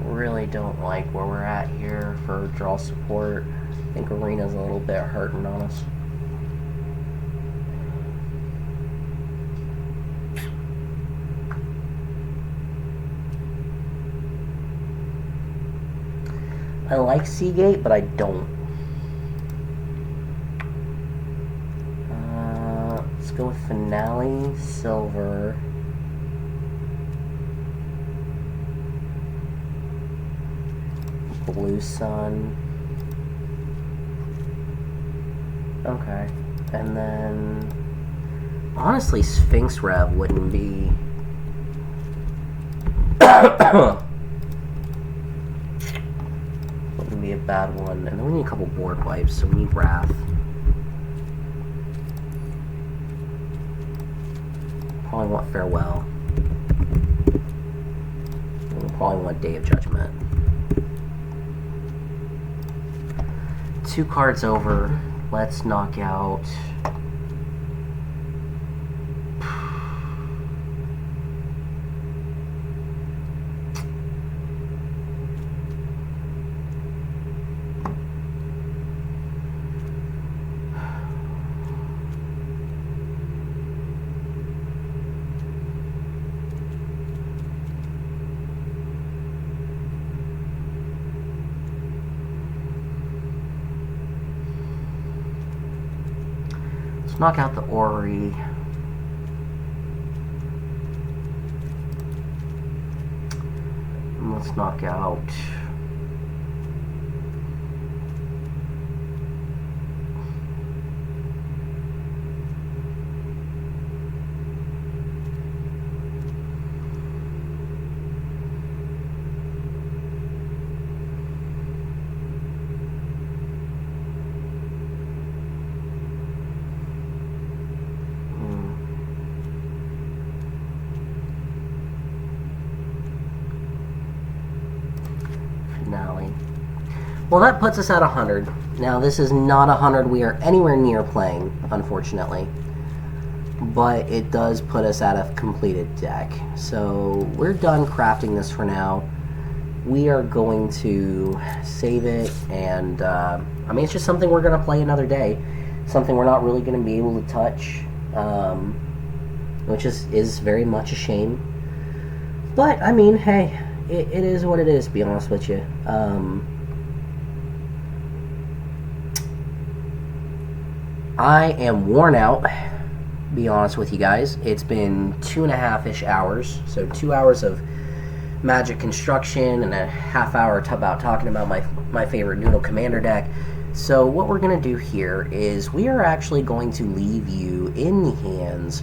Really don't like where we're at here for draw support. I think Arena's a little bit hurting on us. I like Seagate, but I don't. Let's go with Finale, Silver. Blue Sun. Okay. And then honestly, Sphinx Rev wouldn't be wouldn't be a bad one. And then we need a couple board wipes, so we need Wrath. Probably want Farewell. And we'll probably want Day of Judgment. 2 cards over. Let's knock out. Knock out the Ori. And let's knock out Finale. Well, that puts us at 100. Now, this is not 100 we are anywhere near playing, unfortunately. But it does put us at a completed deck. So, we're done crafting this for now. We are going to save it, and, I mean, it's just something we're going to play another day. Something we're not really going to be able to touch, which is very much a shame. But I mean, hey, it is what it is. To be honest with you, I am worn out. Be honest with you guys, it's been 2.5-ish hours. So 2 hours of magic construction and a half hour about talking about my favorite Noodle Commander deck. So what we're going to do here is we are actually going to leave you in the hands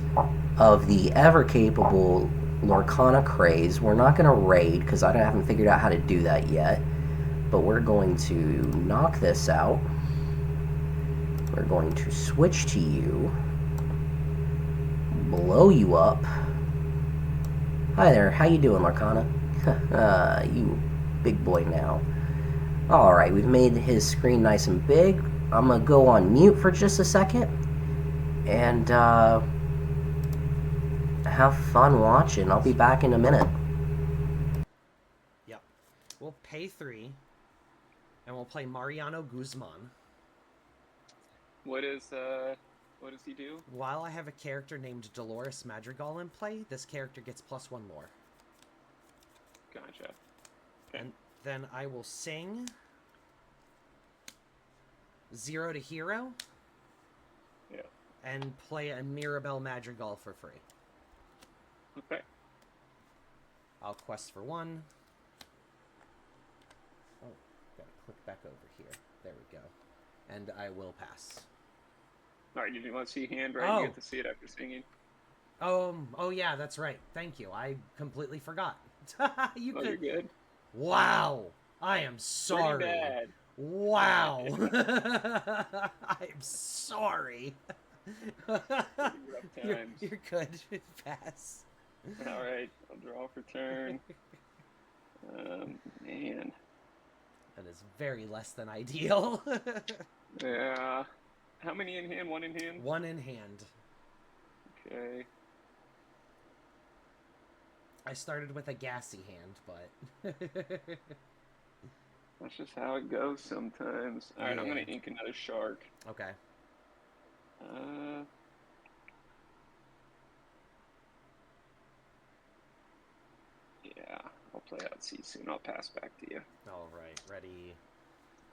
of the ever-capable LorcanaCraze. We're not going to raid because I haven't figured out how to do that yet. But we're going to knock this out. We're going to switch to you. Blow you up. Hi there, how you doing, Lorcana? You big boy now. Alright, we've made his screen nice and big. I'm gonna go on mute for just a second. And, have fun watching. I'll be back in a minute. Yep. We'll pay 3, and we'll play Mariano Guzman. What does he do? While I have a character named Dolores Madrigal in play, this character gets +1 more. Gotcha. Okay. And then I will sing 0 to hero. Yeah. And play a Mirabelle Madrigal for free. Okay. I'll quest for 1. Oh, gotta click back over here. There we go. And I will pass. Alright, did you want to see handwriting? Oh. You get to see it after singing. Oh yeah, that's right. Thank you. I completely forgot. You're good. Wow. I am sorry. Pretty bad. Wow. I'm sorry. Rough times. You're good. Pass. Alright, I'll draw for turn. Man. That is very less than ideal. Yeah. How many in hand? 1 in hand? 1 in hand. Okay. I started with a gassy hand, but... That's just how it goes sometimes. Alright, Yeah. I'm going to ink another shark. Okay. Yeah, I'll play out Sisu and I'll pass back to you. Alright, ready,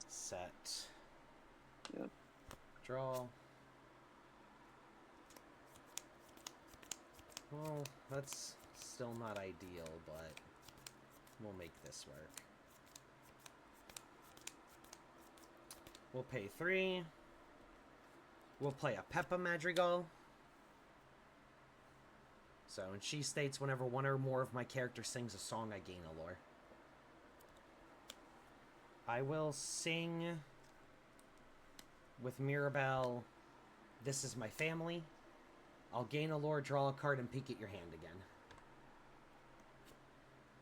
set, Yep. draw. Well, that's still not ideal, but we'll make this work. We'll pay 3. We'll play a Peppa Madrigal. So, and she states whenever 1 or more of my characters sings a song, I gain a lore. I will sing with Mirabelle, This Is My Family. I'll gain a lore, draw a card, and peek at your hand again.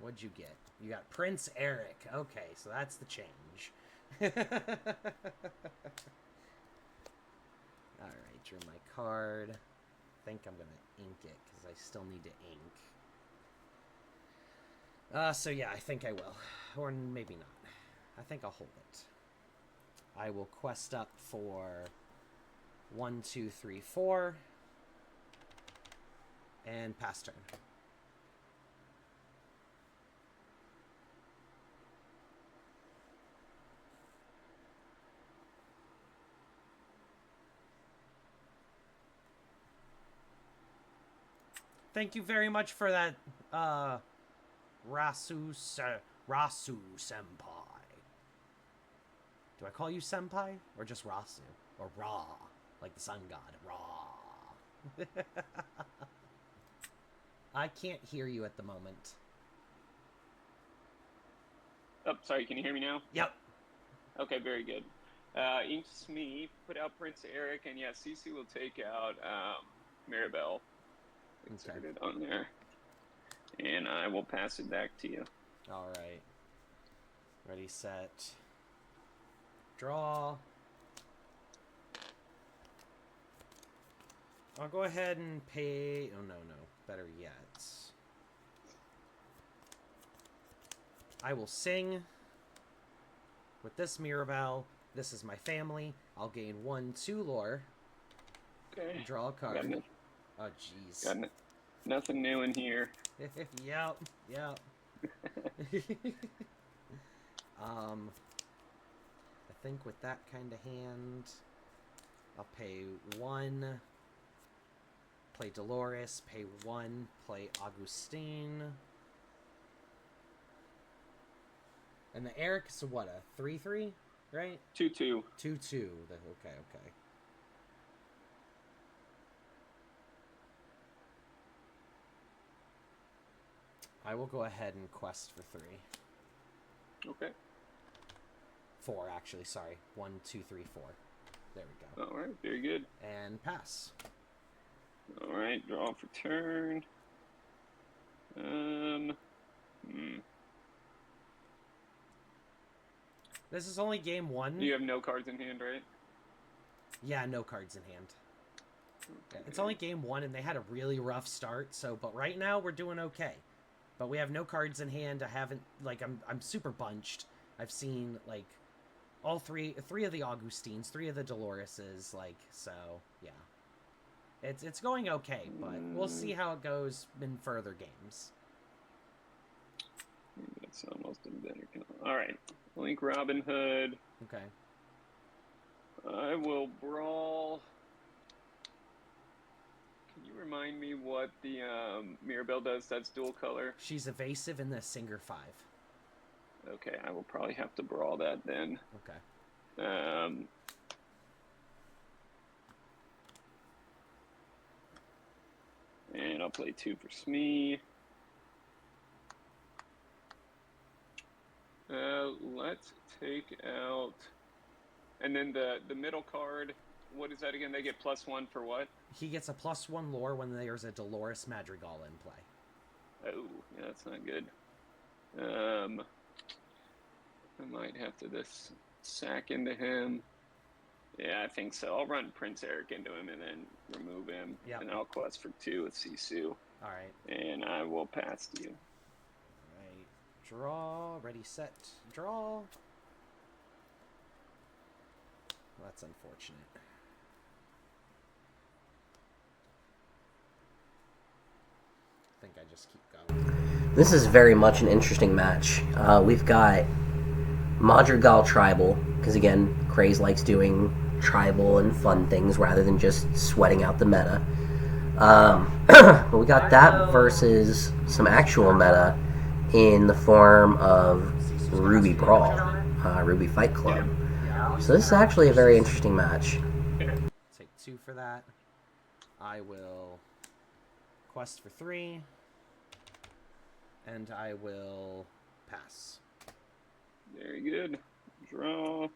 What'd you get? You got Prince Eric. Okay, so that's the change. Alright, drew my card. I think I'm gonna ink it, because I still need to ink. So yeah, I think I will. Or maybe not. I think I'll hold it. I will quest up for 1, 2, 3, 4. And pass turn. Thank you very much for that, Rasu Senpai. Do I call you Senpai? Or just Rasu? Or Ra? Like the sun god. Ra. I can't hear you at the moment. Oh, sorry, can you hear me now? Yep. Okay, very good. Inks me, put out Prince Eric, and yeah, Sisu will take out Mirabelle. Inserted on there. And I will pass it back to you. Alright. Ready, set. Draw. I'll go ahead and pay... Oh, no. Better yet. I will sing with this Mirabelle. This is my family. I'll gain 1, 2 lore. Okay. Draw a card. Got it. Oh, jeez. Got it. Nothing new in here. Yep. I think with that kind of hand, I'll pay 1, play Dolores, pay 1, play Augustine. And the Eric is what, a 3/3, right? 2/2. 2/2. Okay. I will go ahead and quest for 3. Okay. 4, actually, sorry. 1, 2, 3, 4. There we go. All right, very good. And pass. All right, draw for turn. This is only game 1. You have no cards in hand, right? Yeah, no cards in hand. Yeah, it's only game 1, and they had a really rough start. But right now we're doing okay. But we have no cards in hand. I haven't I'm super bunched. I've seen all three of the Augustines, 3 of the Doloreses. So yeah, it's going okay. But we'll see how it goes in further games. That's almost a better. All right, Link Robin Hood. Okay. I will brawl. Can you remind me what the Mirabelle does? That's dual color. She's evasive in the Singer 5. Okay, I will probably have to brawl that then. Okay. And I'll play 2 for Smee. Let's take out, and then the middle card. What is that again? They get +1 for what? He gets a +1 lore when there's a Dolores Madrigal in play. Oh, yeah, that's not good. I might have to just sack into him. Yeah, I think so. I'll run Prince Eric into him and then remove him. Yep. And I'll quest for 2 with Sisu. All right. And I will pass to you. All right. Draw. Ready, set, draw. Well, that's unfortunate. I think I just keep going. This is very much an interesting match. We've got Madrigal Tribal, because again, Craze likes doing tribal and fun things rather than just sweating out the meta. But we got that versus some actual meta in the form of Ruby Brawl, Ruby Fight Club. So this is actually a very interesting match. Take 2 for that. I will quest for 3. And I will pass. Very good. Draw.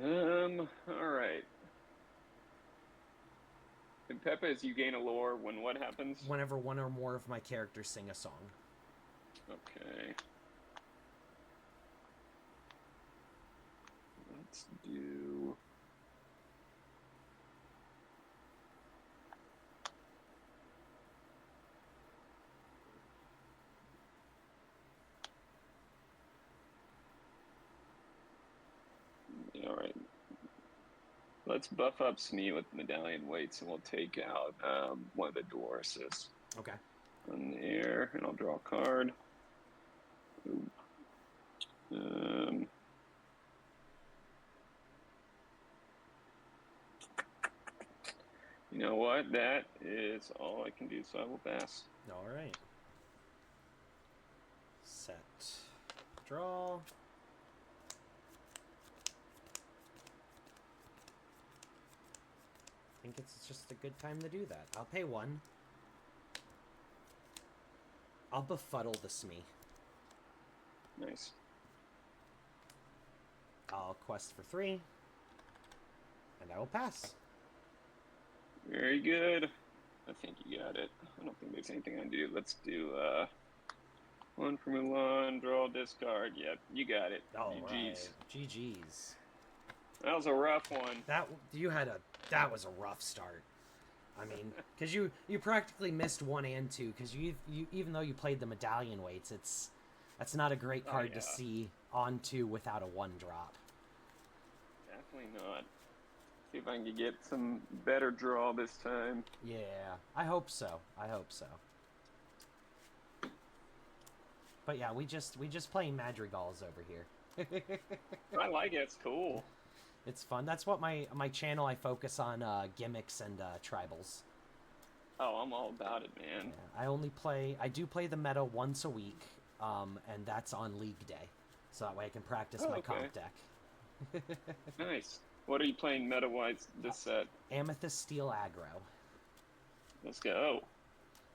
Alright. In Peppa's, you gain a lore when what happens? Whenever one or more of my characters sing a song. Okay. Let's do... Alright. Let's buff up Smee with medallion weights and we'll take out one of the Doloreses. Okay. On the air, and I'll draw a card. Ooh. You know what? That is all I can do, so I will pass. Alright. Set. Draw. I think it's just a good time to do that. I'll pay 1. I'll befuddle the Smee. Nice. I'll quest for 3. And I will pass. Very good. I think you got it. I don't think there's anything I can do. Let's do 1 for Mulan, draw, discard. Yep, you got it. All GG's. right. GG's. That was a rough one. That was a rough start. I mean, because you practically missed 1 and 2, because you even though you played the medallion weights, that's not a great card to see on 2 without a 1 drop. Definitely not. I See if I can get some better draw this time. Yeah, I hope so. I hope so. But yeah, we just playing Madrigals over here. I like it. It's cool. It's fun. That's what my channel, I focus on gimmicks and tribals. Oh, I'm all about it, man. Yeah, I do play the meta once a week, and that's on League Day. So that way I can practice my comp deck. Nice. What are you playing meta-wise this set? Amethyst Steel Aggro. Let's go.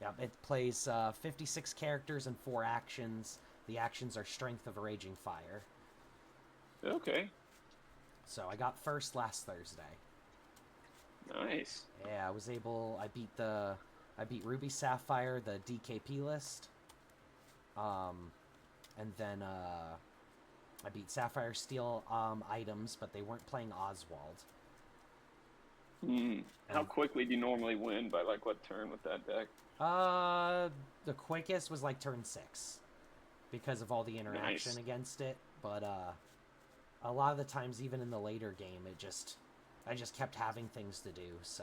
Yeah, it plays 56 characters and 4 actions. The actions are Strength of Raging Fire. Okay. So I got first last Thursday. Nice. Yeah, I beat Ruby Sapphire, the DKP list. And then I beat Sapphire Steel items, but they weren't playing Oswald. How quickly do you normally win? By like what turn with that deck? The quickest was like turn 6 because of all the interaction Nice. against it. But a lot of the times, even in the later game, I just kept having things to do. So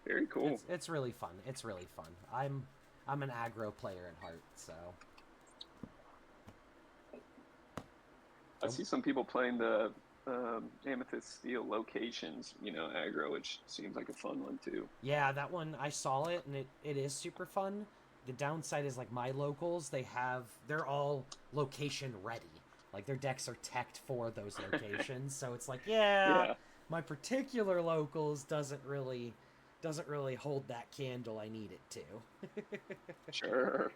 Very cool. it's really fun. It's really fun. I'm an aggro player at heart, so. I see some people playing the Amethyst Steel locations, aggro, which seems like a fun one too. Yeah, that one, I saw it, and it is super fun. The downside is, like, my locals, they're all location ready. Like, their decks are teched for those locations, so it's like, yeah, my particular locals doesn't really hold that candle I need it to. Sure.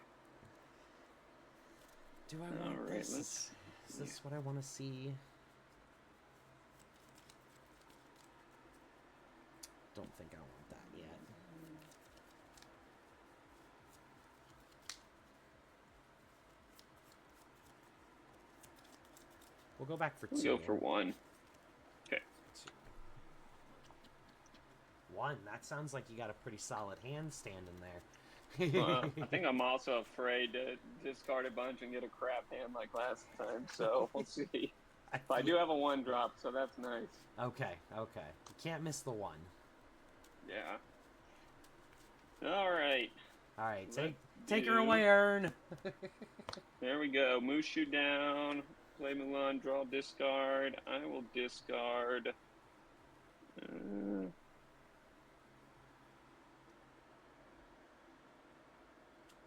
Do I want All right, this? Is this what I want to see? Don't think I want that yet. We'll go back for 2. We'll go for 1. Okay. 1. That sounds like you got a pretty solid hand standing there. I think I'm also afraid to discard a bunch and get a crap hand like last time, so we'll see. I do have a 1 drop, so that's nice. Okay. You can't miss the 1. Yeah. All right. All right, take her away, Ern. There we go. Moose you down. Play Mulan, draw, discard. I will discard.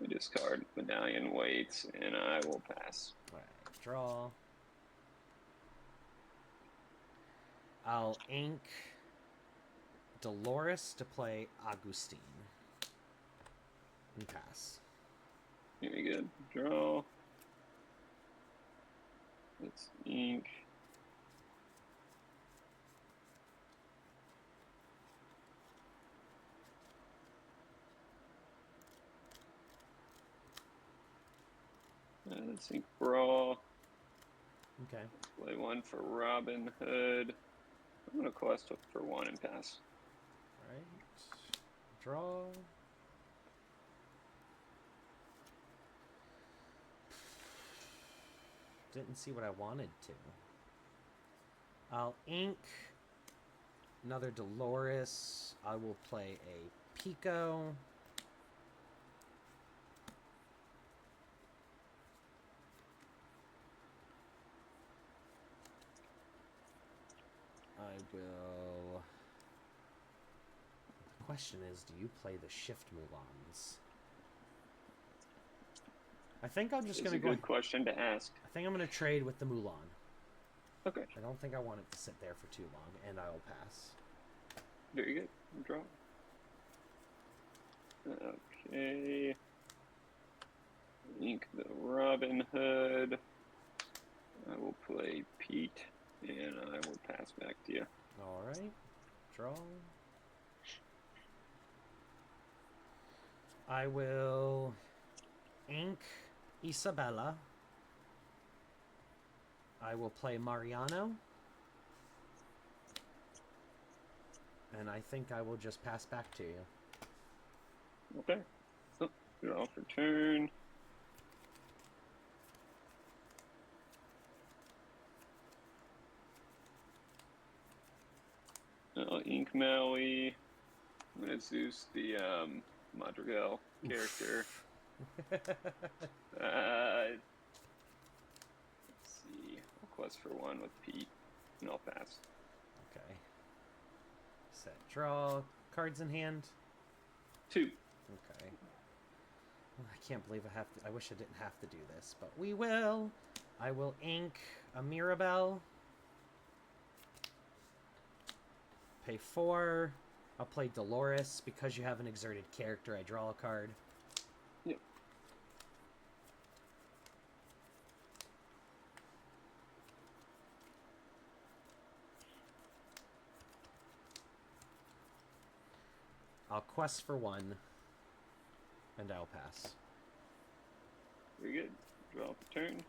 We discard Medallion Waits, and I will pass. All right, draw. I'll ink Dolores to play Augustine. And pass. Very good. Draw. Let's ink. Let's ink Brawl. Okay. Play 1 for Robin Hood. I'm going to quest for 1 and pass. All right. Draw. Didn't see what I wanted to. I'll ink another Dolores. I will play a Pico. I will... The question is, do you play the Shift Mulans? I think I'm just going to go... Good question to ask. I think I'm going to trade with the Mulan. Okay. I don't think I want it to sit there for too long, and I will pass. Very good. Draw. Okay. Ink the Robin Hood. I will play Pete, and I will pass back to you. All right. Draw. I will ink Isabella. I will play Mariano. And I think I will just pass back to you. Okay. So, draw for turn. I'll ink Maui. I'm gonna Zeus the Madrigal character. Let's see. I'll quest for 1 with Pete, and I'll pass. Okay. Set, draw. Cards in hand. 2. Okay. I can't believe I have to. I wish I didn't have to do this, but we will. I will ink a Mirabelle. Pay 4. I'll play Dolores. Because you have an exerted character, I draw a card. Yep. I'll quest for 1. And I'll pass. Very good. Draw for turn.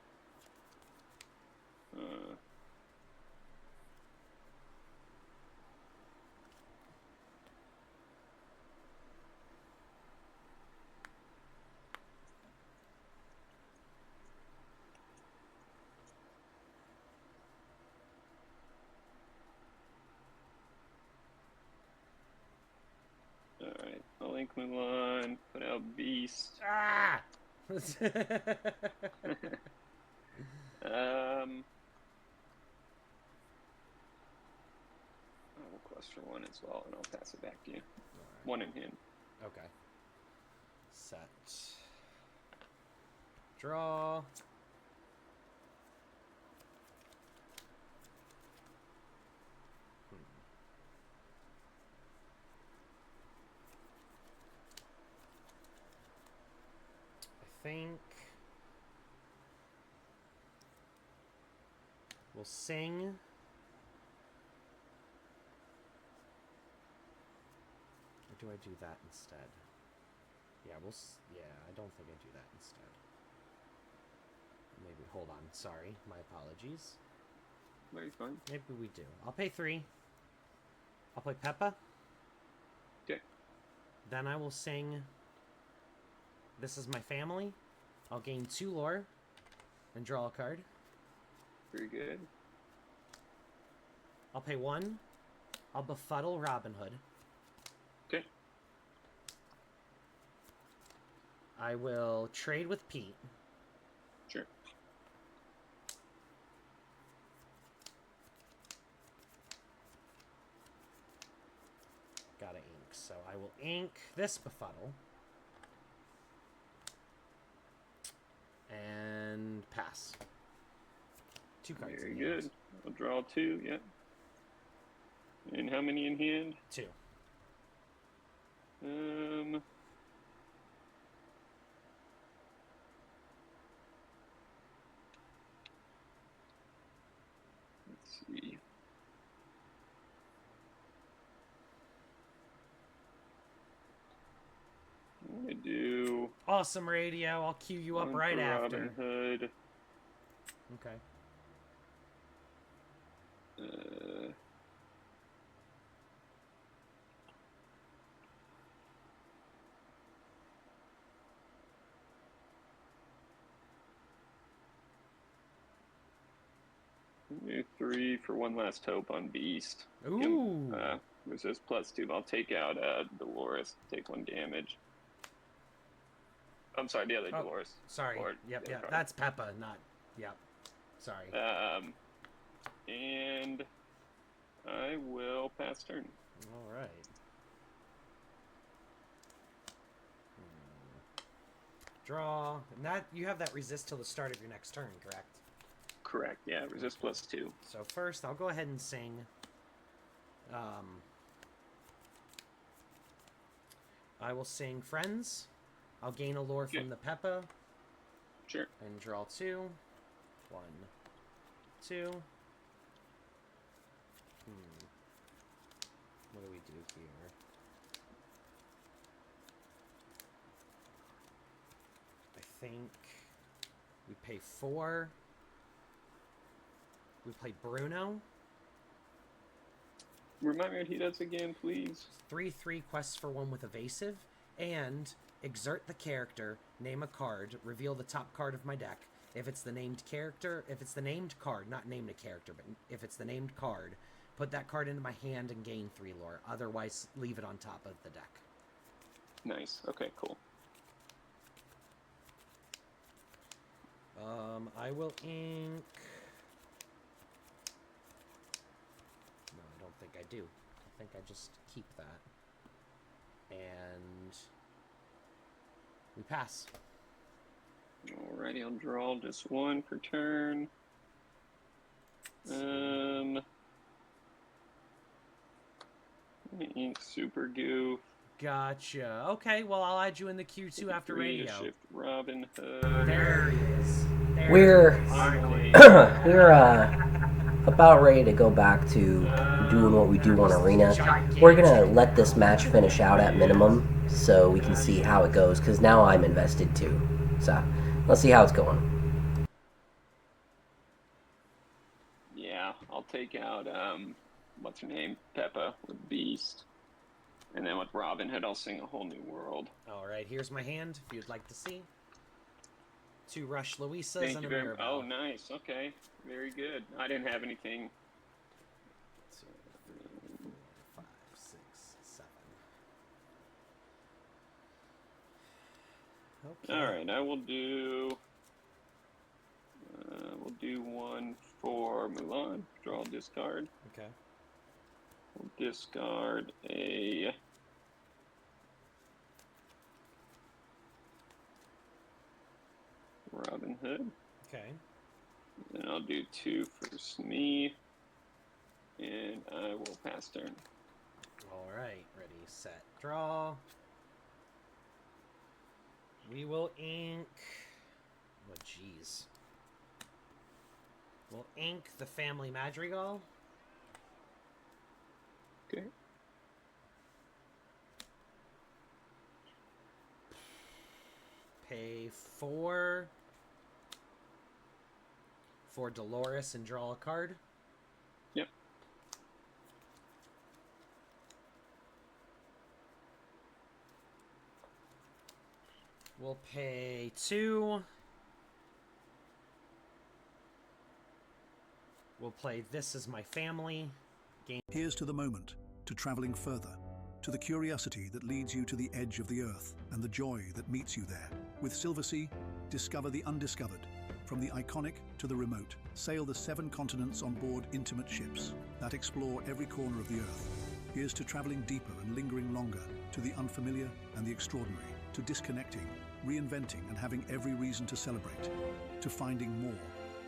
Alright, I'll ink Mulan, put out Beast. Ah! I will quest for 1 as well, and I'll pass it back to you. Right. 1 in hand. Okay. Set. Draw. I think we'll sing. Or do I do that instead? Yeah, yeah, I don't think I do that instead. Maybe, hold on, sorry, my apologies. Very fine. Maybe we do. I'll pay 3. I'll play Peppa. Okay. Then I will sing This Is My Family. I'll gain 2 lore and draw a card. Very good. I'll pay 1. I'll befuddle Robin Hood. Okay. I will trade with Pete. Sure. Gotta ink. So I will ink this befuddle. And pass. 2 cards. Very in good. hand. I'll draw 2, yep. And how many in hand? 2. Let's see. I'm gonna do Awesome radio. I'll cue you up 1 right for after. Robin Hood. Okay. Do 3 for 1 last hope on Beast. Ooh. Resist +2. I'll take out Dolores. Take 1 damage. I'm sorry, the other Oh, Dolores. Sorry. Or Yep, the yeah. other card. That's Peppa, not... Yep. Sorry. And I will pass turn. All right. Draw. And that, you have that resist till the start of your next turn, correct? Correct, yeah. Resist +2. So first, I'll go ahead and sing. I will sing Friends. I'll gain a lore from the Peppa. Sure. And draw 2. 1, 2. What do we do here? I think we pay 4. We play Bruno. Remind me what he does again, please. 3/3 quests for 1 with evasive, and exert the character, name a card, reveal the top card of my deck. If it's the named character, if it's the named card, not named a character, but if it's the named card, Put that card into my hand and gain 3 lore. Otherwise, leave it on top of the deck. Nice. Okay, cool. I will ink... No, I don't think I do. I think I just keep that. And... we pass. Alrighty, I'll draw just 1 per turn. Ink Super Goo. Gotcha. Okay, well, I'll add you in the queue too after 3 to radio. shift Robin Hood. There he is. There We're he is. Finally. we're about ready to go back to doing what we do on Arena. We're gonna let this match finish out at minimum so we can see how it goes, because now I'm invested too. So let's see how it's going. Yeah, I'll take out, what's her name? Peppa with Beast. And then with Robin Hood, I'll sing A Whole New World. Alright, here's my hand, if you'd like to see. 2 Rush Louisas Thank and you a very much. Mirabelle. Oh, nice. Okay. Very good. I didn't have anything. 2, 3, 4, 5, 6, 7. Okay. Alright, I will do... we'll do 1 for Mulan. Draw, discard. Okay. We'll discard a... Robin Hood. Okay. Then I'll do 2 for Smee. And I will pass turn. Alright, ready, set, draw. We will ink... oh, jeez. We'll ink the Family Madrigal. Okay. Pay 4 for Dolores and draw a card. Yep. We'll pay 2. We'll play This Is My Family. Here's to the moment, to traveling further, to the curiosity that leads you to the edge of the earth and the joy that meets you there. With Silversea, discover the undiscovered. From the iconic to the remote, sail the 7 continents on board intimate ships that explore every corner of the earth. Here's to traveling deeper and lingering longer, to the unfamiliar and the extraordinary, to disconnecting, reinventing and having every reason to celebrate, to finding more.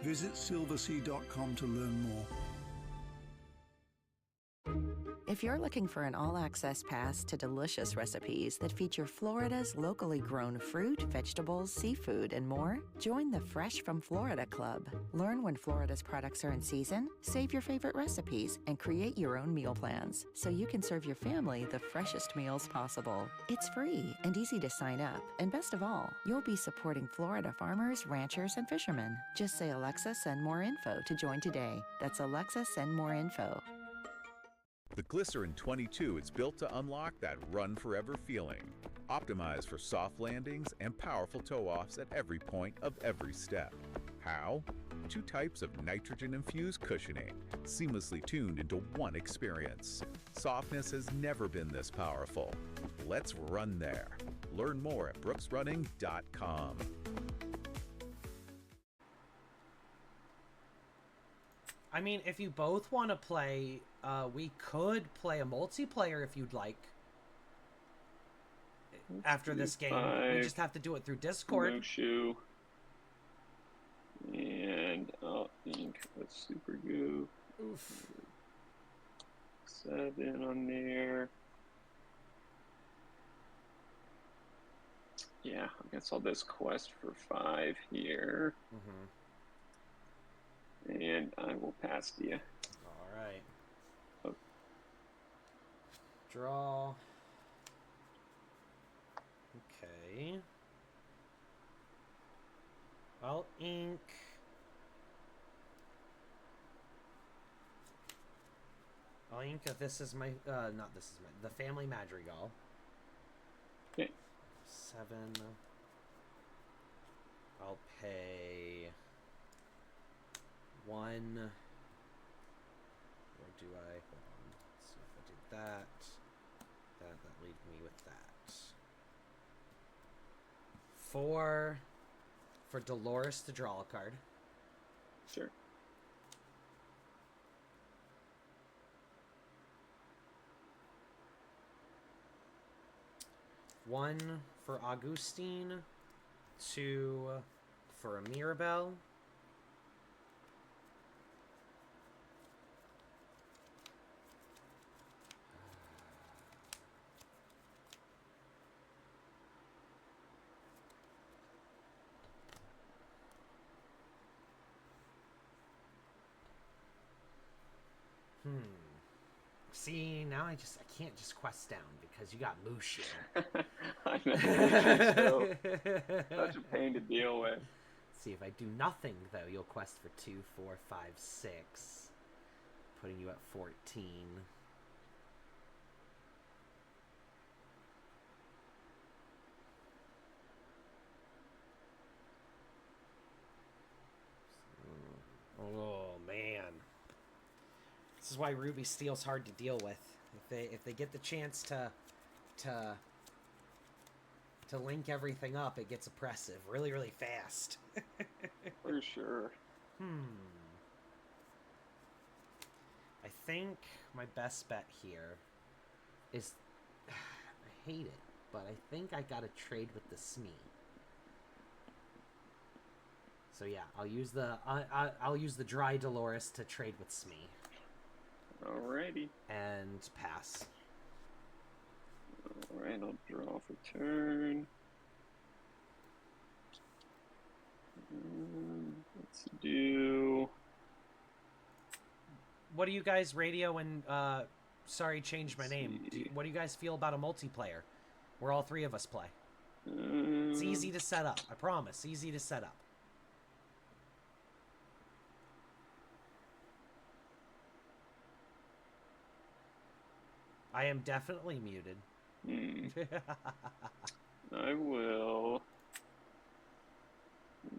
Visit silversea.com to learn more. If you're looking for an all-access pass to delicious recipes that feature Florida's locally grown fruit, vegetables, seafood, and more, join the Fresh from Florida Club. Learn when Florida's products are in season, save your favorite recipes, and create your own meal plans so you can serve your family the freshest meals possible. It's free and easy to sign up, and best of all, you'll be supporting Florida farmers, ranchers, and fishermen. Just say, Alexa, send more info to join today. That's Alexa, send more info. The Glycerin 22 is built to unlock that run forever feeling. Optimized for soft landings and powerful toe-offs at every point of every step. How? 2 types of nitrogen-infused cushioning, seamlessly tuned into one experience. Softness has never been this powerful. Let's run there. Learn more at brooksrunning.com. I mean, if you both want to play, we could play a multiplayer if you'd like. After this game, we just have to do it through Discord. Mushu. And I'll ink a Super Goo. Oof. 7 on there. Yeah, I guess I'll just quest for 5 here. Mm-hmm. And I will pass to you. Alright. Oh. Draw. Okay. I'll ink. I'll ink if this is my, not this is my, the Family Madrigal. Okay. 7. I'll pay 1. We'll do I? Hold on. Let's see if I did that. That leaves me with that. For Dolores to draw a card. Sure. One for Augustine. Two for a Mirabelle. See, now I can't just quest down because you got Mushu. I know. Mushu's so such a pain to deal with. See, if I do nothing, though, you'll quest for 2, 4, 5, 6. Putting you at 14. Oh, man. This is why Ruby Steel's hard to deal with. If they get the chance to link everything up, it gets oppressive really, really fast. For sure. I think my best bet here is... I hate it, but I think I gotta trade with the Smee. So yeah, I'll use the Dry Dolores to trade with Smee. Alrighty. And pass. Alright, I'll draw for turn. Let's do... What do you guys, Radio and, sorry, changed my name. What do you guys feel about a multiplayer where all three of us play? It's easy to set up, I promise. Easy to set up. I am definitely muted. I will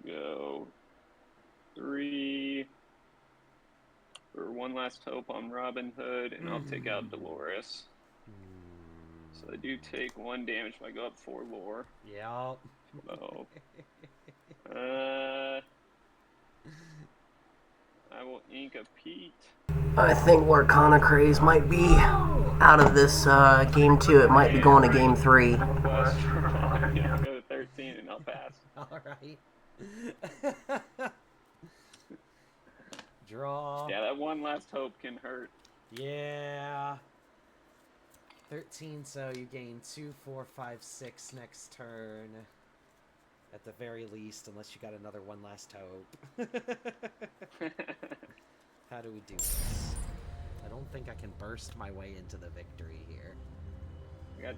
go 3 for One Last Hope on Robin Hood, and I'll take out Dolores. So I do take 1 damage if I go up 4 lore. Yep. So, I will ink a Pete. I think LorcanaCraze might be out of this game 2. It might be going to game 3. Yeah, I'll go to 13 and I'll pass. Alright. Draw. Yeah, that One Last Hope can hurt. Yeah. 13, so you gain 2, 4, 5, 6 next turn. At the very least, unless you got another One Last Hope. How do we do this? I don't think I can burst my way into the victory here. We got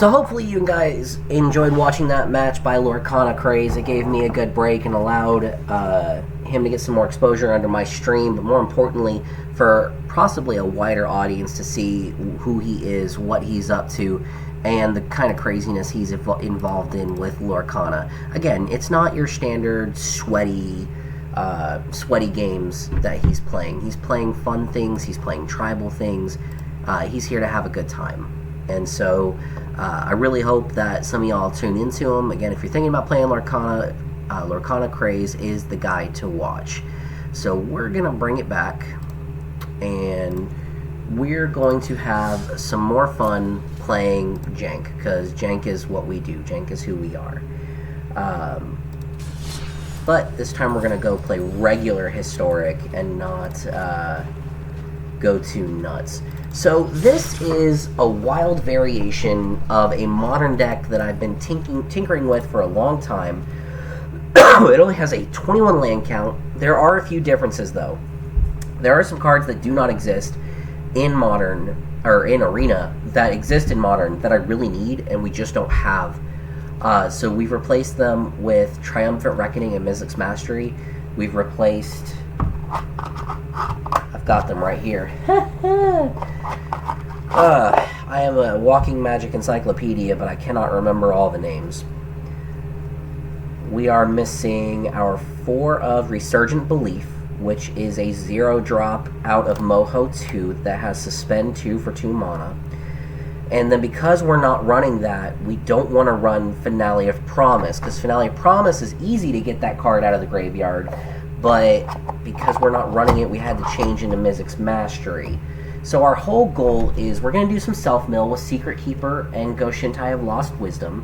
So hopefully you guys enjoyed watching that match by LorcanaCraze. It gave me a good break and allowed him to get some more exposure under my stream, but more importantly, for possibly a wider audience to see who he is, what he's up to, and the kind of craziness he's involved in with Lorcana. Again, it's not your standard sweaty games that he's playing. He's playing fun things, he's playing tribal things, he's here to have a good time. And so I really hope that some of y'all tune into him. Again, if you're thinking about playing Lorcana, LorcanaCraze is the guy to watch. So we're going to bring it back, and we're going to have some more fun playing Jank, because Jank is what we do. Jank is who we are. But this time we're going to go play regular Historic and not go too nuts. So this is a wild variation of a modern deck that I've been tinkering with for a long time. It only has a 21 land count. There are a few differences, though. There are some cards that do not exist in Modern, or in Arena, that exist in Modern that I really need, and we just don't have. So we've replaced them with Triumphant Reckoning and Mizzix Mastery. We've replaced... I've got them right here. I am a walking magic encyclopedia, but I cannot remember all the names. We are missing our 4 of Resurgent Belief, which is a 0-drop out of Moho 2 that has Suspend 2 for 2 mana. And then because we're not running that, we don't want to run Finale of Promise, because Finale of Promise is easy to get that card out of the graveyard, but because we're not running it, we had to change into Mizzix Mastery. So our whole goal is we're going to do some self-mill with Secret Keeper and go Shintai of Lost Wisdom.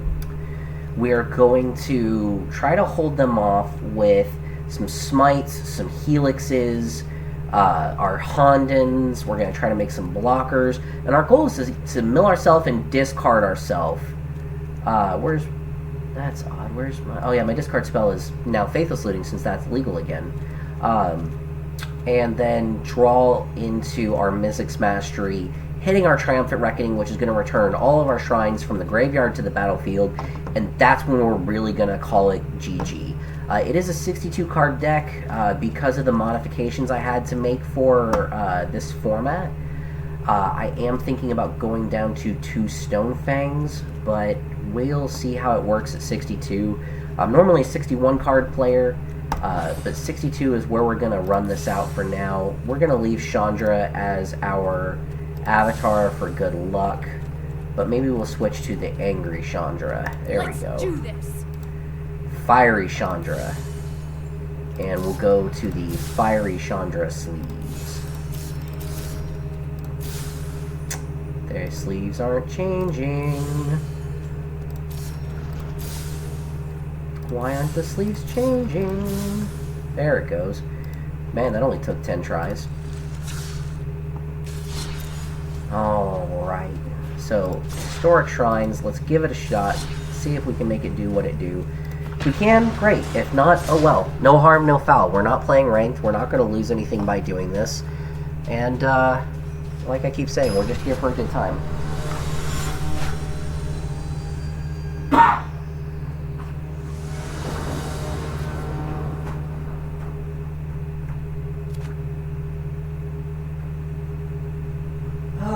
We're going to try to hold them off with some Smites, some Helixes, our Hondens. We're going to try to make some blockers. And our goal is to mill ourselves and discard ourselves. That's odd. Where's my... Oh yeah, my discard spell is now Faithless Looting, since that's legal again. And then draw into our Mizzix Mastery, hitting our Triumphant Reckoning, which is going to return all of our shrines from the graveyard to the battlefield, and that's when we're really going to call it GG. It is a 62-card deck because of the modifications I had to make for this format. I am thinking about going down to 2 Stonefangs, but we'll see how it works at 62. I'm normally a 61-card player, but 62 is where we're going to run this out for now. We're going to leave Chandra as our avatar for good luck, but maybe we'll switch to the Angry Chandra. There we go. Let's do this. Fiery Chandra. And we'll go to the Fiery Chandra sleeves. Their sleeves aren't changing. Why aren't the sleeves changing? There it goes. Man, that only took 10 tries. Alright. So, Historic Shrines, let's give it a shot. See if we can make it do what it do. If we can, great. If not, oh well. No harm, no foul. We're not playing ranked. We're not going to lose anything by doing this. And, like I keep saying, we're just here for a good time.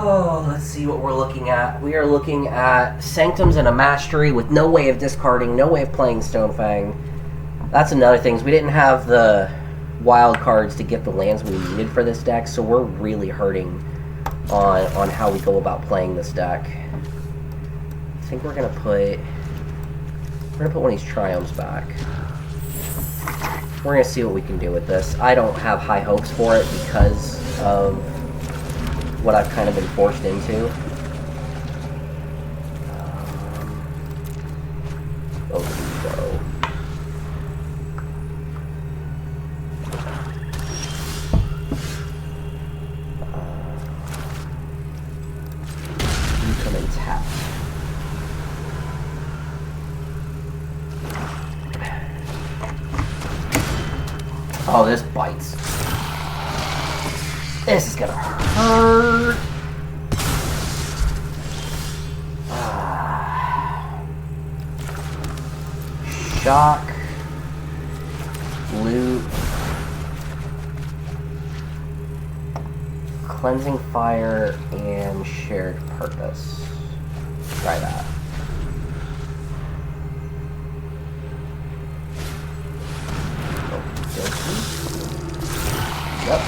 Oh, let's see what we're looking at. We are looking at Sanctums and a Mastery with no way of discarding, no way of playing Stonefang. That's another thing, is we didn't have the wild cards to get the lands we needed for this deck, so we're really hurting on how we go about playing this deck. I think we're gonna put one of these Triumphs back. We're gonna see what we can do with this. I don't have high hopes for it because of what I've kind of been forced into. Over we go. You come in tapped. Oh, this bites. This is gonna hurt. shock, loot, cleansing fire, and shared purpose. Try that. Yep.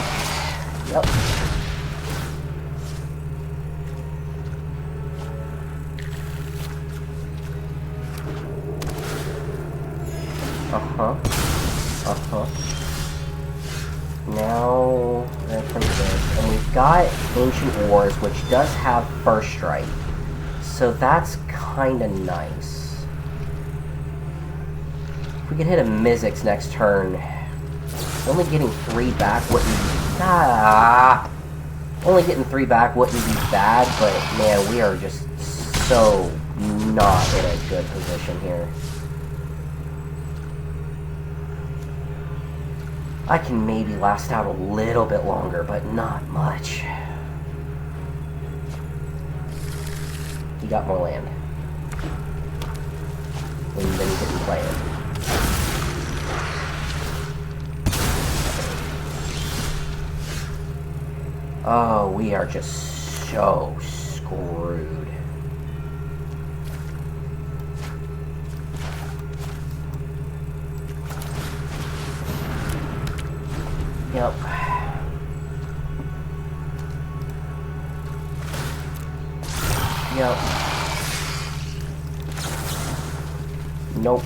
Yep. Uh-huh. Uh-huh. Now, that comes this. And we've got Ancient Wars, which does have First Strike. So that's kinda nice. If we could hit a Mizzix next turn, only getting 3 back wouldn't be... Only getting 3 back wouldn't be bad, but man, we are just so not in a good position here. I can maybe last out a little bit longer, but not much. You got more land. And then you didn't play it. Oh, we are just so screwed. Yep. Yep. Nope.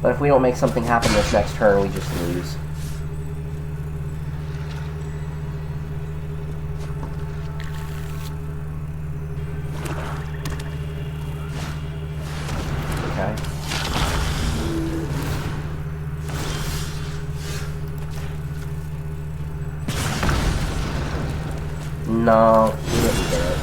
But if we don't make something happen this next turn, we just lose. Okay. No, we didn't get it.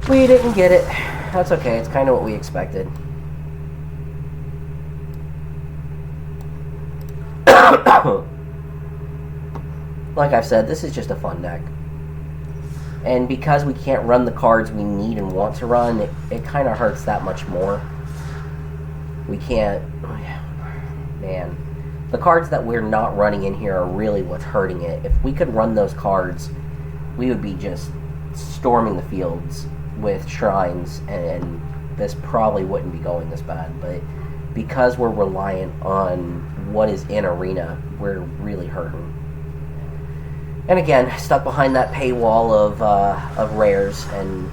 We didn't get it. That's okay, it's kind of what we expected. Like I've said, this is just a fun deck. And because we can't run the cards we need and want to run, it kind of hurts that much more. We can't... Man. The cards that we're not running in here are really what's hurting it. If we could run those cards, we would be just storming the fields with shrines, and this probably wouldn't be going this bad. But because we're reliant on what is in Arena, we're really hurting. And again, stuck behind that paywall of rares and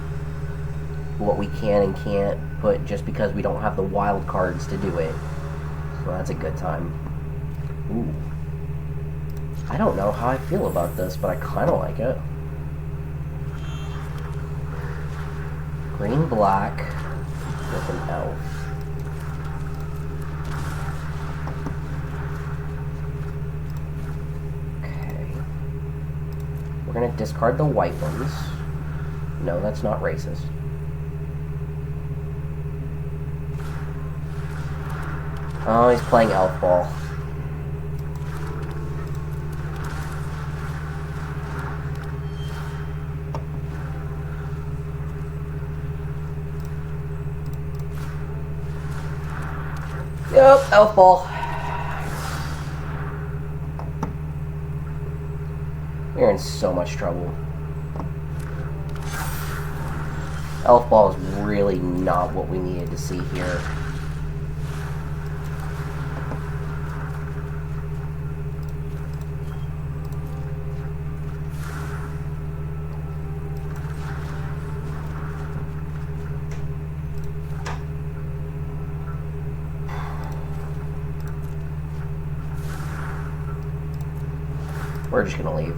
what we can and can't put just because we don't have the wild cards to do it. So that's a good time. Ooh. I don't know how I feel about this, but I kind of like it. Green black with an elf. We're going to discard the white ones. No, that's not racist. Oh, he's playing Elf Ball. Yep, Elf Ball. We're in so much trouble. Elf Ball is really not what we needed to see here. We're just gonna leave.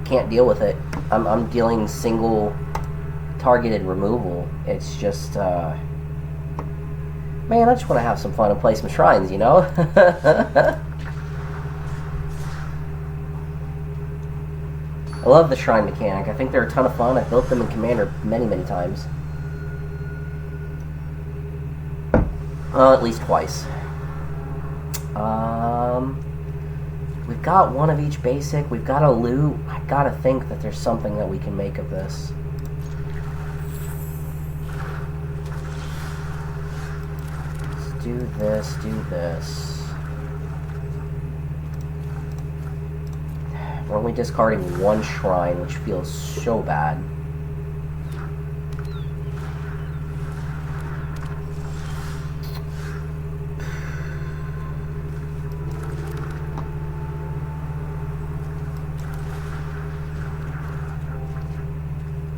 Can't deal with it. I'm dealing single targeted removal. It's just man, I just want to have some fun and play some shrines, you know? I love the shrine mechanic. I think they're a ton of fun. I've built them in Commander many, many times. Well, at least twice. We've got one of each basic. We've got a loot. I gotta think that there's something that we can make of this. Let's do this, do this. We're only discarding one shrine, which feels so bad.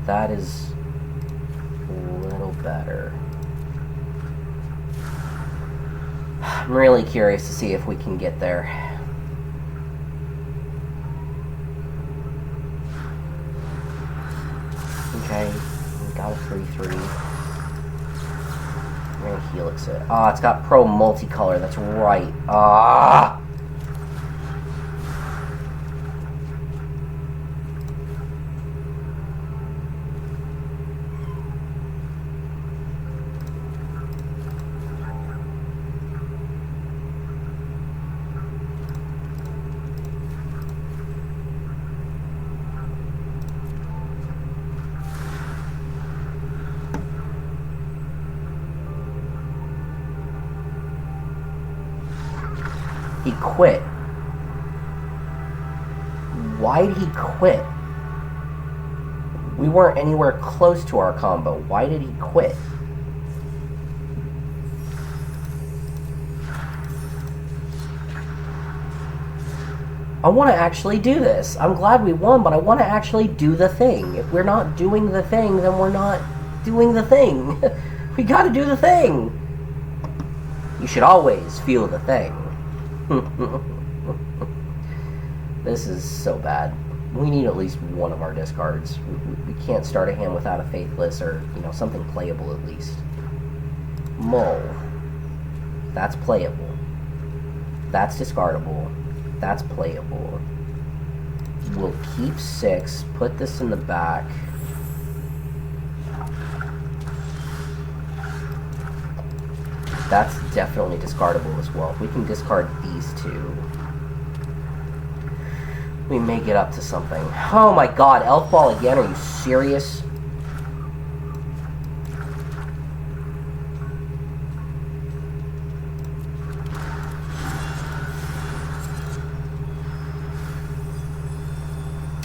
That is a little better. I'm really curious to see if we can get there. Okay, we got a 3/3. We're gonna helix it. Ah, it's got pro multicolor, that's right. Ah! He quit. Why did he quit? We weren't anywhere close to our combo. Why did he quit? I want to actually do this. I'm glad we won, but I want to actually do the thing. If we're not doing the thing, then we're not doing the thing. We got to do the thing. You should always feel the thing. This is so bad. We need at least one of our discards. We can't start a hand without a Faithless or, you know, something playable at least. Mull. That's playable. That's discardable. That's playable. We'll keep 6. Put this in the back. That's definitely discardable as well. If we can discard these two, we may get up to something. Oh my god, Elf Ball again? Are you serious?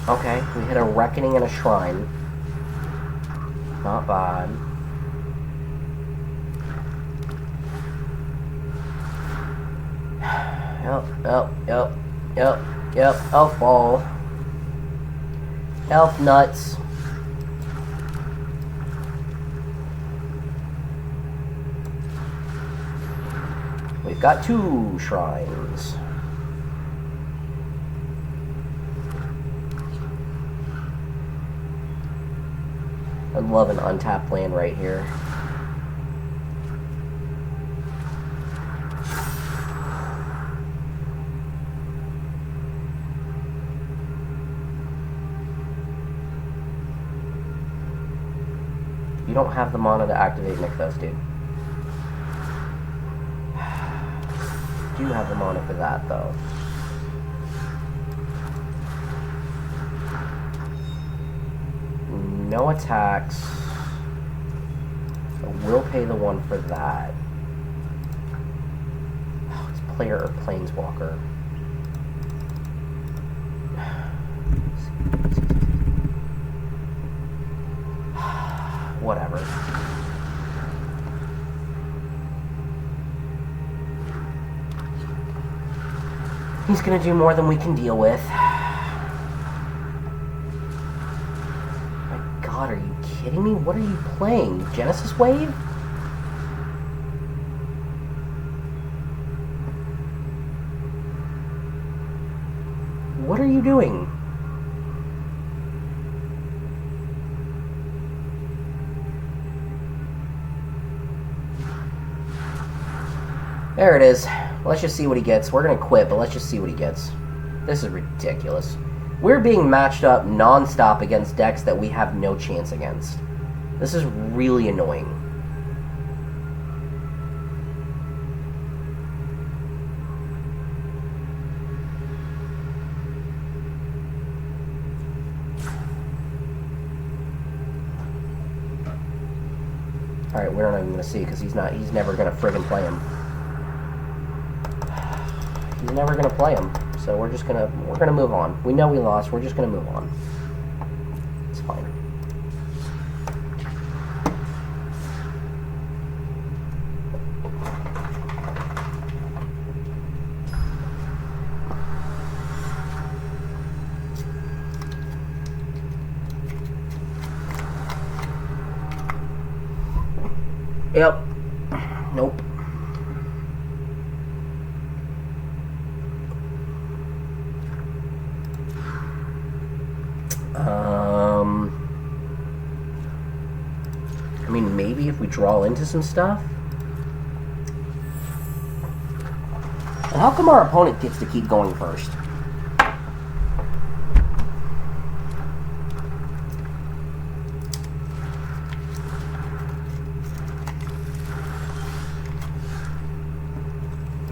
Okay, we hit a Reckoning and a Shrine. Not bad. Yep. Elf Ball. Elf Nuts. We've got 2 shrines. I'd love an untapped land right here. You don't have the mana to activate Nykthos, dude. Do you have the mana for that, though? No attacks. I will pay the 1 for that. Oh, it's player or planeswalker. Whatever. He's gonna do more than we can deal with. My god, are you kidding me? What are you playing? Genesis Wave? What are you doing? There it is. Let's just see what he gets. We're gonna quit, but let's just see what he gets. This is ridiculous. We're being matched up non-stop against decks that we have no chance against. This is really annoying. Alright, we're not even gonna see because he's never gonna friggin' play him. He's never gonna play him. So we're gonna move on. We know we lost, we're just gonna move on. It's fine. Yep. Nope. I mean, maybe if we draw into some stuff. And how come our opponent gets to keep going first?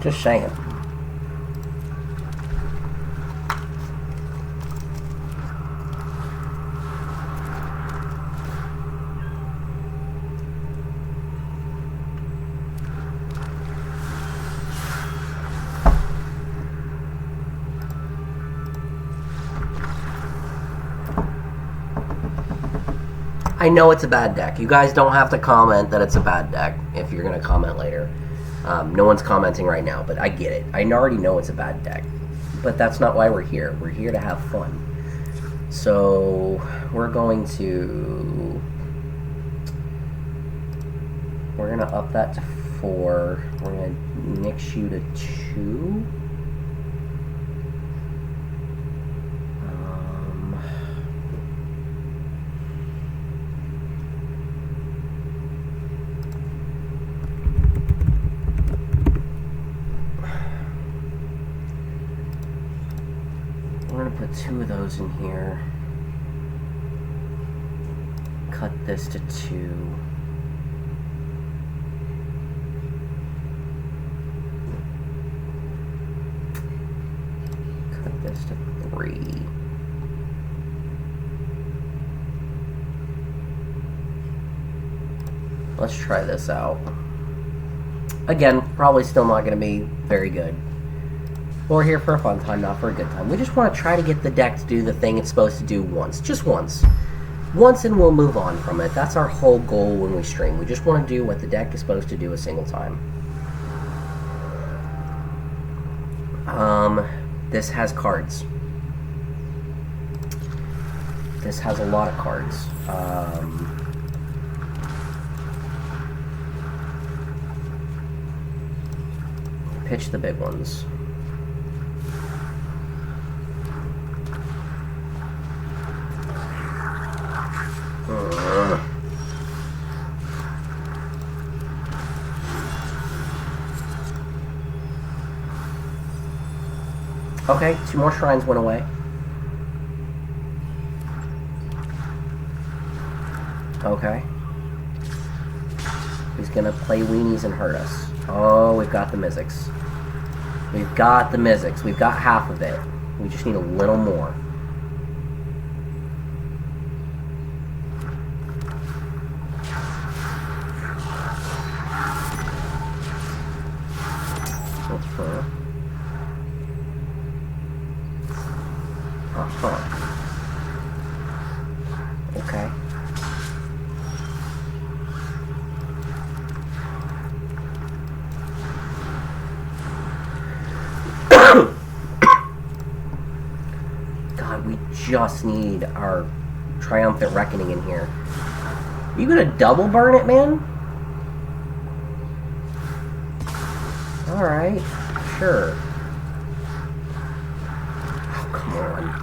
Just saying. I know it's a bad deck. You guys don't have to comment that it's a bad deck if you're going to comment later. No one's commenting right now, but I get it. I already know it's a bad deck. But that's not why we're here. We're here to have fun. So, we're going to up that to 4. We're going to nix you to 2. We're going to put 2 of those in here. Cut this to 2. Cut this to 3. Let's try this out. Again, probably still not going to be very good. We're here for a fun time, not for a good time. We just want to try to get the deck to do the thing it's supposed to do once. Just once. Once and we'll move on from it. That's our whole goal when we stream. We just want to do what the deck is supposed to do a single time. This has cards. This has a lot of cards. Pitch the big ones. Okay, 2 more shrines went away. Okay. He's gonna play weenies and hurt us. Oh, we've got the Mizzix. We've got the Mizzix. We've got half of it. We just need a little more. That's fair. Okay. God, we just need our Triumphant Reckoning in here. You gonna double burn it, man? Alright, sure. Oh, come on.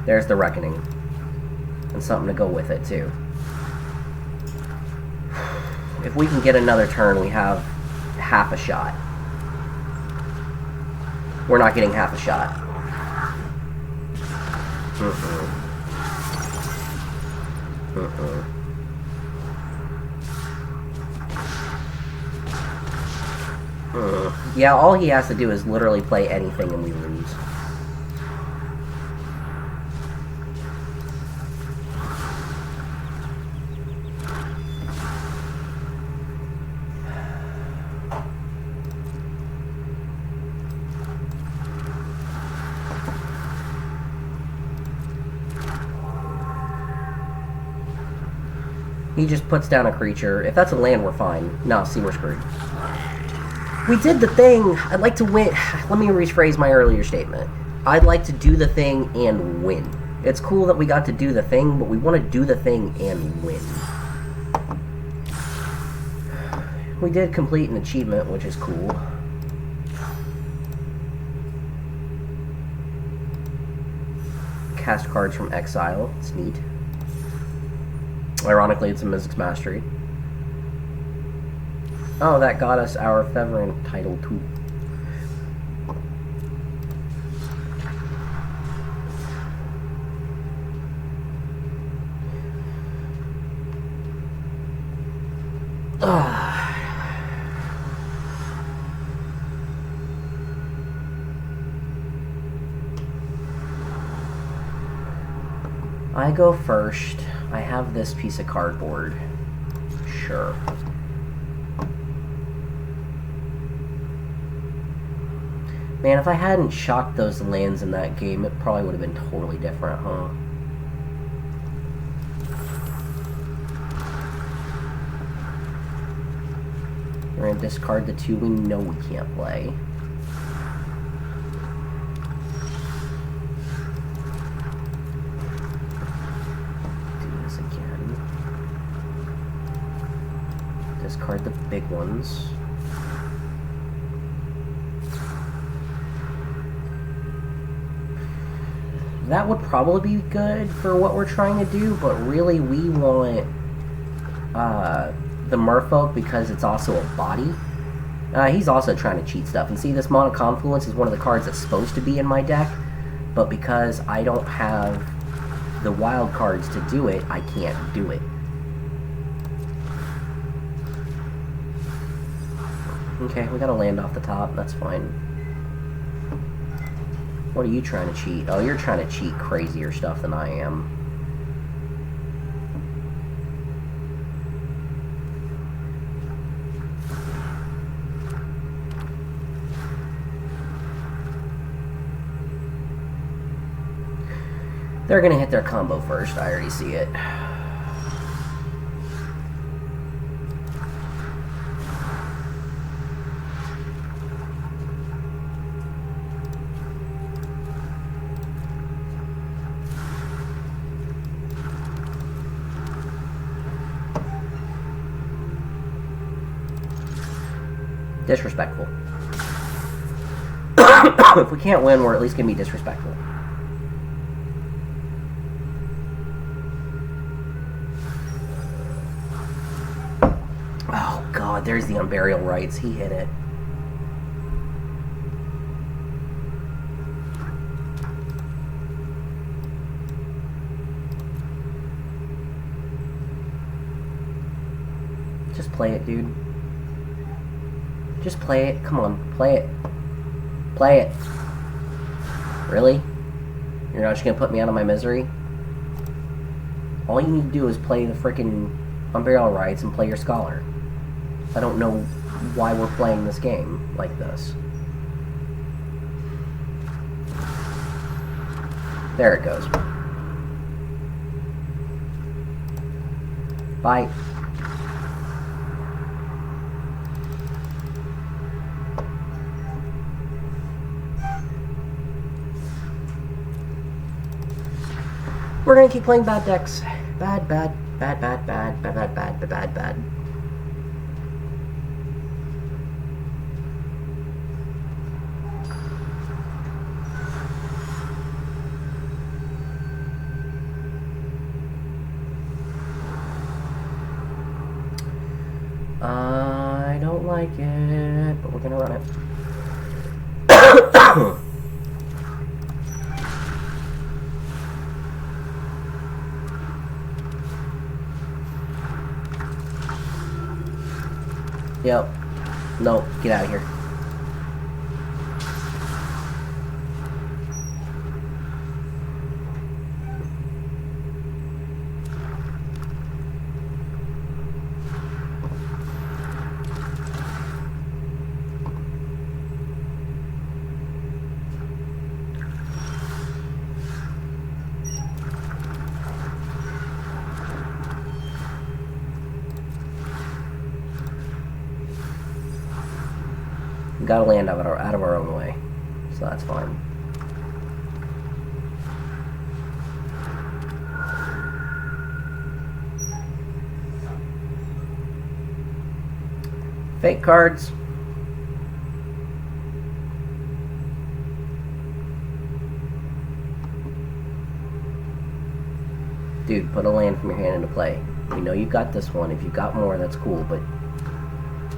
There's the Reckoning. And something to go with it, too. If we can get another turn, we have half a shot. We're not getting half a shot. Yeah, all he has to do is literally play anything and we lose. He just puts down a creature. If that's a land, we're fine. No, see, we're screwed. We did the thing. I'd like to win. Let me rephrase my earlier statement. I'd like to do the thing and win. It's cool that we got to do the thing, but we want to do the thing and win. We did complete an achievement, which is cool. Cast cards from exile. It's neat. Ironically, it's a Mystics Mastery. Oh, that got us our Feverin title too. I go first. I have this piece of cardboard. Sure. Man, if I hadn't shocked those lands in that game, it probably would have been totally different, huh? We're gonna discard the two we know we can't play. Discard the big ones. That would probably be good for what we're trying to do, but really we want the Merfolk because it's also a body. He's also trying to cheat stuff. And see, this Mono Confluence is one of the cards that's supposed to be in my deck, but because I don't have the wild cards to do it, I can't do it. Okay, we gotta land off the top, that's fine. What are you trying to cheat? Oh, you're trying to cheat crazier stuff than I am. They're gonna hit their combo first, I already see it. Disrespectful. If we can't win, we're at least gonna be disrespectful. Oh god, there's the Unburial Rites. He hit it. Just play it, dude. Just play it. Come on, play it. Play it. Really? You're not just gonna put me out of my misery? All you need to do is play the frickin' Unburial Rites and play your Scholar. I don't know why we're playing this game like this. There it goes. Bye. We're gonna keep playing bad decks. Bad, bad, bad, bad, bad, bad, bad, bad, bad, bad, bad. I don't like it, but we're gonna run it. Yep. No, get out of here. We gotta land out of our own way, so that's fine. Fake cards. Dude, put a land from your hand into play. We know you've got this one. If you've got more, that's cool, but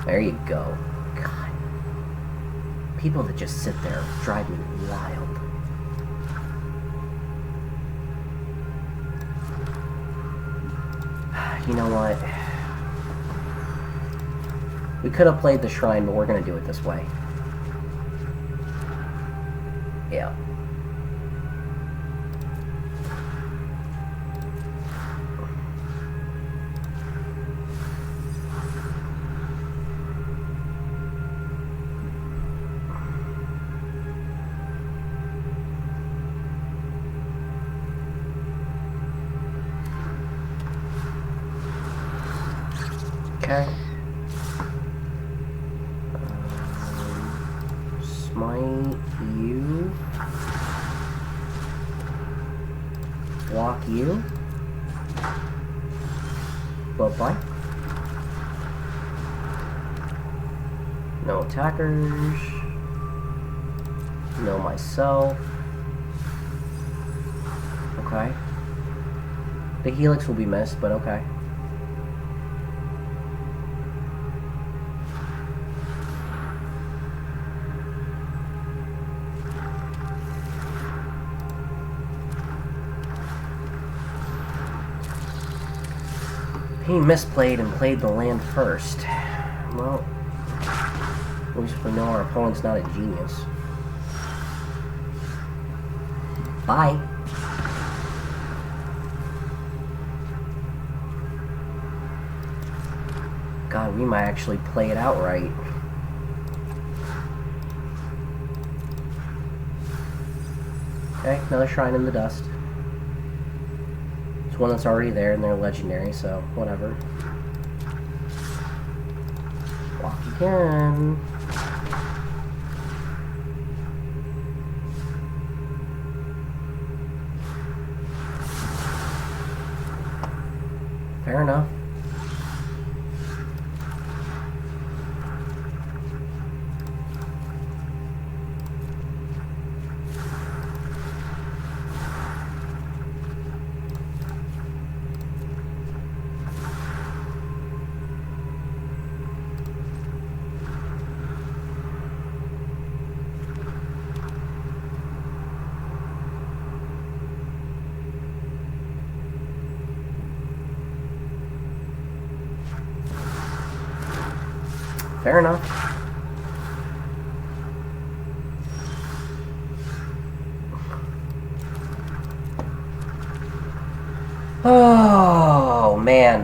there you go. God. People that just sit there drive me wild. You know what? We could have played the shrine, but we're going to do it this way. Yeah. Okay. Smite you. Block you. Bye-bye. No attackers. No myself. Okay. The helix will be missed, but okay. He misplayed and played the land first. Well, at least we know our opponent's not a genius. Bye. God, we might actually play it out right. Okay, another shrine in the dust. It's one that's already there and they're legendary, so whatever. Walk again. Fair enough. Fair enough. Oh, man.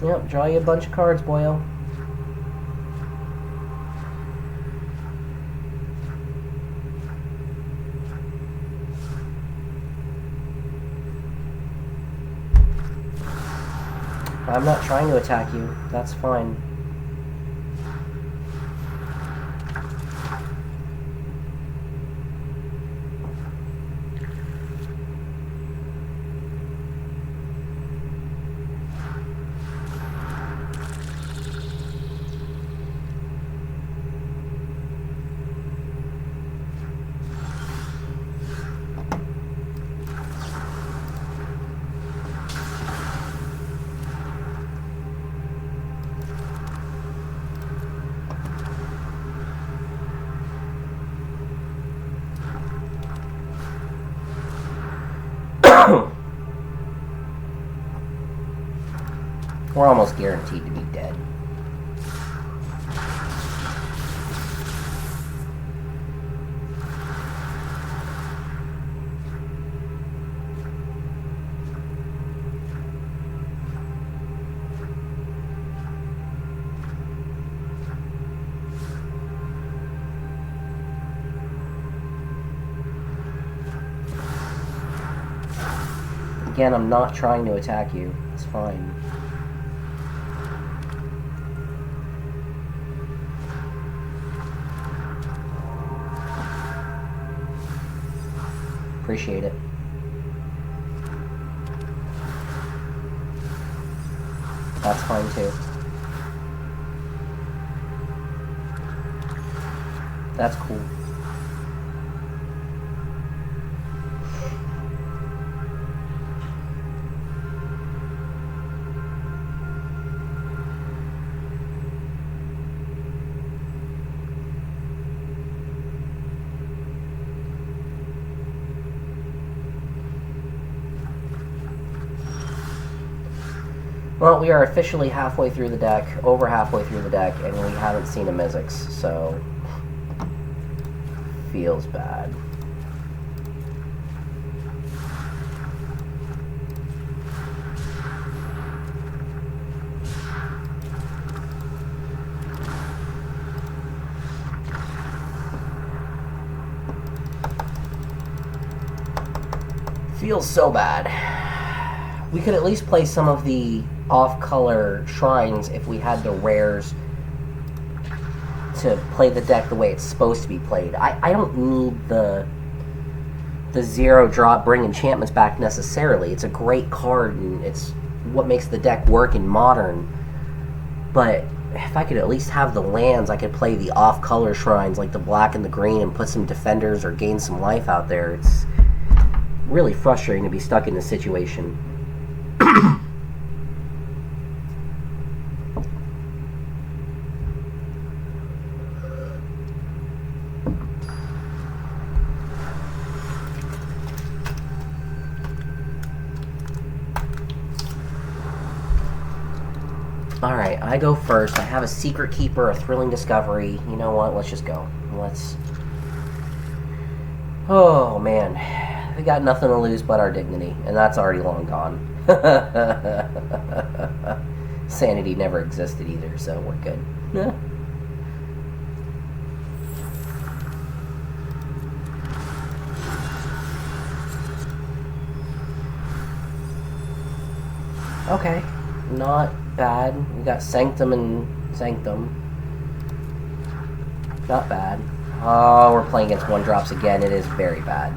Yep, draw you a bunch of cards, boyo. I'm not trying to attack you. That's fine. We're almost guaranteed to be dead. Again, I'm not trying to attack you. It's fine. Appreciate it. That's fine too. That's cool. Well, we are officially halfway through the deck, over halfway through the deck, and we haven't seen a Mizzix, so feels bad. Feels so bad. We could at least play some of the off-color shrines if we had the rares to play the deck the way it's supposed to be played. I don't need the zero drop bring enchantments back necessarily. It's a great card and it's what makes the deck work in Modern. But if I could at least have the lands, I could play the off-color shrines like the black and the green and put some defenders or gain some life out there. It's really frustrating to be stuck in this situation. Alright, I go first. I have a Secret Keeper, a Thrilling Discovery. You know what? Let's just go. Let's... Oh, man. We got nothing to lose but our dignity, and that's already long gone. Sanity never existed either, so we're good. Yeah. Okay, not bad. We got Sanctum and Sanctum. Not bad. Oh, we're playing against one drops again. It is very bad.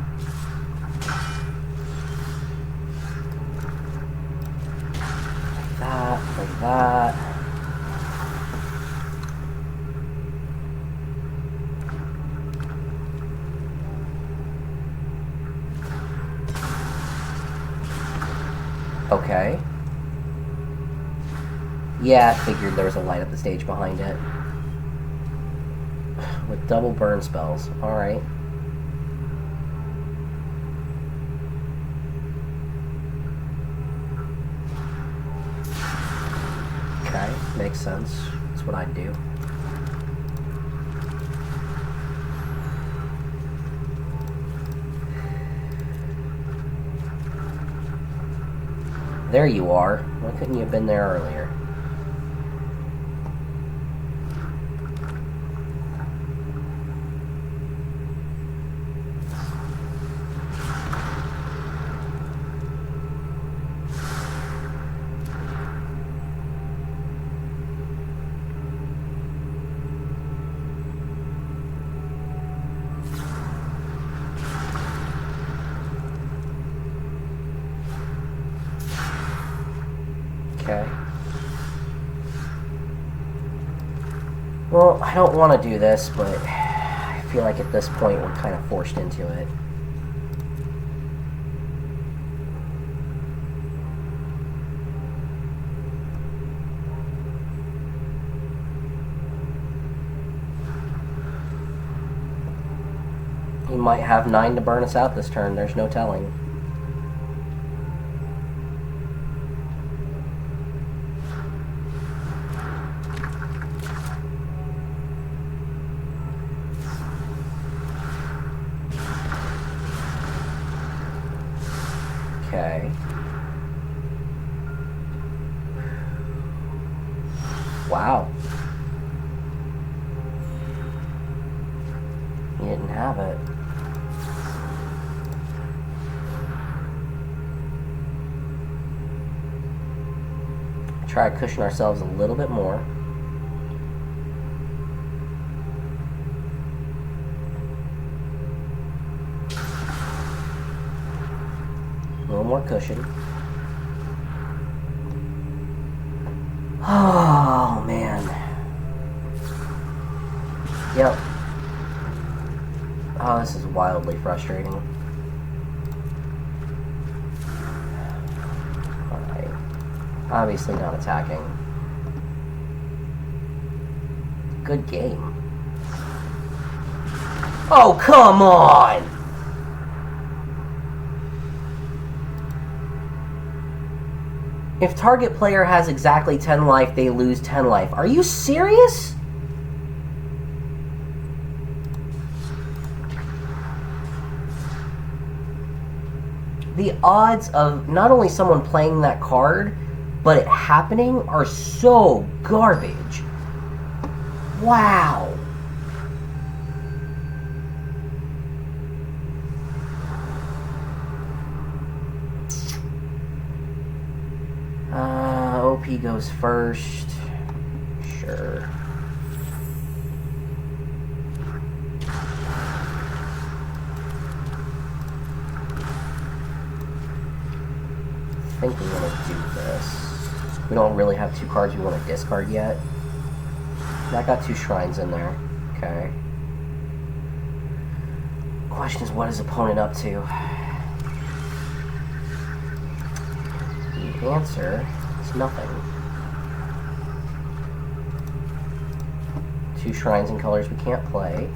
Like that. Okay. Yeah, I figured there was a light up the stage behind it. With double burn spells. Alright. Okay, makes sense. That's what I'd do. There you are. Why couldn't you have been there earlier? Okay. Well, I don't want to do this, but I feel like at this point we're kind of forced into it. He might have 9 to burn us out this turn, there's no telling. Okay. Wow. He didn't have it. Try to cushion ourselves a little bit more. A little more cushion. Oh, man. Yep. Oh, this is wildly frustrating. Alright. Obviously not attacking. Good game. Oh, come on! If target player has exactly 10 life, they lose 10 life. Are you serious? The odds of not only someone playing that card, but it happening are so garbage. Wow. OP goes first. Sure. I think we want to do this. We don't really have two cards we want to discard yet. I got two shrines in there. Okay. Question is, what is opponent up to? The answer is nothing. Two shrines in colors we can't play.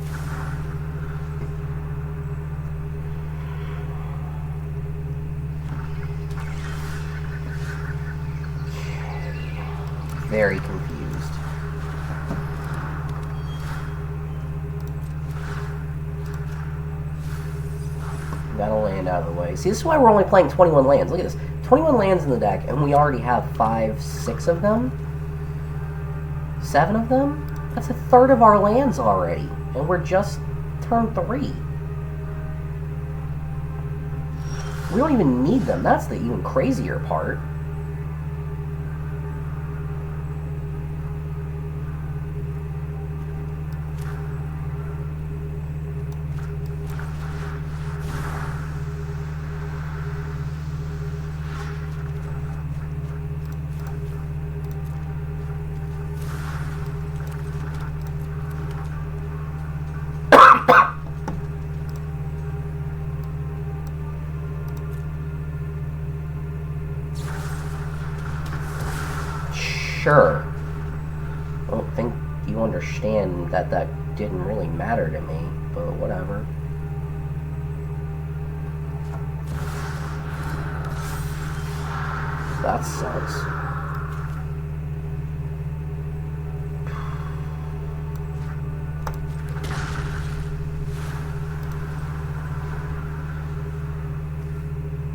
Very confused. Got a land out of the way. See, this is why we're only playing 21 lands. Look at this. 21 lands in the deck, and we already have 5, 6 of them? 7 of them? That's a third of our lands already. And we're just turn 3. We don't even need them. That's the even crazier part. Sure. I don't think you understand that that didn't really matter to me, but whatever. That sucks.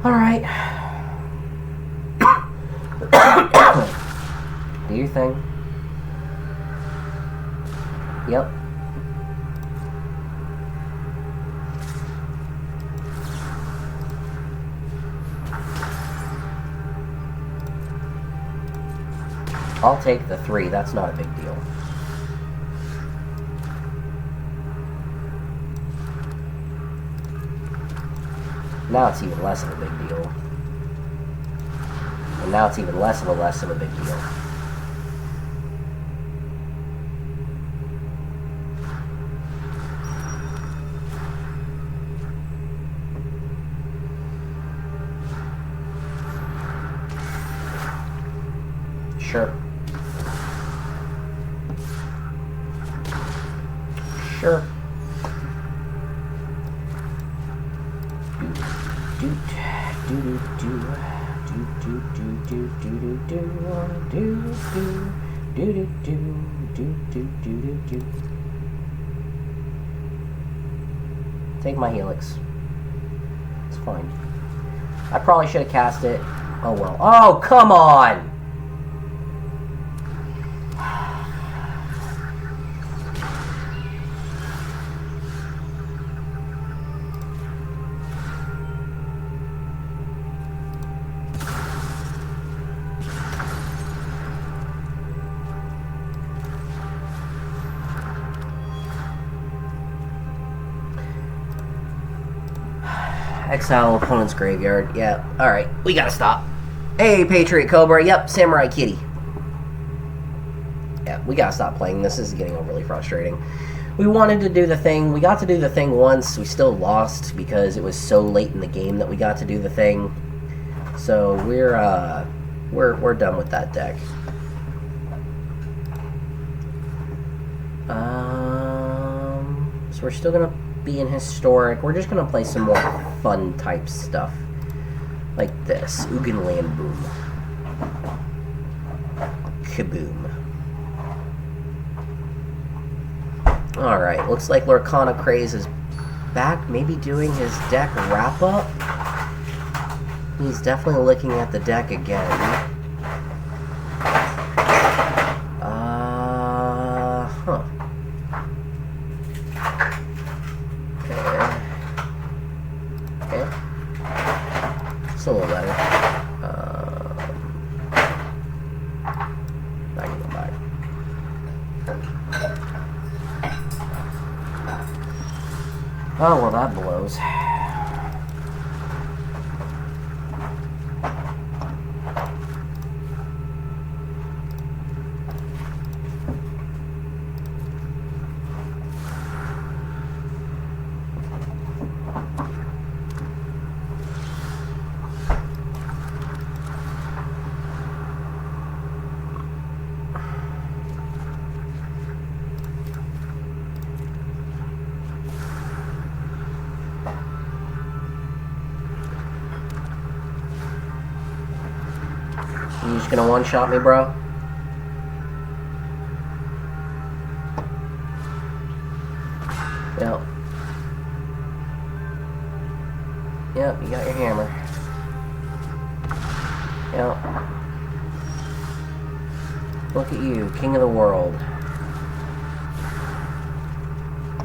Alright. Do your thing. Yep. I'll take the 3, that's not a big deal. Now it's even less of a big deal. And now it's even less of a big deal. Sure. Sure. Take my helix. It's fine. I probably should have cast it. Oh well. Oh, come on! Exile opponent's graveyard. Yeah. Alright, we gotta stop. Hey, Patriot Cobra. Yep, Samurai Kitty. Yeah, we gotta stop playing this. This is getting overly frustrating. We wanted to do the thing. We got to do the thing once. We still lost because it was so late in the game that we got to do the thing. So we're done with that deck. So we're still gonna be in historic. We're just gonna play some more fun type stuff like this. Ugin Land Boom. Kaboom. Alright, looks like LorcanaCraze is back, maybe doing his deck wrap up. He's definitely looking at the deck again. A little better. I can go back. Oh, well, that blows. You just gonna one-shot me, bro? Yep. Yep, you got your hammer. Yep. Look at you, king of the world.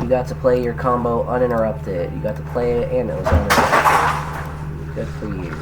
You got to play your combo uninterrupted. You got to play it and it was uninterrupted. Good for you.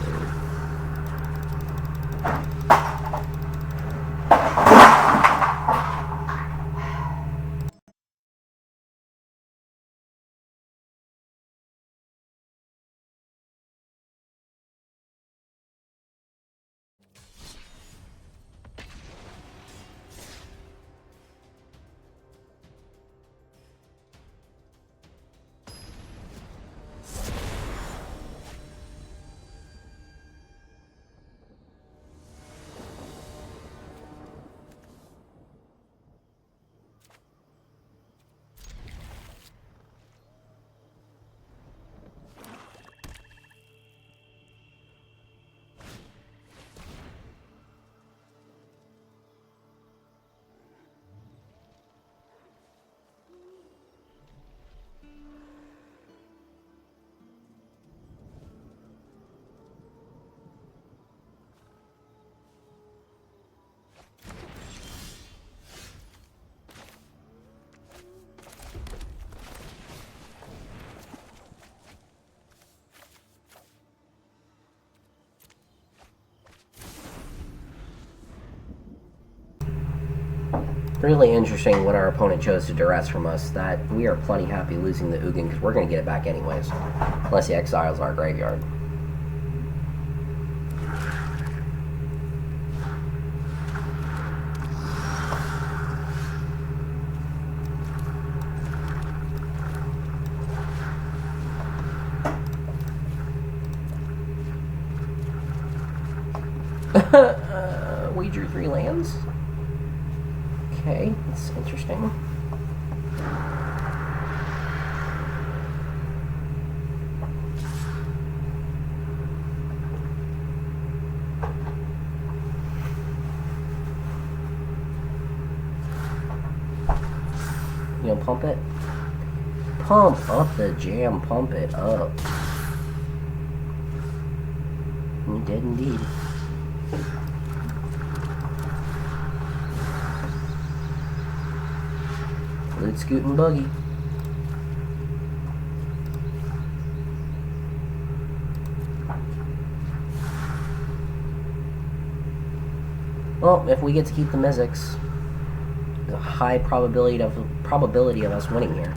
Really interesting what our opponent chose to duress from us. That we are plenty happy losing the Ugin because we're going to get it back anyways. Unless he exiles our graveyard. We drew 3 lands. Okay, that's interesting. You gonna pump it? Pump up the jam, pump it up. He did indeed. Loot, scoot, and boogie. Well, if we get to keep the Mystics, there's a high probability of us winning here.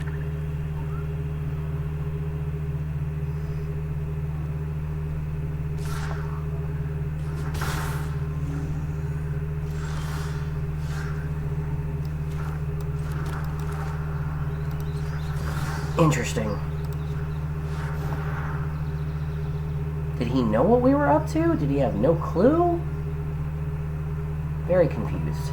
Interesting. Did he know what we were up to? Did he have no clue? Very confused.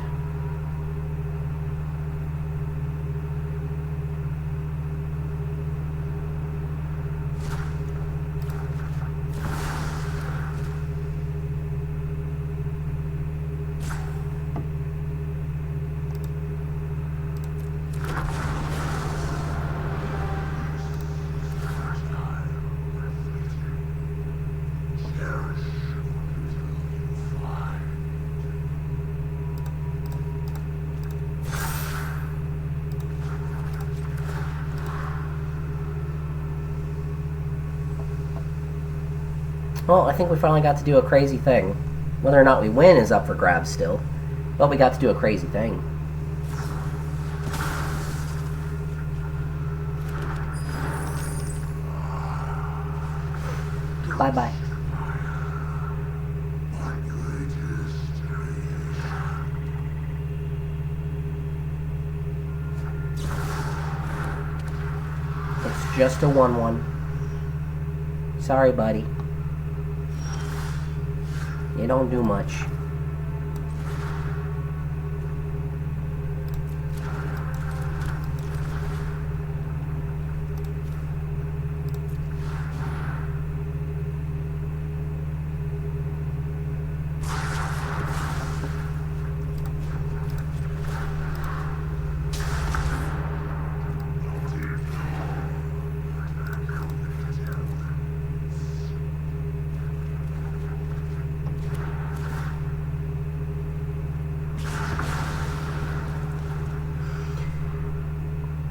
Well, I think we finally got to do a crazy thing. Whether or not we win is up for grabs still. But we got to do a crazy thing. Bye-bye. It's just a 1-1. Sorry, buddy. You don't do much.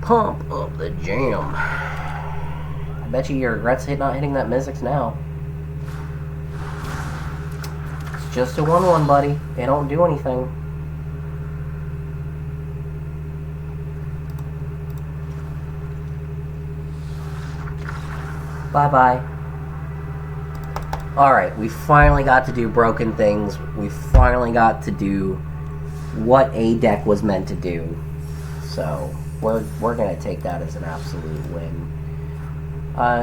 Pump up the jam. I bet you regrets not hitting that Mystics now. It's just a 1-1, buddy. They don't do anything. Bye-bye. Alright, we finally got to do broken things. We finally got to do what a deck was meant to do. So we're gonna take that as an absolute win.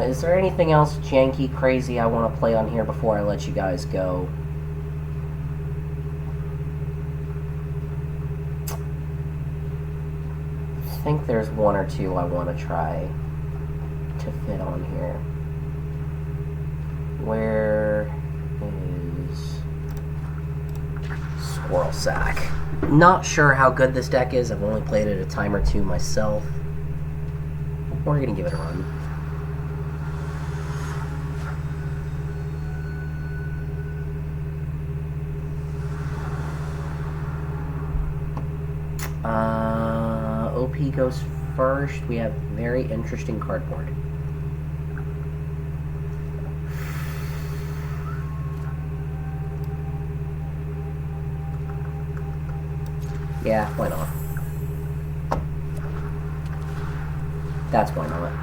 Is there anything else janky, crazy I want to play on here before I let you guys go? I think there's one or two I want to try to fit on here. Where is Squirrel Sack? Not sure how good this deck is. I've only played it a time or two myself. We're gonna give it a run. OP goes first. We have very interesting cardboard. Yeah, why not? That's why not.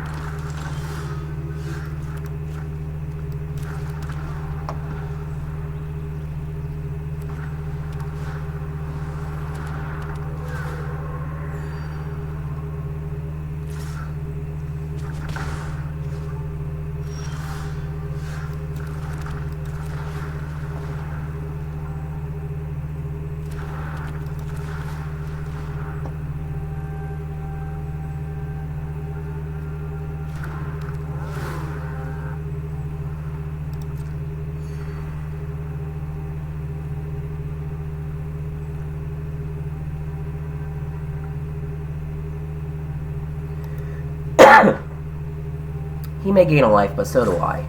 He may gain a life, but so do I.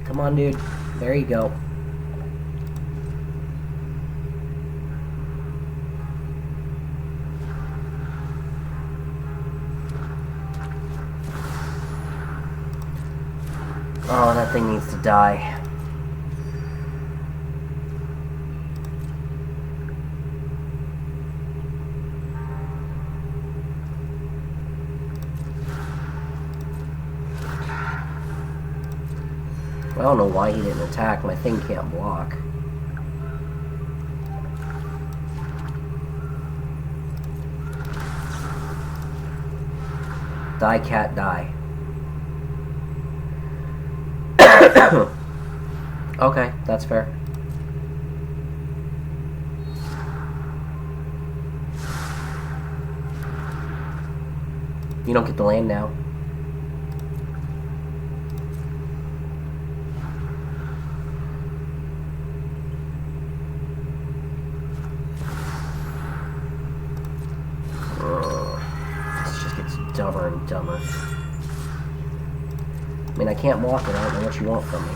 Come Come on, dude. There you go. Oh, that thing needs to die. I don't know why he didn't attack. My thing can't block. Die, cat, die. Okay, that's fair. You don't get the land now. This just gets dumber and dumber. I mean, I can't walk it. I don't know what you want from me.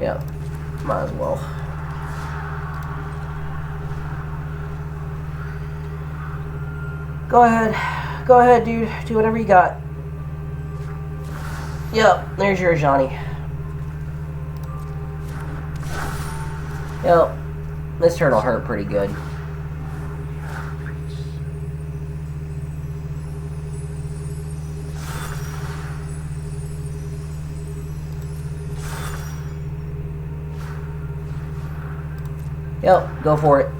Yeah, might as well. Go ahead. Go ahead, dude. Do whatever you got. Yep, there's your Johnny. Yep, this turtle hurt pretty good. Yep, go for it.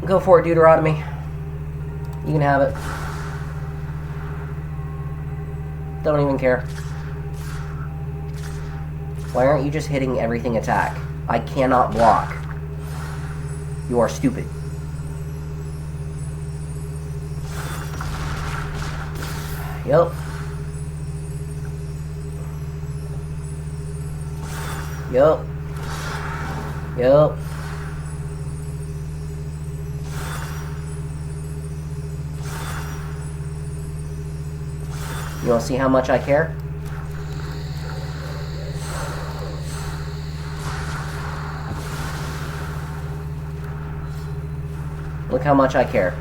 Go for it, Deuteronomy. You can have it. Don't even care. Why aren't you just hitting everything attack? I cannot block. You are stupid. Yep. Yep. Yep. You want to see how much I care? Look how much I care.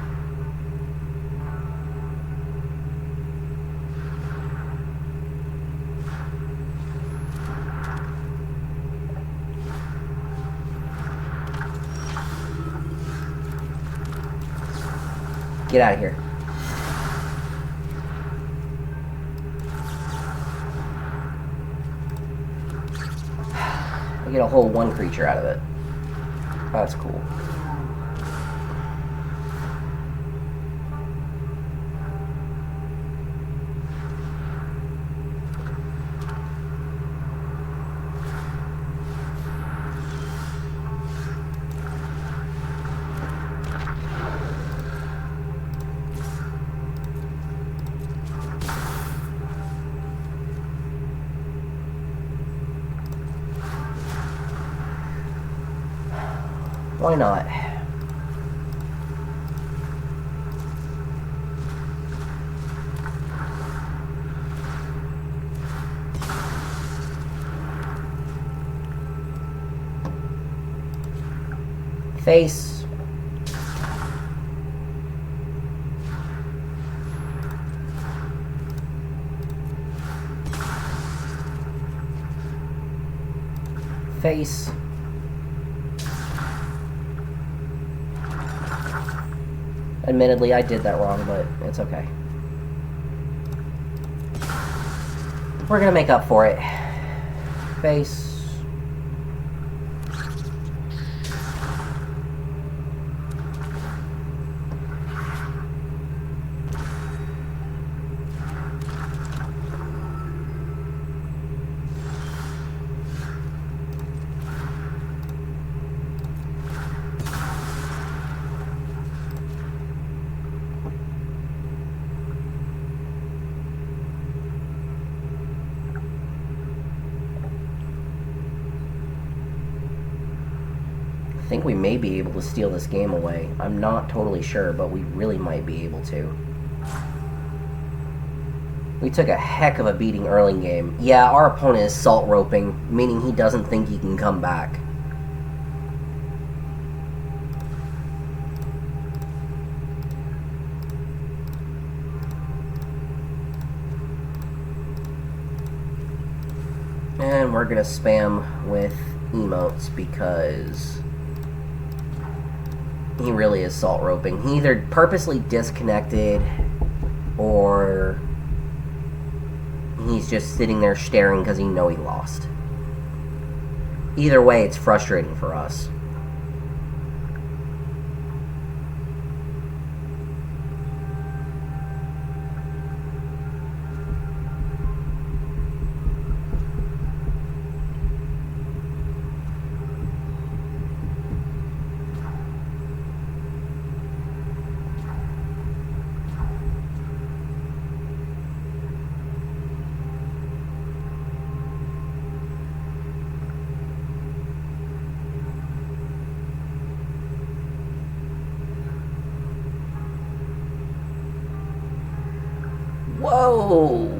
Get out of here. I get a whole one creature out of it. That's cool. Why not? Face. Face. Admittedly, I did that wrong, but it's okay. We're gonna make up for it. Face. think we may be able to steal this game away. I'm not totally sure, but we really might be able to. We took a heck of a beating early in game. Yeah, our opponent is salt roping, meaning he doesn't think he can come back. And we're gonna spam with emotes because he really is salt roping. He either purposely disconnected or he's just sitting there staring because he knows he lost. Either way, it's frustrating for us. Whoa!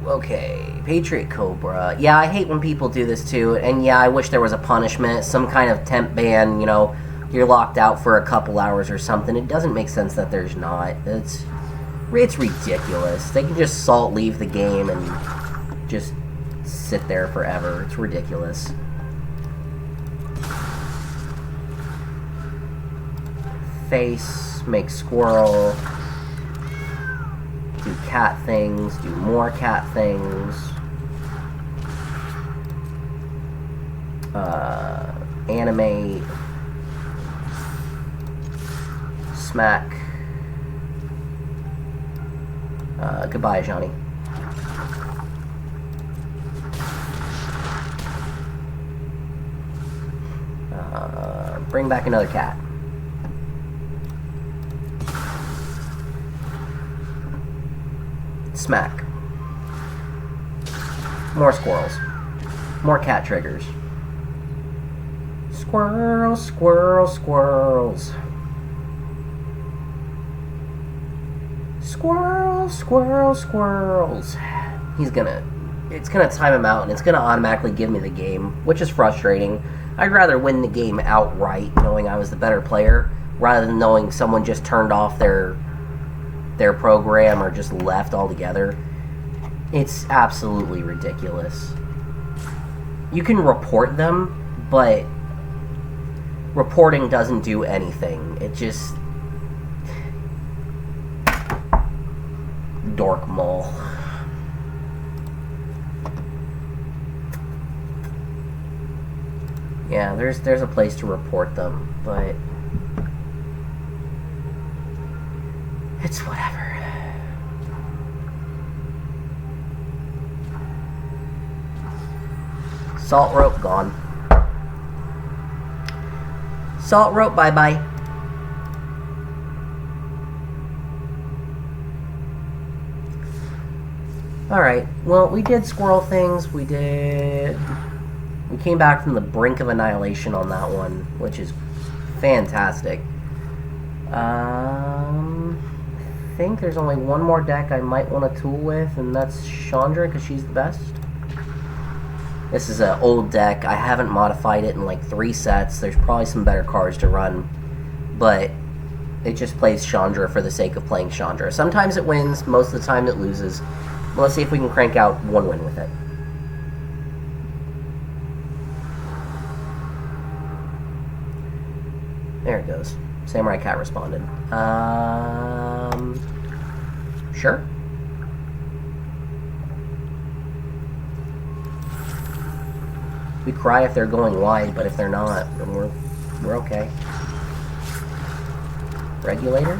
Okay, Patriot Cobra. Yeah, I hate when people do this too, and yeah, I wish there was a punishment, some kind of temp ban, you know, you're locked out for a couple hours or something. It doesn't make sense that there's not. It's ridiculous. They can just salt leave the game and just sit there forever. It's ridiculous. Face, make squirrel. Do cat things, do more cat things. Animate. Smack. Goodbye, Johnny. Bring back another cat. Smack. More squirrels. More cat triggers. Squirrels, squirrels, squirrels. Squirrels, squirrels, squirrels. It's gonna time him out and it's gonna automatically give me the game, which is frustrating. I'd rather win the game outright, knowing I was the better player, rather than knowing someone just turned off their program or just left altogether. It's absolutely ridiculous. You can report them, but reporting doesn't do anything. It just... Dork mole. Yeah, there's a place to report them, but it's whatever. Salt rope gone. Salt rope bye-bye. Alright, well, we did squirrel things, we came back from the brink of annihilation on that one, which is fantastic. I think there's only one more deck I might want to tool with, and that's Chandra, because she's the best. This is an old deck. I haven't modified it in like 3 sets. There's probably some better cards to run, but it just plays Chandra for the sake of playing Chandra. Sometimes it wins, most of the time it loses. Let's see if we can crank out one win with it. There it goes. Samurai Cat responded. Sure. We cry if they're going wide, but if they're not, then we're okay. Regulator?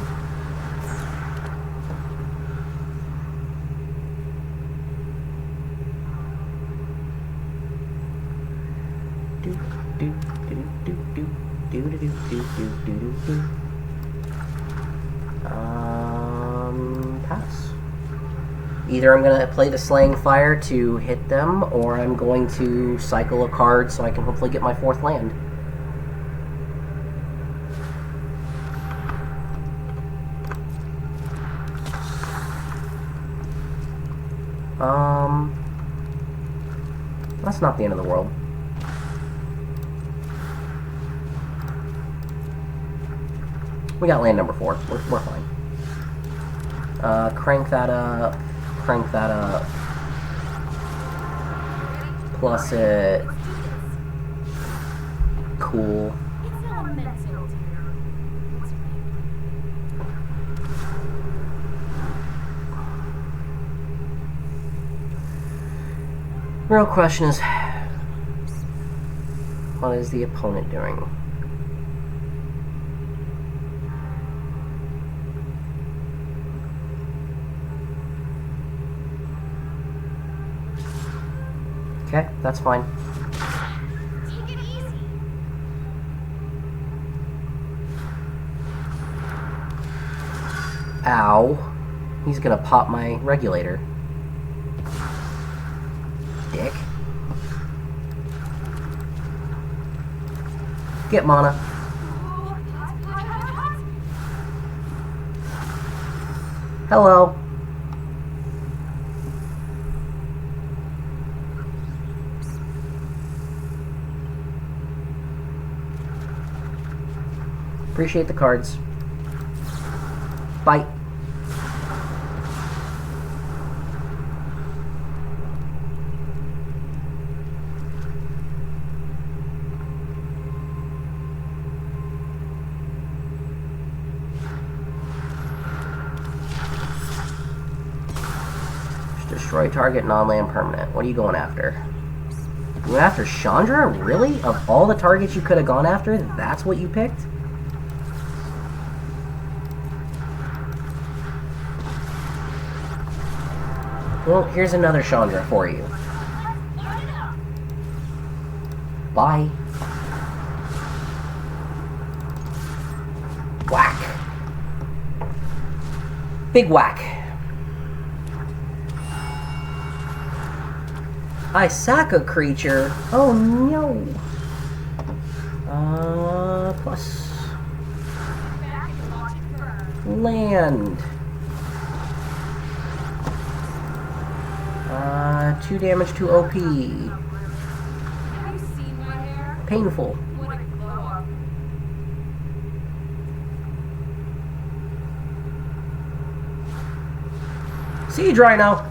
Pass. Either I'm going to play the Slaying Fire to hit them, or I'm going to cycle a card so I can hopefully get my 4th land. That's not the end of the world. We got land number 4. We're fine. Crank that up. Crank that up. Plus it. Cool. It's elemental. What's Real question is, what is the opponent doing? Okay, that's fine. Take it easy. Ow. He's gonna pop my regulator. Dick. Get mana. Hello. Appreciate the cards. Bye. Destroy target non-land permanent. What are you going after? You went after Chandra? Really? Of all the targets you could have gone after, that's what you picked? Well, here's another Chandra for you. Bye. Whack. Big whack. I sack a creature. Oh no. Plus land. 2 damage to OP. Have you seen my hair? Painful. What a glow up. Siege Rhino.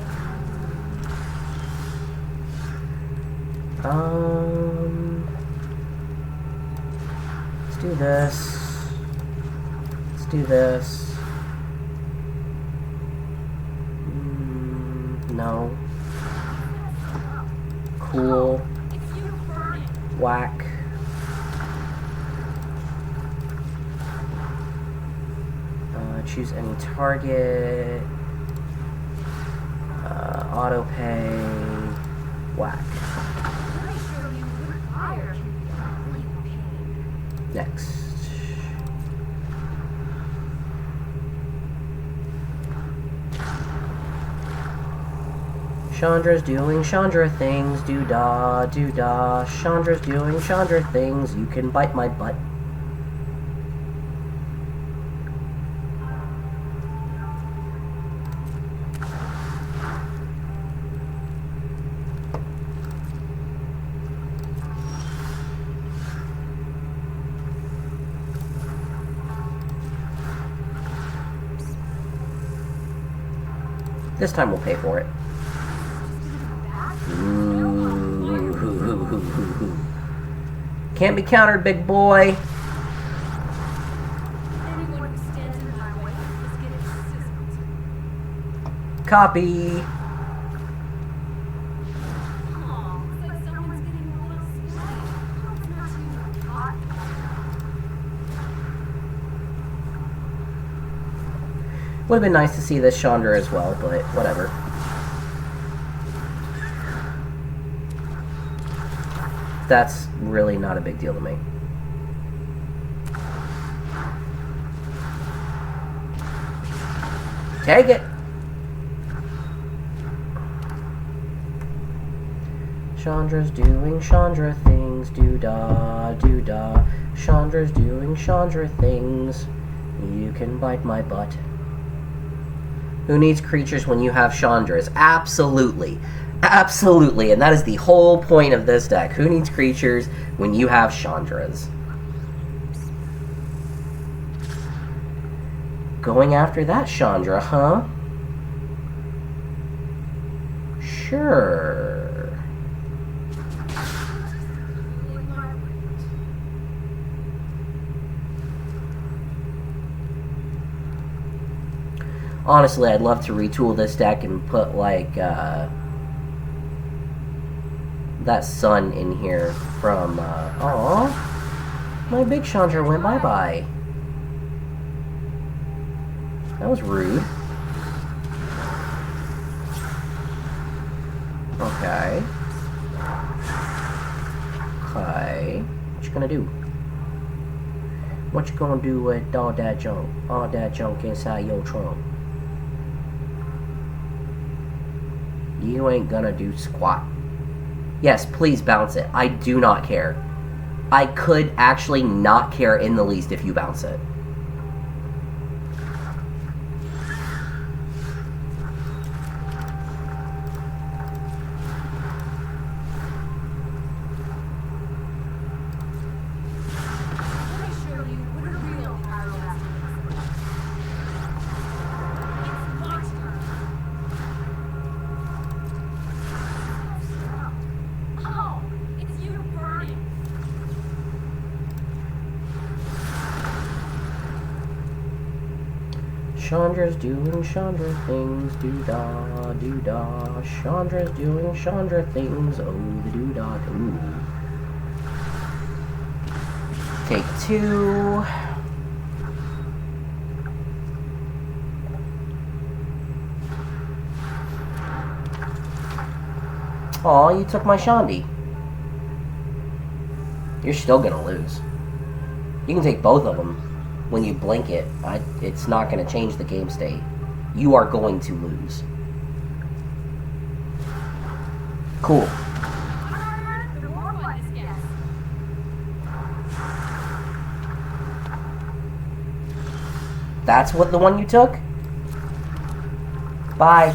Let's do this. Let's do this. No. Cool. Whack. Choose any target. Auto pay. Whack. Next. Chandra's doing Chandra things, doo-dah, doo-dah. Chandra's doing Chandra things, you can bite my butt. This time we'll pay for it. Can't be countered, big boy. Anyone who stands in my way is getting sizzled. Copy. Aw, looks like someone's getting a little sweaty. Hope it's not too hot. Would have been nice to see this Chandra as well, but whatever. That's really not a big deal to me. Take it! Chandra's doing Chandra things, doo-dah, doo-dah. Chandra's doing Chandra things, you can bite my butt. Who needs creatures when you have Chandras? Absolutely. Absolutely. And that is the whole point of this deck. Who needs creatures when you have Chandras? Going after that Chandra, huh? Sure. Honestly, I'd love to retool this deck and put, like, that sun in here from, aw, my big Chandra went bye-bye. That was rude. Okay. Okay. What you gonna do? What you gonna do with all that junk inside your trunk? You ain't gonna do squat. Yes, please bounce it. I do not care. I could actually not care in the least if you bounce it. Chandra's doing Chandra things, doo-dah, doo-dah. Chandra's doing Chandra things, oh, the doo-dah, ooh. Take 2. Aw, you took my Shandi. You're still gonna lose. You can take both of them. When you blink it, it's not going to change the game state. You are going to lose. Cool. That's what the one you took? Bye.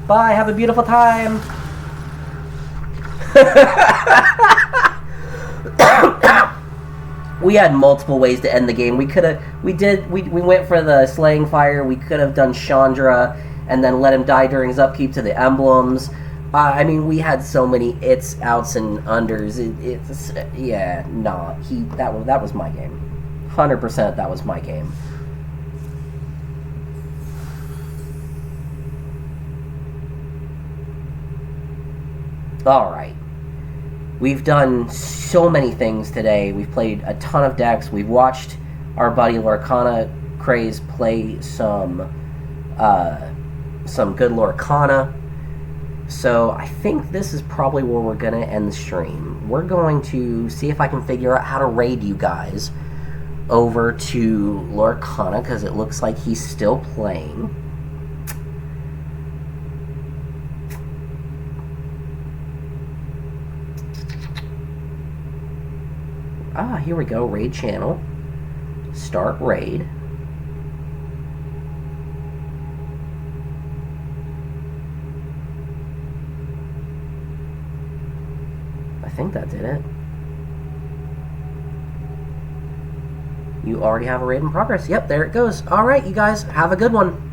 Bye, have a beautiful time. We had multiple ways to end the game. We went for the Slaying Fire. We could have done Chandra and then let him die during his upkeep to the emblems. I mean, we had so many its, outs, and unders. That was my game. 100% that was my game. Alright. We've done so many things today. We've played a ton of decks. We've watched our buddy LorcanaCraze play some good Lorcana. So I think this is probably where we're going to end the stream. We're going to see if I can figure out how to raid you guys over to Lorcana, because it looks like he's still playing. Ah, here we go. Raid channel. Start raid. I think that did it. You already have a raid in progress. Yep, there it goes. Alright, you guys, have a good one.